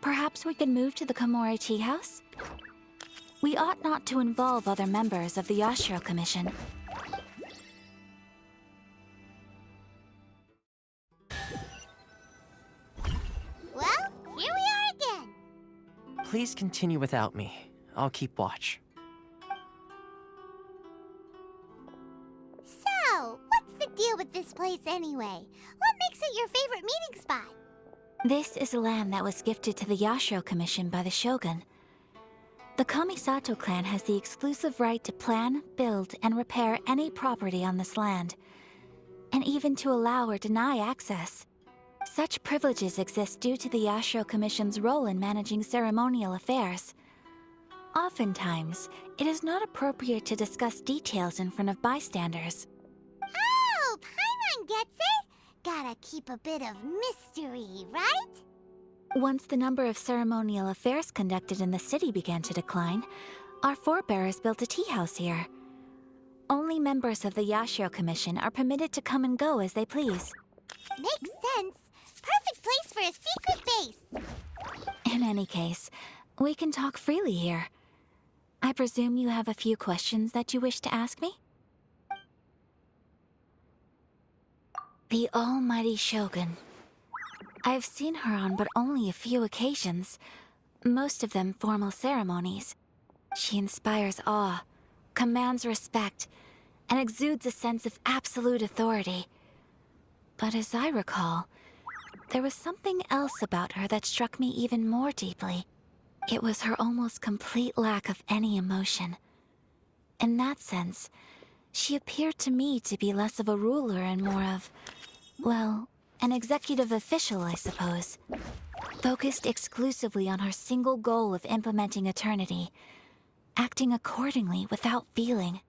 perhaps we could move to the Komori Tea House? We ought not to involve other members of the Yashiro Commission. Well, here we are again. Please continue without me. I'll keep watch. So, what's the deal with this place anyway? What makes it your favorite meeting spot? This is land that was gifted to the Yashiro Commission by the Shogun. The Kamisato clan has the exclusive right to plan, build, and repair any property on this land, and even to allow or deny access. Such privileges exist due to the Yashiro Commission's role in managing ceremonial affairs. Oftentimes, it is not appropriate to discuss details in front of bystanders. Oh, Paimon gets it! Gotta keep a bit of mystery, right? Once the number of ceremonial affairs conducted in the city began to decline, our forebears built a tea house here. Only members of the Yashiro Commission are permitted to come and go as they please. Makes sense. Perfect place for a secret base. In any case, we can talk freely here. I presume you have a few questions that you wish to ask me? The almighty Shogun. I've seen her on but only a few occasions, most of them formal ceremonies. She inspires awe, commands respect, and exudes a sense of absolute authority. But as I recall, there was something else about her that struck me even more deeply. It was her almost complete lack of any emotion. In that sense, she appeared to me to be less of a ruler and more of, well, an executive official, I suppose. Focused exclusively on her single goal of implementing eternity, acting accordingly without feeling.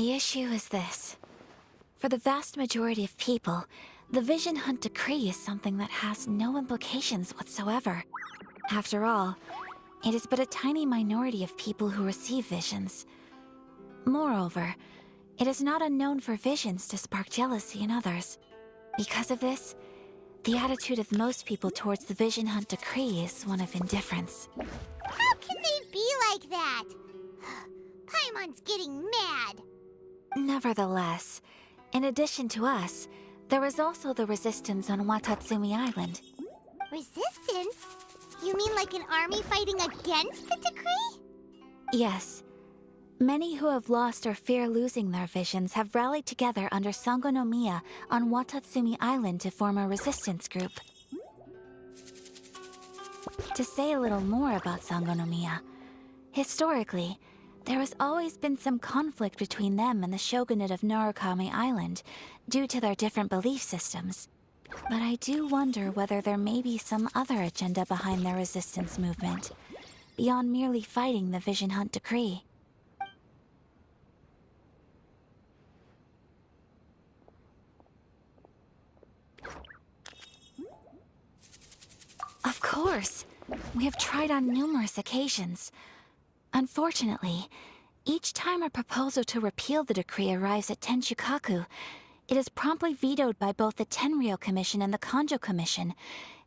The issue is this. For the vast majority of people, the Vision Hunt Decree is something that has no implications whatsoever. After all, it is but a tiny minority of people who receive visions. Moreover, it is not unknown for visions to spark jealousy in others. Because of this, the attitude of most people towards the Vision Hunt Decree is one of indifference. How can they be like that? Paimon's getting mad. Nevertheless, in addition to us, there is also the resistance on Watatsumi Island. Resistance? You mean like an army fighting against the decree? Yes. Many who have lost or fear losing their visions have rallied together under Sango no Miya on Watatsumi Island to form a resistance group. To say a little more about Sango no Miya, historically, there has always been some conflict between them and the shogunate of Narukami Island due to their different belief systems. But I do wonder whether there may be some other agenda behind their resistance movement, beyond merely fighting the Vision Hunt Decree. Of course! We have tried on numerous occasions. Unfortunately, each time a proposal to repeal the decree arrives at Tenshukaku, it is promptly vetoed by both the Tenryou Commission and the Kanjo Commission,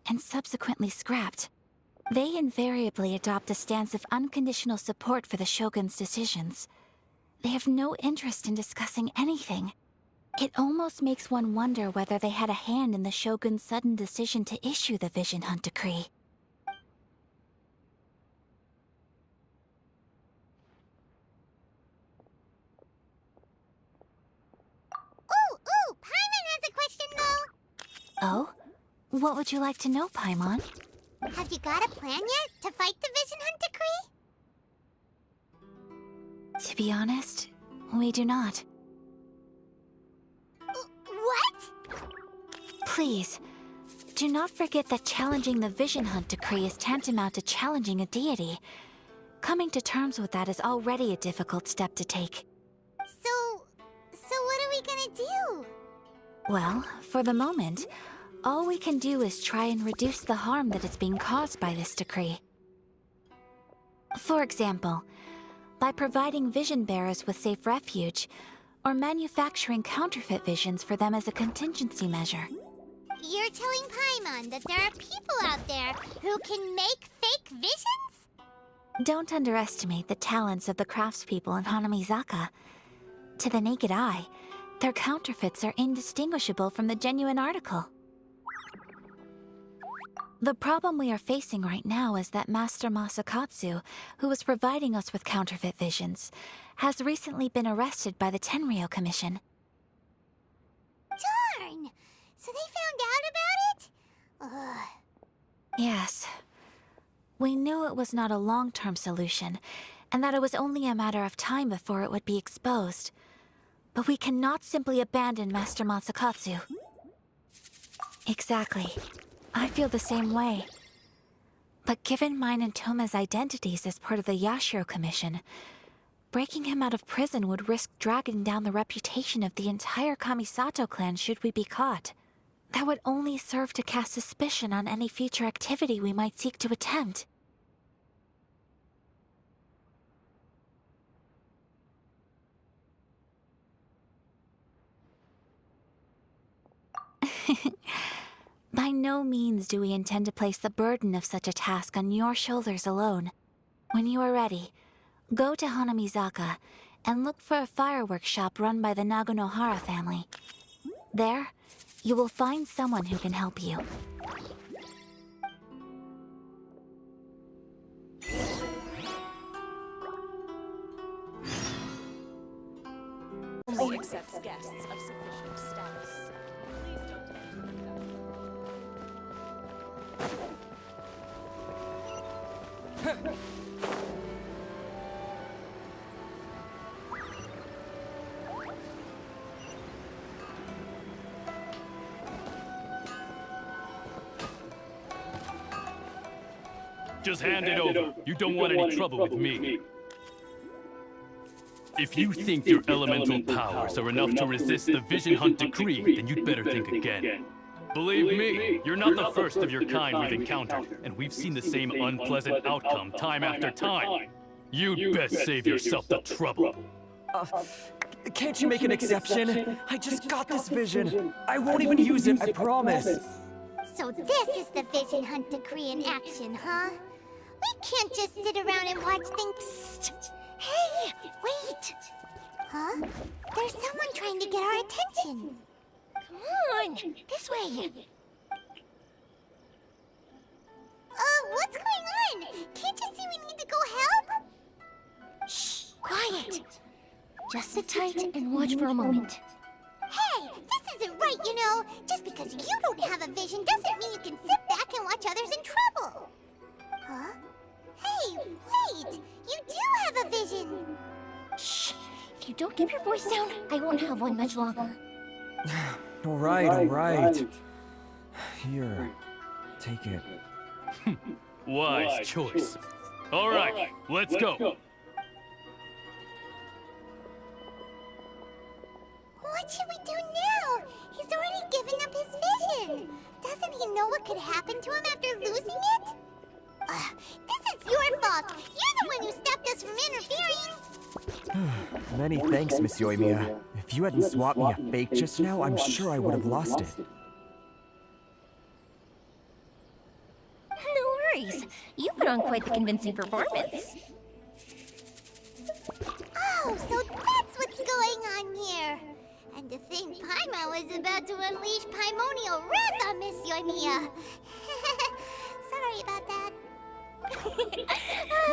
and subsequently scrapped. They invariably adopt a stance of unconditional support for the Shogun's decisions. They have no interest in discussing anything. It almost makes one wonder whether they had a hand in the Shogun's sudden decision to issue the Vision Hunt Decree. Ooh, Paimon has a question though. Oh? What would you like to know, Paimon? Have you got a plan yet to fight the Vision Hunt Decree? To be honest, we do not. What? Please, do not forget that challenging the Vision Hunt Decree is tantamount to challenging a deity. Coming to terms with that is already a difficult step to take. So what are we gonna do? Well, for the moment, all we can do is try and reduce the harm that is being caused by this decree. For example, by providing vision bearers with safe refuge, or manufacturing counterfeit visions for them as a contingency measure. You're telling Paimon that there are people out there who can make fake visions? Don't underestimate the talents of the craftspeople in Hanamizaka. To the naked eye, their counterfeits are indistinguishable from the genuine article. The problem we are facing right now is that Master Masakatsu, who was providing us with counterfeit visions, has recently been arrested by the Tenryou Commission. Darn! So they found out about it? Ugh. Yes. We knew it was not a long-term solution, and that it was only a matter of time before it would be exposed. But we cannot simply abandon Master Masakatsu. Exactly. I feel the same way. But given mine and Toma's identities as part of the Yashiro Commission, breaking him out of prison would risk dragging down the reputation of the entire Kamisato clan should we be caught. That would only serve to cast suspicion on any future activity we might seek to attempt. By no means do we intend to place the burden of such a task on your shoulders alone. When you are ready, go to Hanamizaka and look for a fireworks shop run by the Naganohara family. There, you will find someone who can help you. Only accepts guests of sufficient status. Please don't enter without... Just hand it over. You don't want any trouble with me. If you think your elemental powers are enough to resist the Vision Hunt decree, then you'd better think again. Believe me, you're not the first of your kind we've encountered, and we've seen the same unpleasant outcome time after time. You'd best save yourself the trouble. Can't you make an exception? I just got this vision. I won't even use it, I promise. So this is the Vision Hunt decree in action, huh? We can't just sit around and watch things. Hey, wait! Huh? There's someone trying to get our attention. Come on, this way. What's going on? Can't you see we need to go help? Shh, quiet. Just sit tight and watch for a moment. Hey, this isn't right, you know. Just because you don't have a vision doesn't mean you can sit back and watch others in trouble. Huh? Hey, wait! You do have a vision! Shh! If you don't keep your voice down, I won't have one much longer. All right. Here, take it. Wise choice. All right, let's go. What should we do now? He's already given up his vision. Doesn't he know what could happen to him after losing it? This is your fault. You're the one who stopped us from interfering. Many thanks, Miss Yoimiya. If you hadn't swapped me a fake just now, I'm sure I would have lost it. No worries. You put on quite the convincing performance. Oh, so that's what's going on here. And to think Paimon was about to unleash Paimonial wrath on Miss Yoimiya. Sorry about that.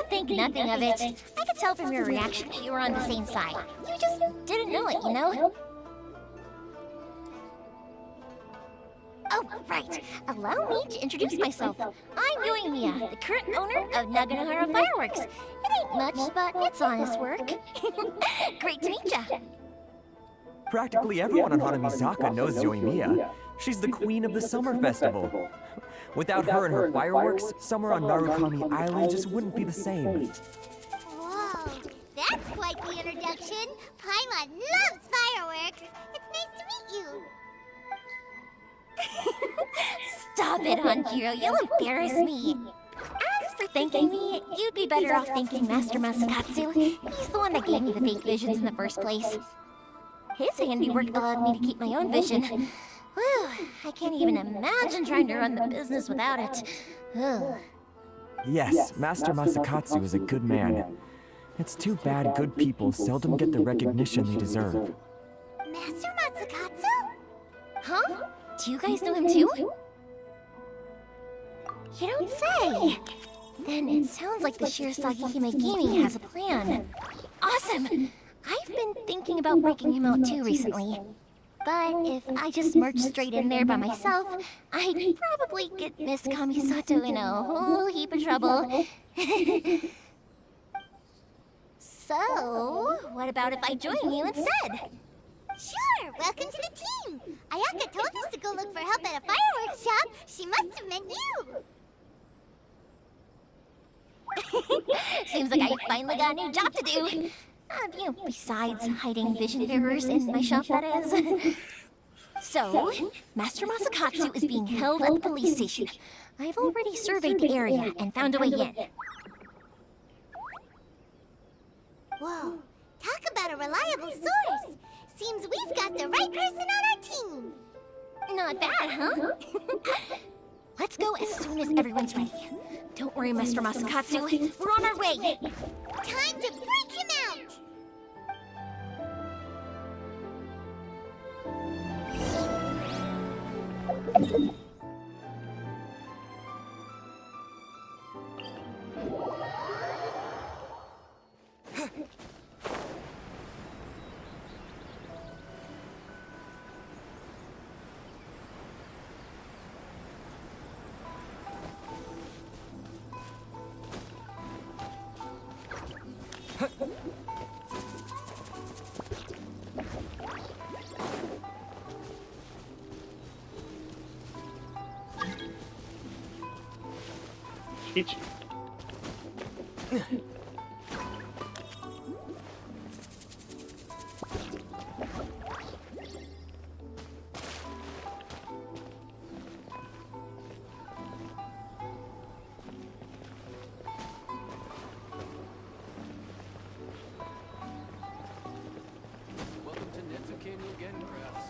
Think nothing of it. I could tell from your reaction that you were on the same side. You just didn't know it, you know? Oh, right. Allow me to introduce myself. I'm Yoimiya, the current owner of Naganohara Fireworks. It ain't much, but it's honest work. Great to meet ya. Practically everyone on Hanamizaka knows Yoimiya. She's the queen of the summer festival. Without her and her fireworks, summer on Narukami Island just wouldn't be the same. Whoa, that's quite the introduction. Paimon loves fireworks. It's nice to meet you. Stop it, Hanjiro. You'll embarrass me. As for thanking me, you'd be better off thanking Master Masakatsu. He's the one that gave me the fake visions in the first place. His handiwork allowed me to keep my own vision. Whew, I can't even imagine trying to run the business without it. Ugh. Yes, Master Masakatsu is a good man. It's too bad good people seldom get the recognition they deserve. Master Masakatsu? Huh? Do you guys know him too? You don't say! Then it sounds like the Shirasagi Himegimi has a plan. Awesome! I've been thinking about breaking him out too recently. But if I just marched straight in there by myself, I'd probably get Miss Kamisato in a whole heap of trouble. So, what about if I join you instead? Sure, welcome to the team. Ayaka told us to go look for help at a fireworks shop. She must have meant you. Seems like I finally got a new job to do. Besides hiding vision bearers in my shop, that is. So, Master Masakatsu is being held at the police station. I've already surveyed the area and found a way in. Whoa, talk about a reliable source. Seems we've got the right person on our team. Not bad, huh? Let's go as soon as everyone's ready. Don't worry, Master Masakatsu. We're on our way. Time to break him out. Ichi. can you get crafts?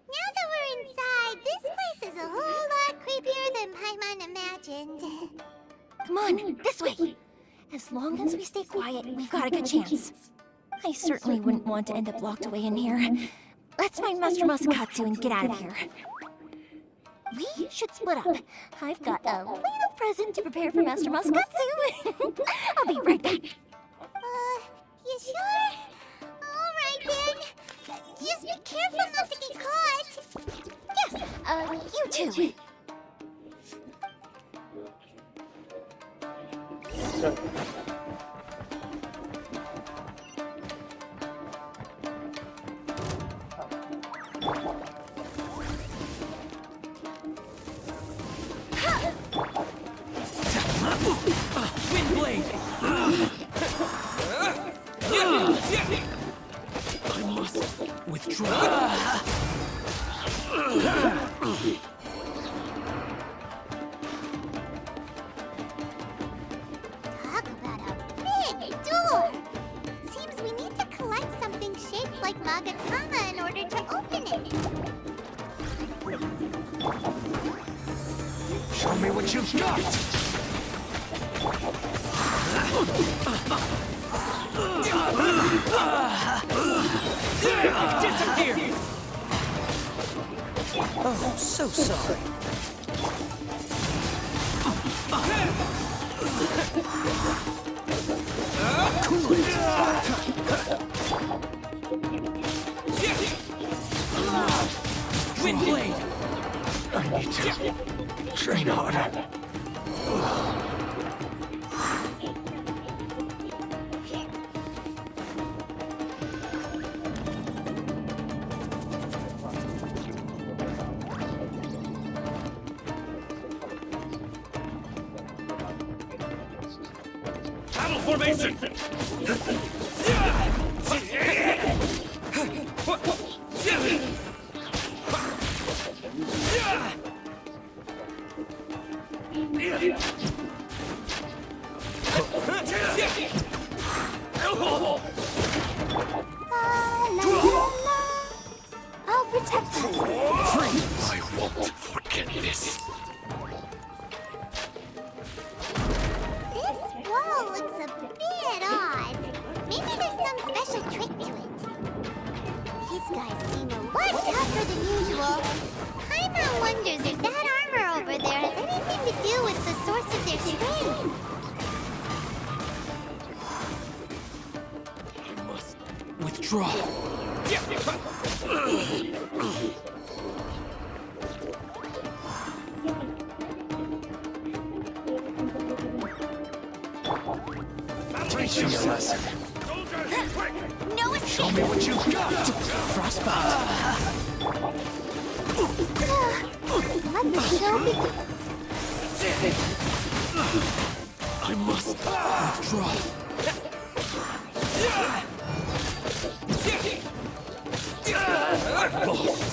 Now that we're inside, this place is a whole lot creepier than Paimon imagined. Come on, this way. As long as we stay quiet, we've got a good chance. I certainly wouldn't want to end up locked away in here. Let's find Master Masakatsu and get out of here. We should split up. I've got a little present to prepare for Master Masakatsu. I'll be right back. You sure? Alright then. Just be careful not to get caught. Yes, you too. Windblade! I must withdraw. Talk about a big door. Seems we need to collect something shaped like Magatama in order to open it. Show me what you've got! Disappear! Oh, so sorry. Cool it! Windblade! I need to train harder. Battle formation! I'll protect you. I won't forget this. This wall looks a bit odd. Maybe there's some special trick to it. These guys seem a lot tougher than usual. Paimon wonders if that armor over there has anything to do with the source of their strength. I must withdraw. Teach you a lesson. No escape! Show me what you've got! Frostbite! Let the show begin. I must withdraw. Lost.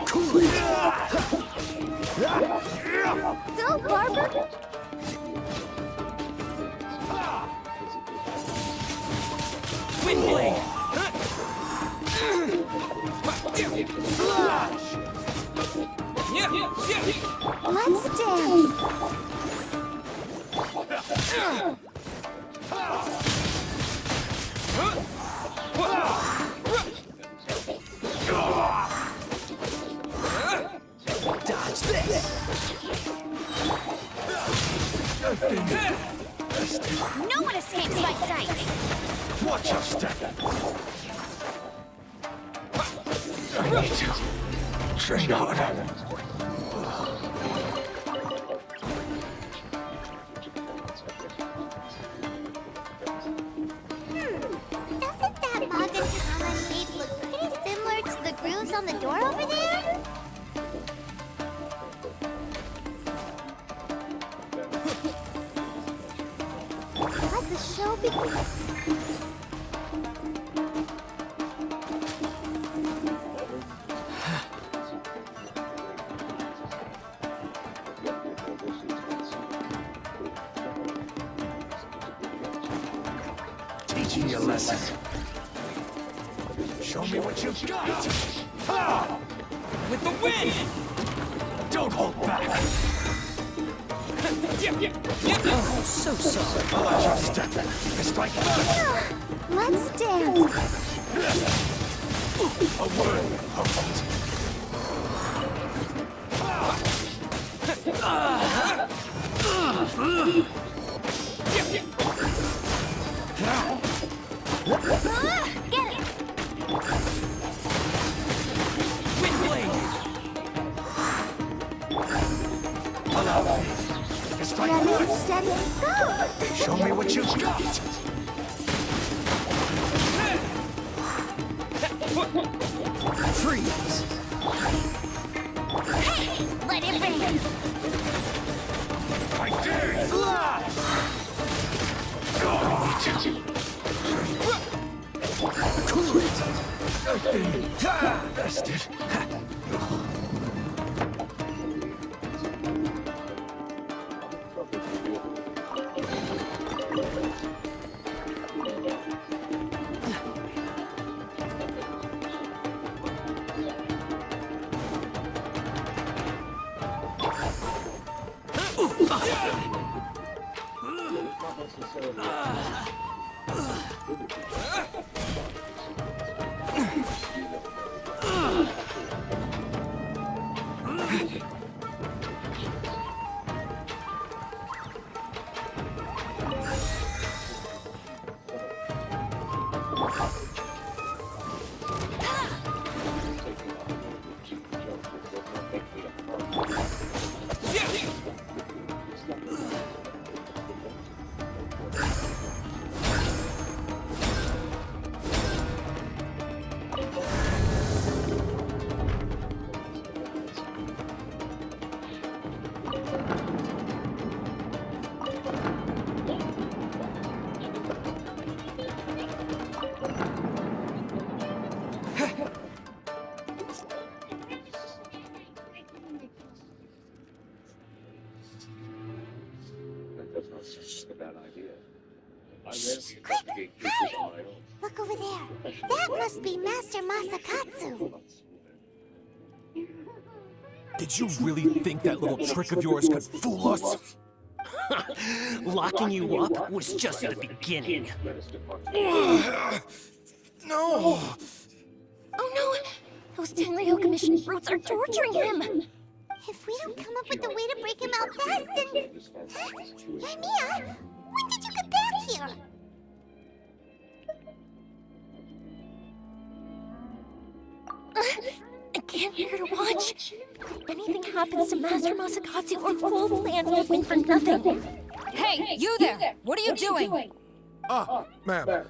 Cool it. Go, Barber! Windblade. Let's dance! Dodge this. No one escapes my sight! Watch your step. I need to train harder. show begins. Teach me a lesson. Show me what you've got. Ah! With the wind! Don't hold back. Oh, so sorry. I'll let you step. Strike first. Let's dance. A word, host. Get it. Allow me. Strike Ready, first. steady, go. Show me what you've got. Freeze! Hey, let it rain. I dare you. Cool it! Bested. Quick, hurry! Look over there. That must be Master Masakatsu. Did you really think that little trick of yours could fool us? Locking you up was just the beginning. No! Oh no! Those Tenryo Commission brutes are torturing him! If we don't come up with a way to break him out fast, then... Yoimiya, when did you get back here? I can't bear to watch. If anything happens to Master Masakatsu, our whole plan will have been for nothing. Hey, you there! What are you doing? Ma'am.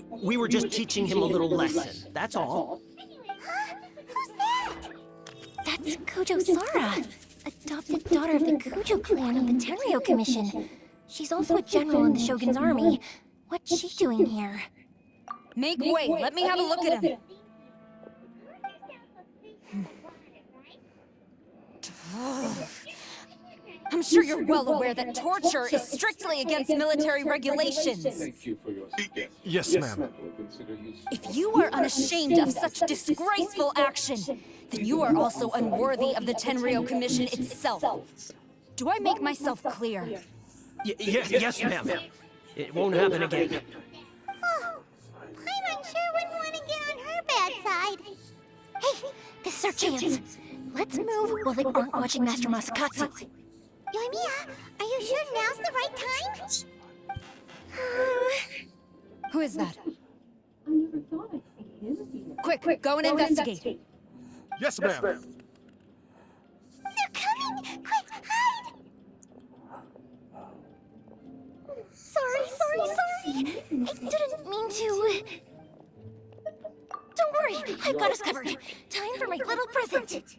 We were just teaching him a little lesson, that's all. Who's that? That's Kojo Sara, adopted daughter of the Kojo clan of the Tenryo Commission. She's also a general in the Shogun's army. What's she doing here? Make way! Let me have a look at him! I'm sure you're well aware that torture is strictly against military regulations. Yes, ma'am. If you are unashamed of such disgraceful action, then you are also unworthy of the Tenryo Commission itself. Do I make myself clear? Yes, ma'am. It won't happen again. Oh, Paimon sure wouldn't want to get on her bad side. Hey, this is our chance. Let's move while they aren't watching Master Masakatsu. Yoimiya, are you sure now's the right time? Who is that? Quick, go and investigate. Yes, ma'am. They're coming! Quick, hide! Sorry. I didn't mean to. Don't worry, I've got us covered. Time for my little present.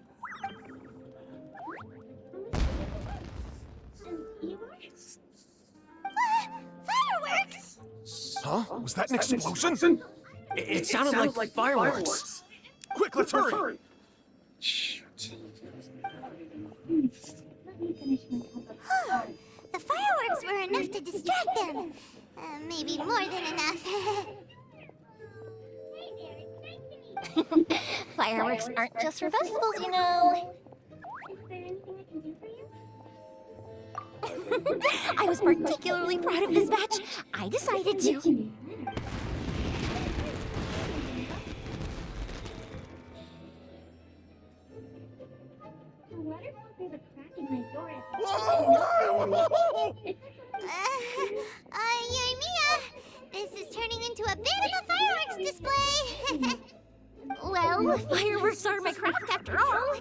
Huh? Was that an explosion? It sounded like fireworks. Quick, let's hurry! The fireworks were enough to distract them. Maybe more than enough. Fireworks aren't just for festivals, you know. I was particularly proud of this batch. I decided to. Yoimiya, this is turning into a bit of a fireworks display. Well, fireworks are my craft after all.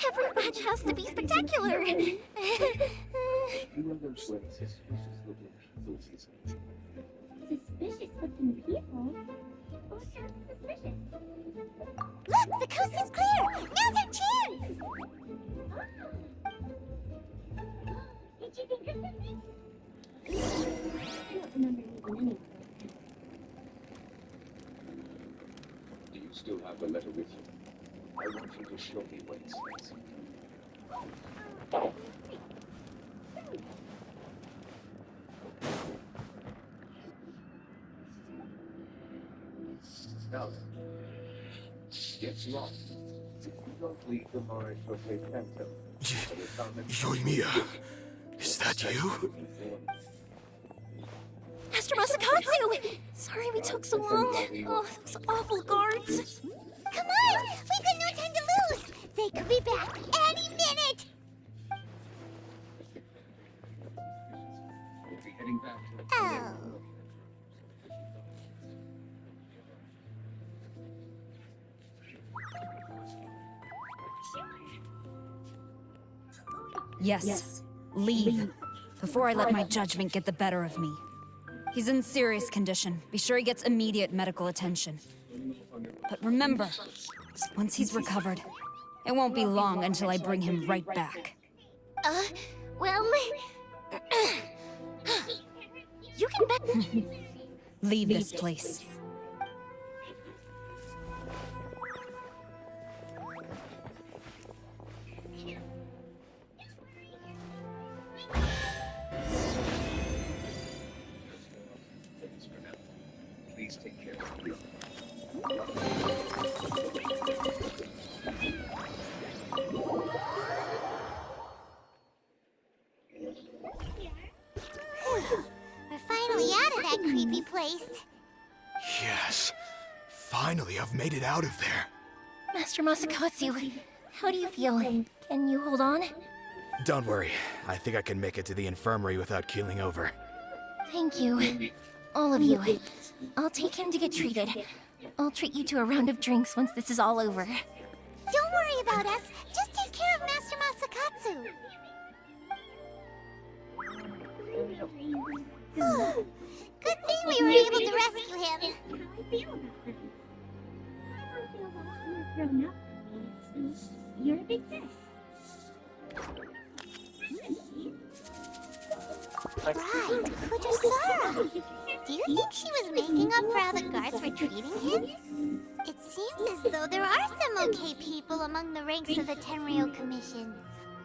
Every batch has to be spectacular. Look, the coast is clear. Now's our chance. Do you still have the letter with you? I want you to show me what it says. Now then, get lost. If you don't leave the Mori Shosei Kanto, Yoimiya, is that you? Master Masakatsu! Sorry we took so long. Oh, those awful guards. Come on! We've got no time to lose! They could be back any minute! we'll be heading back to the Oh. Yes. Leave. Before I let my judgment get the better of me. He's in serious condition. Be sure he gets immediate medical attention. But remember, once he's recovered, it won't be long until I bring him right back. Well... you can bet... Leave this place. Please take care of you. We're finally out of that creepy place. Yes. Finally, I've made it out of there. Master Masakatsu, how do you feel? Can you hold on? Don't worry. I think I can make it to the infirmary without keeling over. Thank you. All of you. I'll take him to get treated. I'll treat you to a round of drinks once this is all over. Don't worry about us. Just take care of Master Masakatsu. Good thing we were able to rescue him. You're a big fish. Right, Kujusara. Do you think she was making up for how the guards were treating him? It seems as though there are some okay people among the ranks of the Tenryou Commission.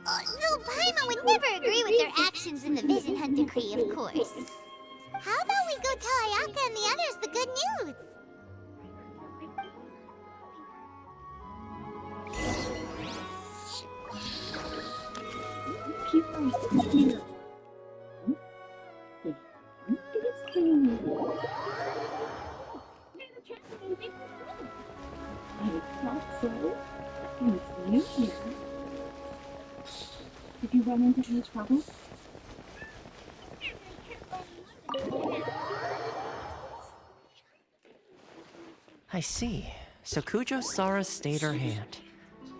Though Paimon would never agree with their actions in the Vision Hunt Decree, of course. How about we go tell Ayaka and the others the good news? Did you run into any trouble? I see. So Kujo-Sara stayed her hand.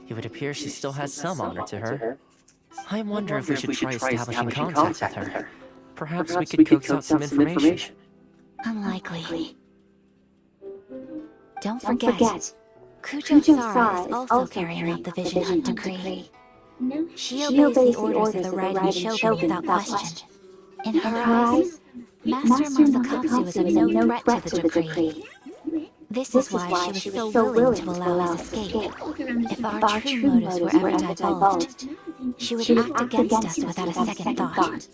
It would appear she still has some honor to her. I wonder if we should try establishing contact with her. Perhaps we could coax out some information. Unlikely. Don't forget, Kujo-Sara is also carrying out the Vision Hunt Decree. She obeys the orders of the Riding Shogun without question. In her eyes, Master Masakatsu is of no threat to the decree. This is why she was so willing to allow his escape. If our true motives were ever divulged, she would act against us without a second thought.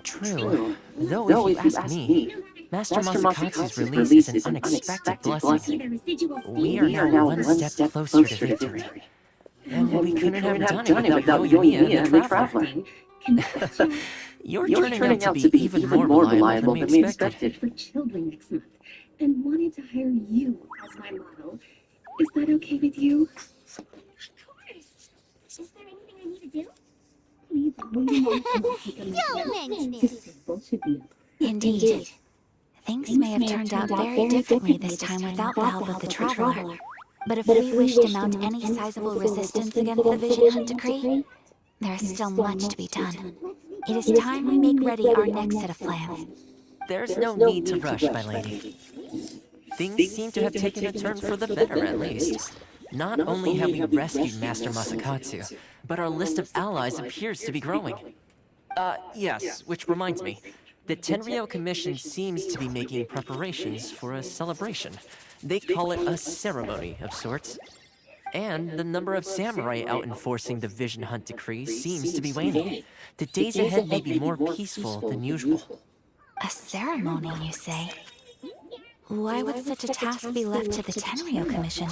True. Though if you ask me, Master Masakatsu's release is an unexpected blessing. We are now one step closer to victory. And we couldn't have done it without Yoimiya and the Traveler. You're turning out to be even more reliable than we expected. For children next month, and wanted to hire you as my model. Is that okay with you? Of course. Is there anything I need to do? Please, Don't mention it. Indeed. Things may have turned out very differently this time without the help of the Traveler. But if we wish to mount any sizable resistance against the Vision Hunt decree, there is still much to be done. It is time we make ready our next set of plans. There's no need to rush, my lady. Things seem to have taken a turn for the better, at least. Not only have we rescued Master Masakatsu, but our list of allies appears to be growing. Yes, which reminds me. The Tenryou Commission seems to be making preparations for a celebration. They call it a ceremony of sorts. And the number of samurai out enforcing the Vision Hunt decree seems to be waning. The days ahead may be more peaceful than usual. A ceremony, you say? Why would such a task be left to the Tenryou Commission?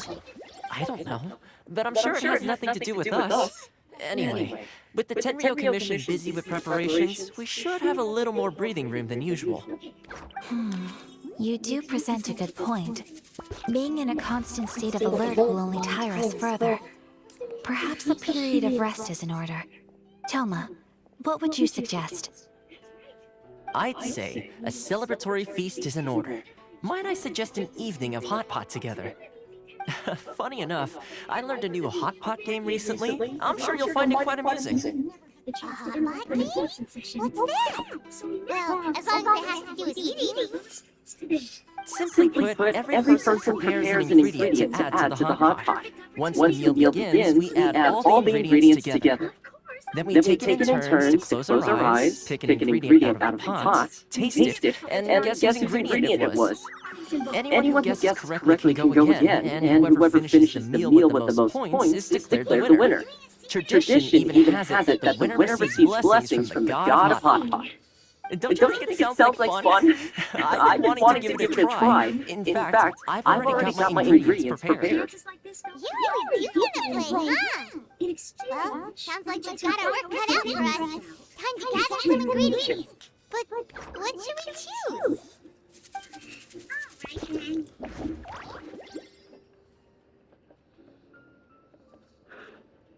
I don't know, but I'm sure it has nothing to do with us. Anyway, with the Tenryou Commission busy with preparations, we should have a little more breathing room than usual. You do present a good point. Being in a constant state of alert will only tire us further. Perhaps a period of rest is in order. Toma, what would you suggest? I'd say a celebratory feast is in order. Might I suggest an evening of hot pot together? Funny enough, I learned a new hot pot game recently. I'm sure you'll find it quite amusing. Hot pot game? What's that? Well, as long as it has to do with eating. Simply put, every person prepares an ingredient to add to the hot pot. Once the meal begins, we add all the ingredients together. Then we take it in turns to close our eyes, pick an ingredient out of the pot, taste it, and guess whose ingredient it was. Anyone who guesses correctly can go again, and whoever finishes the meal with the most points is declared the winner. Tradition even has it that the winner receives blessings from the god of hot pot. Don't you think it sounds like fun? I've been wanting to give it a try. In fact, I've already got my ingredients prepared. You really do want to play, huh? Well, sounds like you've got our work cut out for us. Time to gather some ingredients. But what should we choose?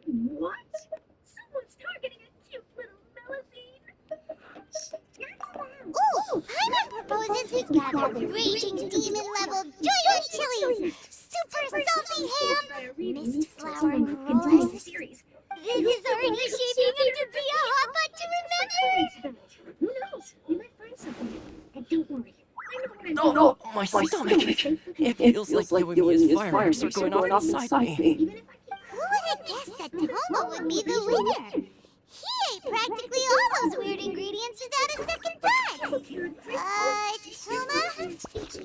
What? Someone's targeting a cute little Mellazine. Ooh, Paimon proposes we gather raging demon-level joy chilies, super salty ham, mist flower rolls. This is already shaping up to be a hot pot to remember. Who knows? We might find something. And don't worry. No, my stomach! It feels like Yoimiya's fireworks are going off inside me. Who would have guessed that Toma would be the winner? He ate practically all those weird ingredients without a second thought. Toma?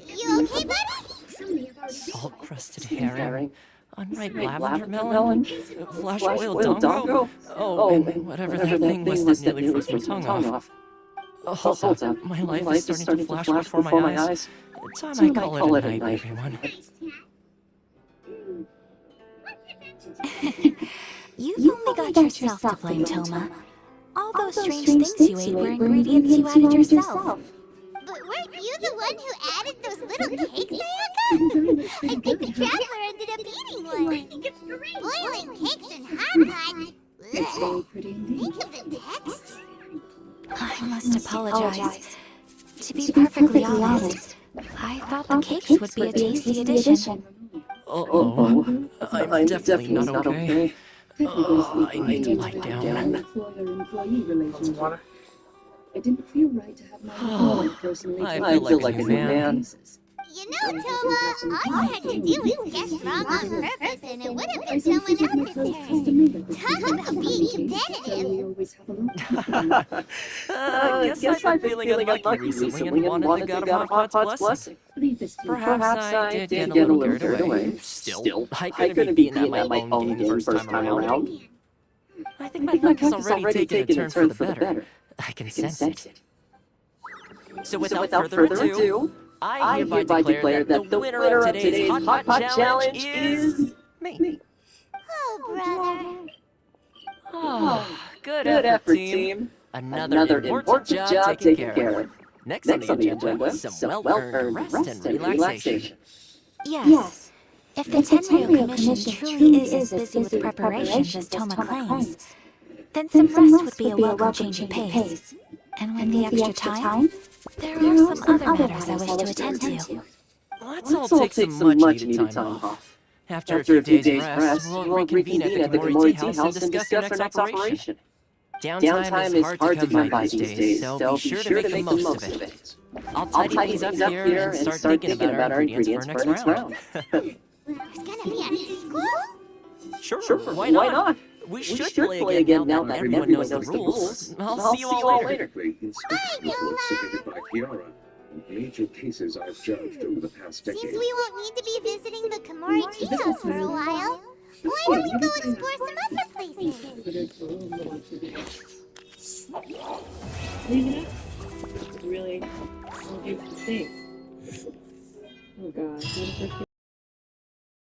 You okay, buddy? Salt-crusted herring, unripe lavender melon, flash-boiled dongo. Oh, and whatever that thing was that nearly froze my tongue off. Hold up, my life is starting to flash before my eyes. Time I call it a night, everyone. You've only got yourself to blame, Toma. All those strange things you ate were ingredients you added yourself. But weren't you the one who added those little cakes, Ayaka? I think the Traveler ended up eating one. Boiling cakes in hot pot. Ugh. Think of the texture. I must apologize. To be perfectly honest, I thought the cakes would be a tasty addition. Uh-oh, I'm definitely not okay. I need to lie down. It didn't feel right to have my employee personally. I feel like a new man. You know, Toma, all you had to do was guess wrong on purpose and it would have been someone else's turn. Talk about being competitive. Guess I've been feeling unlucky recently and wanted the God of Hot Pot's blessing. Perhaps I did get a little carried away. Still, I couldn't be beaten at my own game first time around. I think my luck has already taken a turn for the better. I can sense it. So without further ado, I hereby declare that the winner of today's Hot Pot Challenge is me. Oh, brother. Oh, good effort, team. Another important job taken care of. Next on the agenda, some well-earned rest and relaxation. Yes. If the Tenryo Commission truly is as busy with preparations as Toma claims, then some rest would be a welcome change of pace. And with the extra time, there are some other matters I wish to attend to. Let's all take some much-needed time off. After a few days' rest, we'll reconvene at the Komori Tea House and discuss our next operation. Downtime is hard to come by these days, so be sure to make the most of it. I'll tidy things up here and start thinking about our ingredients for next round. There's gonna be a sequel? Sure, why not? We should play again now that everyone knows the rules. I'll see you all later. Major cases I've judged over the past decade. Seems we won't need to be visiting the Komori Tea House for a while. Why don't we go explore some other places? Really, all these things. Oh god.